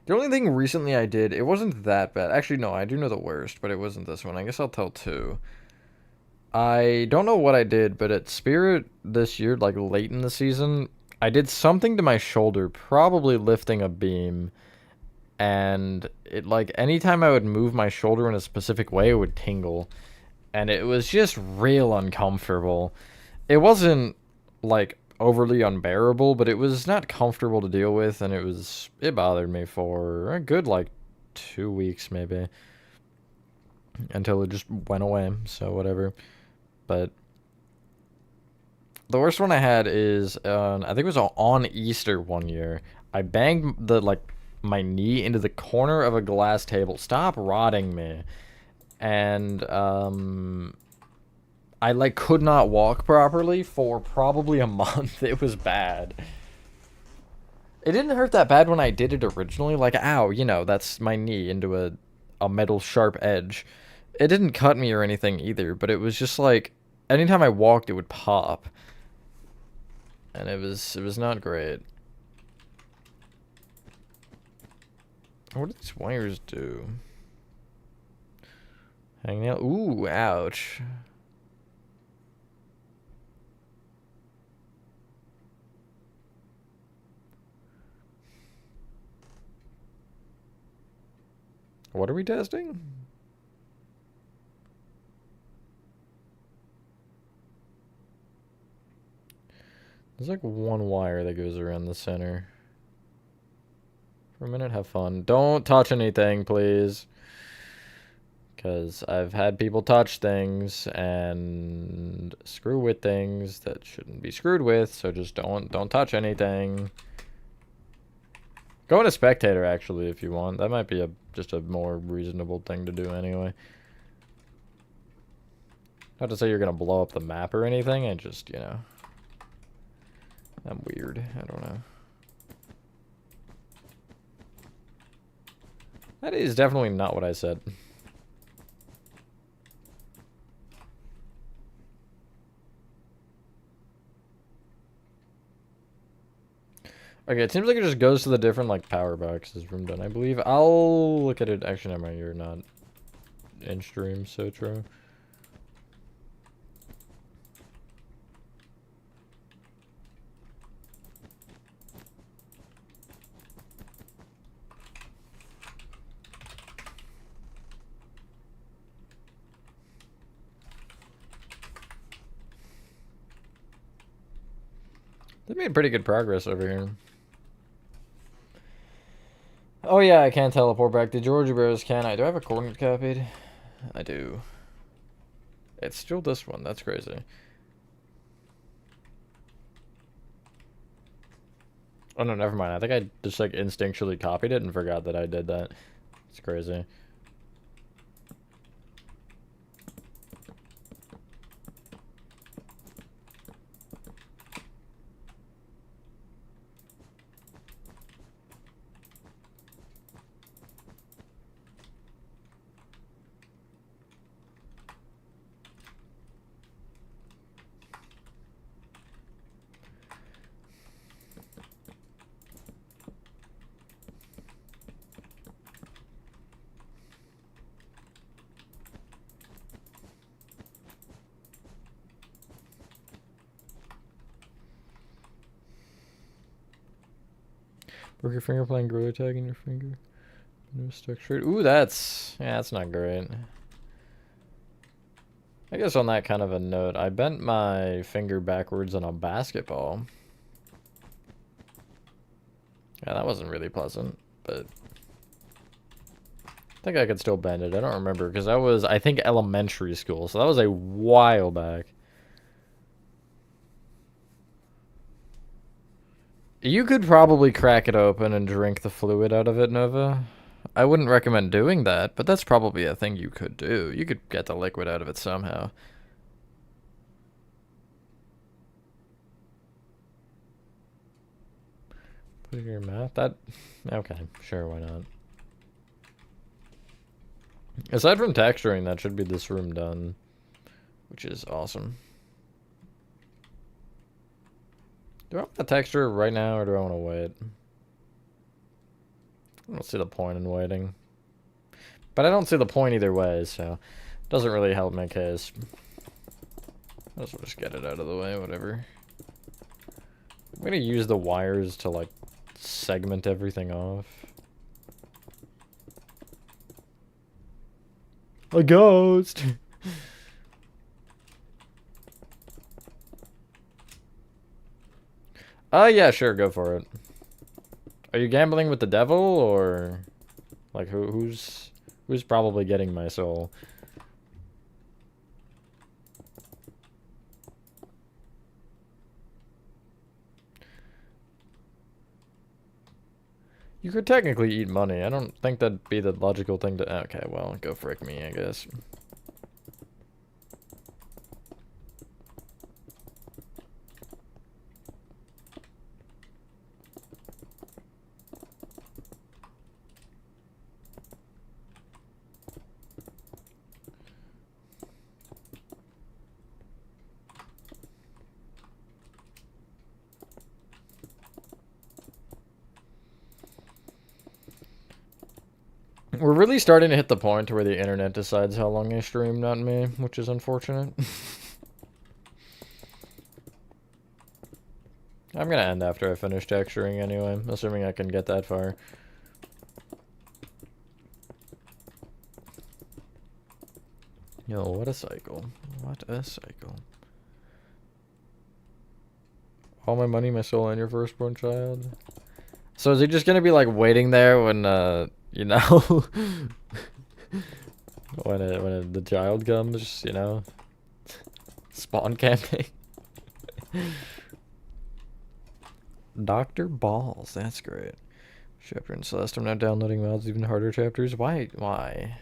The only thing recently I did, it wasn't that bad. Actually, no, I do know the worst, but it wasn't this one. I guess I'll tell 2. I don't know what I did, but at Spirit this year, like late in the season, I did something to my shoulder, probably lifting a beam, and it, like, anytime I would move my shoulder in a specific way, it would tingle, and it was just real uncomfortable. It wasn't, like, overly unbearable, but it was not comfortable to deal with, and it bothered me for a good, like, 2 weeks maybe, until it just went away, so whatever. But the worst one I had is, I think it was on Easter one year. I banged my knee into the corner of a glass table. Stop rotting me. And, I, like, could not walk properly for probably a month. It was bad. It didn't hurt that bad when I did it originally. Like, ow, you know, that's my knee into a metal sharp edge. It didn't cut me or anything either, but it was just like, anytime I walked, it would pop. And it was not great. What do these wires do? Hang nail. Ooh, ouch. What are we testing? There's like one wire that goes around the center. For a minute, have fun. Don't touch anything, please. Because I've had people touch things and screw with things that shouldn't be screwed with, so just don't touch anything. Go into spectator, actually, if you want. That might be just a more reasonable thing to do anyway. Not to say you're going to blow up the map or anything, and just, you know. I'm weird. I don't know. That is definitely not what I said. Okay, it seems like it just goes to the different, like, power boxes from done, I believe. I'll look at it. Actually, never mind. You're not in stream, so true. They made pretty good progress over here. Oh yeah, I can teleport back to Georgia Bros, can I? Do I have a coordinate copied? I do. It's still this one. That's crazy. Oh no, never mind. I think I just like instinctually copied it and forgot that I did that. It's crazy. Broke your finger playing Gorilla Tag in your finger. No stuck straight. Ooh, that's not great. I guess on that kind of a note, I bent my finger backwards on a basketball. Yeah, that wasn't really pleasant, but I think I could still bend it. I don't remember, because that was, I think, elementary school, so that was a while back. You could probably crack it open and drink the fluid out of it, Nova. I wouldn't recommend doing that, but that's probably a thing you could do. You could get the liquid out of it somehow. Put it in your mouth? That... Okay, sure, why not? Aside from texturing, that should be this room done. Which is awesome. Do I want to texture right now, or do I want to wait? I don't see the point in waiting. But I don't see the point either way, so it doesn't really help my case. I'll just get it out of the way, whatever. I'm gonna use the wires to, like, segment everything off. A ghost. Yeah, sure, go for it. Are you gambling with the devil, or like who's probably getting my soul? You could technically eat money. I don't think that'd be the logical thing to... Okay, well, go frick me, I guess. We're really starting to hit the point where the internet decides how long I stream, not me, which is unfortunate. I'm gonna end after I finish texturing anyway, assuming I can get that far. Yo, what a cycle. What a cycle. All my money, my soul, and your firstborn child. So is he just gonna be like waiting there when, you know, when the child comes, you know, spawn camping? Dr. Balls, that's great. Chapter in Celeste, I'm now downloading Wild's even harder chapters. Why? Why?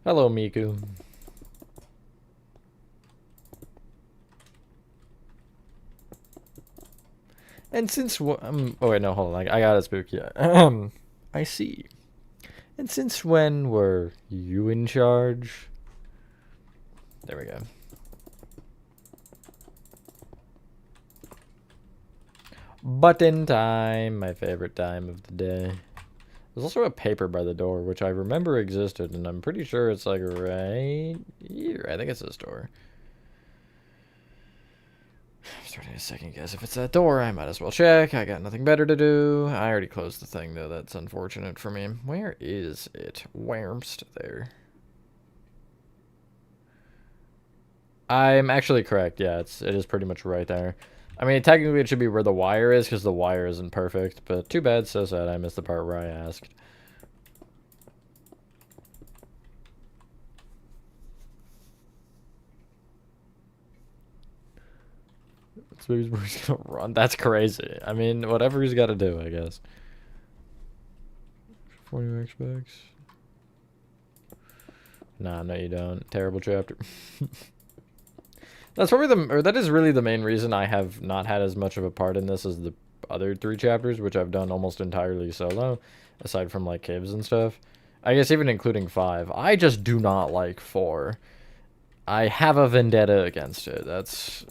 Hello, Miku. And since oh wait, no, hold on. I got it spooky. I see. And since when were you in charge? There we go. Button time, my favorite time of the day. There's also a paper by the door, which I remember existed, and I'm pretty sure it's like right here. I think it's this door. I'm starting to second guess if it's that door. I might as well check. I got nothing better to do. I already closed the thing, though. That's unfortunate for me. Where is it? Where's there? I'm actually correct. Yeah, it is pretty much right there. I mean, technically it should be where the wire is, because the wire isn't perfect. But too bad, so sad. I missed the part where I asked. So he's gonna run. That's crazy. I mean, whatever he's got to do, I guess. 40 expects. Nah, no, you don't. Terrible chapter. That's probably that is really the main reason I have not had as much of a part in this as the other 3 chapters, which I've done almost entirely solo, aside from like caves and stuff. I guess even including 5. I just do not like 4. I have a vendetta against it. That's,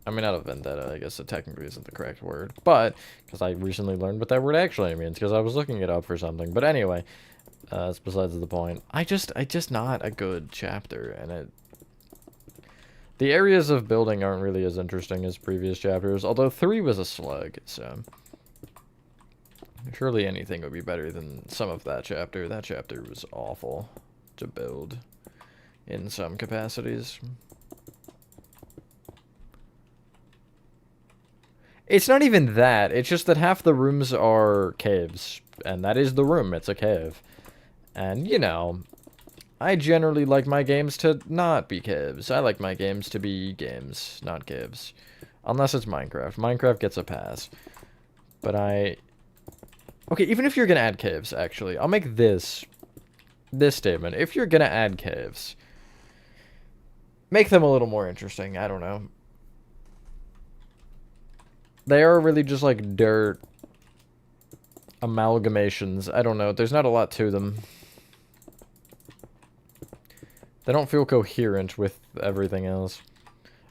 I mean, not a vendetta, I guess it technically isn't the correct word, but, because I recently learned what that word actually means, because I was looking it up for something. But anyway, that's besides the point. I just not a good chapter, and the areas of building aren't really as interesting as previous chapters, although 3 was a slug, so surely anything would be better than some of that chapter. That chapter was awful to build in some capacities. It's not even that, it's just that half the rooms are caves, and that is the room, it's a cave. And, you know, I generally like my games to not be caves. I like my games to be games, not caves. Unless it's Minecraft. Minecraft gets a pass. But okay, even if you're gonna add caves, actually, I'll make this statement. If you're gonna add caves, make them a little more interesting. I don't know. They are really just like dirt amalgamations. I don't know. There's not a lot to them. They don't feel coherent with everything else.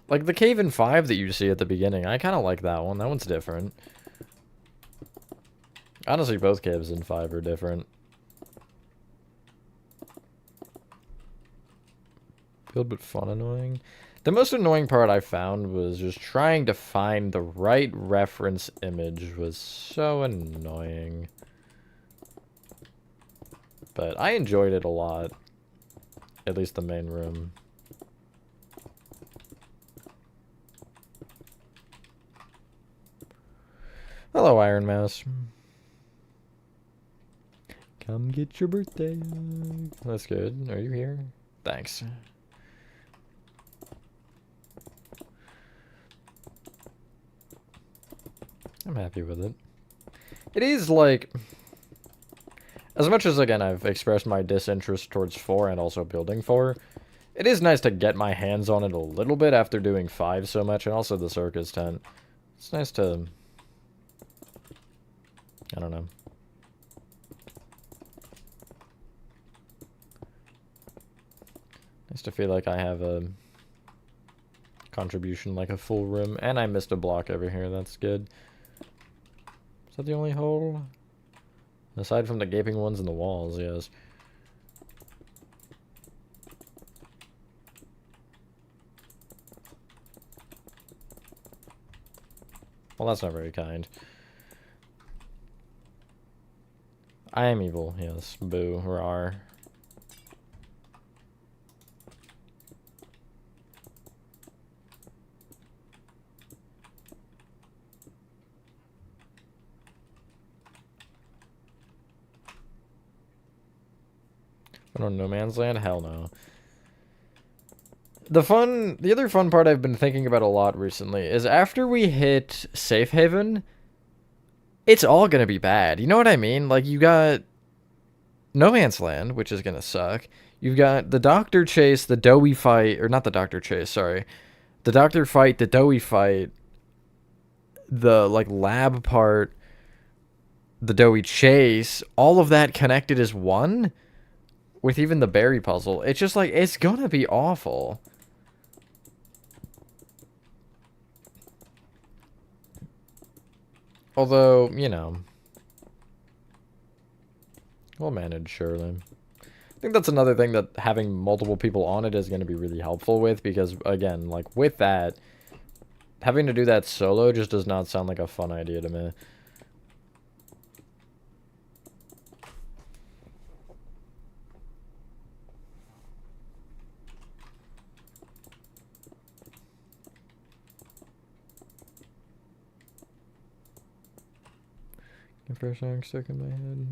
Like the cave in 5 that you see at the beginning. I kind of like that one. That one's different. Honestly, both caves in 5 are different. Build but fun annoying. The most annoying part I found was just trying to find the right reference image was so annoying. But I enjoyed it a lot. At least the main room. Hello, Iron Mouse. Come get your birthday. That's good. Are you here? Thanks. I'm happy with it. It is like, as much as again I've expressed my disinterest towards 4 and also building 4, it is nice to get my hands on it a little bit after doing 5 so much, and also the Circus tent. It's nice to, I don't know. Nice to feel like I have a contribution, like a full room, and I missed a block over here. That's good. Is that the only hole? Aside from the gaping ones in the walls, yes. Well, that's not very kind. I am evil, yes. Boo, rawr. I don't know, No Man's Land? Hell no. The other fun part I've been thinking about a lot recently is after we hit Safe Haven, it's all gonna be bad. You know what I mean? Like, you got No Man's Land, which is gonna suck. You've got the Doctor chase, the Doughy fight, or not the Doctor chase, sorry. The Doctor fight, the Doughy fight, the, like, lab part, the Doughy chase, all of that connected as one? With even the berry puzzle. It's just like, it's gonna be awful. Although, you know, we'll manage, surely. I think that's another thing that having multiple people on it is going to be really helpful with, because, again, like, with that, having to do that solo just does not sound like a fun idea to me. First song stuck in my head.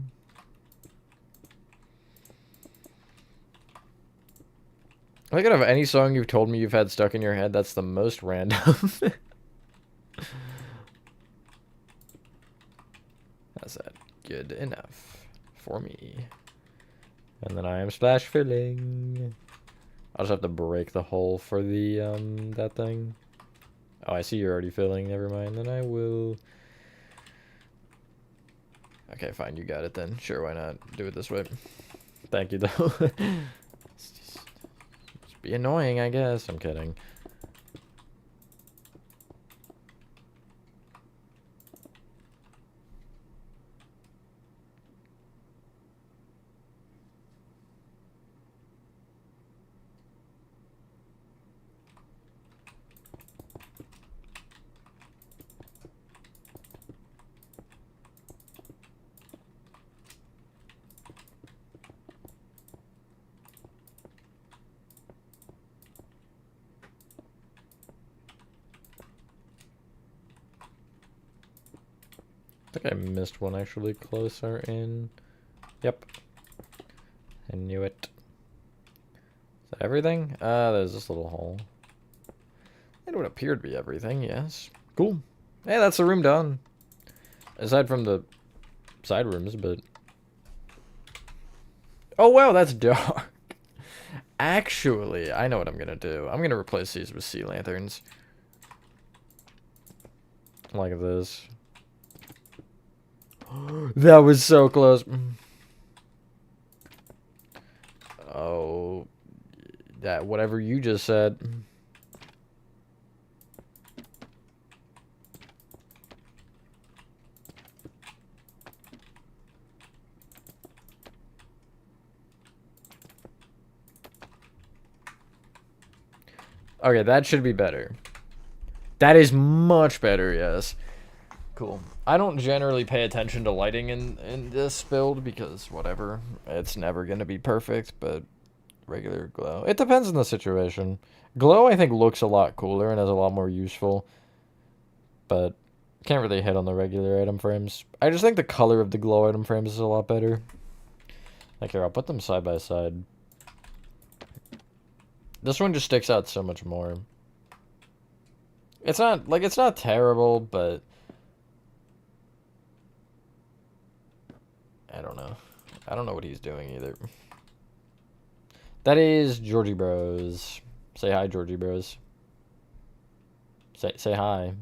I think out of any song you've told me you've had stuck in your head, that's the most random. That's that good enough for me. And then I am splash filling. I'll just have to break the hole for the that thing. Oh, I see you're already filling. Never mind. Then I will. Okay, fine. You got it then. Sure, why not? Do it this way. Thank you, though. Just be annoying, I guess. I'm kidding. I think I missed one actually closer in. Yep. I knew it. Is that everything? There's this little hole. It would appear to be everything, yes. Cool. Hey, that's the room done. Aside from the side rooms, but... Oh, wow, that's dark. Actually, I know what I'm gonna do. I'm gonna replace these with sea lanterns. Like this. That was so close. Oh, that whatever you just said. Okay, that should be better. That is much better, yes. Cool. I don't generally pay attention to lighting in this build because whatever. It's never going to be perfect, but regular glow. It depends on the situation. Glow, I think, looks a lot cooler and is a lot more useful, but can't really hit on the regular item frames. I just think the color of the glow item frames is a lot better. Like, here, I'll put them side by side. This one just sticks out so much more. It's not, like, it's not terrible, but I don't know. I don't know what he's doing either. That is Georgie Bros. Say hi, Georgie Bros. Say hi.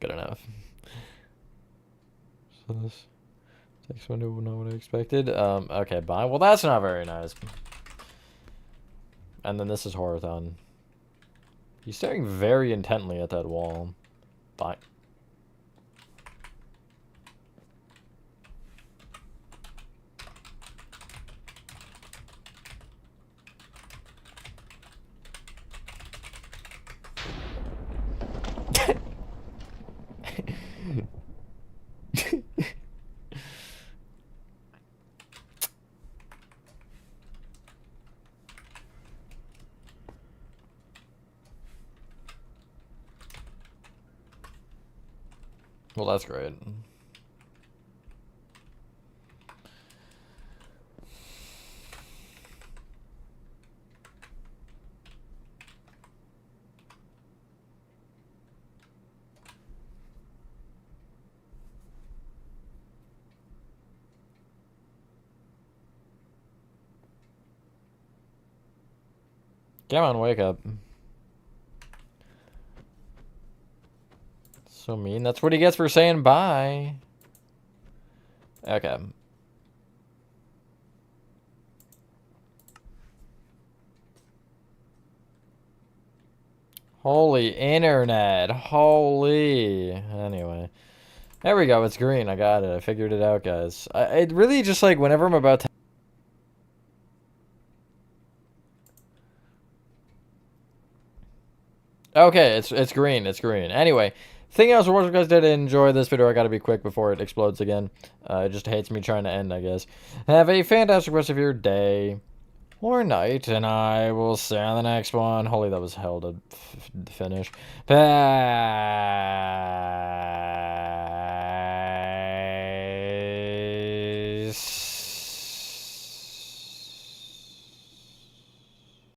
Good enough. So this text window was not what I expected. Okay, bye. Well, that's not very nice. And then this is Horathon. He's staring very intently at that wall. Bye. Well, that's great. Come on, wake up. So mean. That's what he gets for saying bye. Okay. Holy internet. Holy. Anyway. There we go. It's green. I got it. I figured it out, guys. It really just like whenever I'm about to... Okay, it's green. It's green. Anyway. Thing else, if you guys did enjoy this video, I gotta be quick before it explodes again. It just hates me trying to end, I guess. Have a fantastic rest of your day or night, and I will see you on the next one. Holy, that was hell to finish. Bye.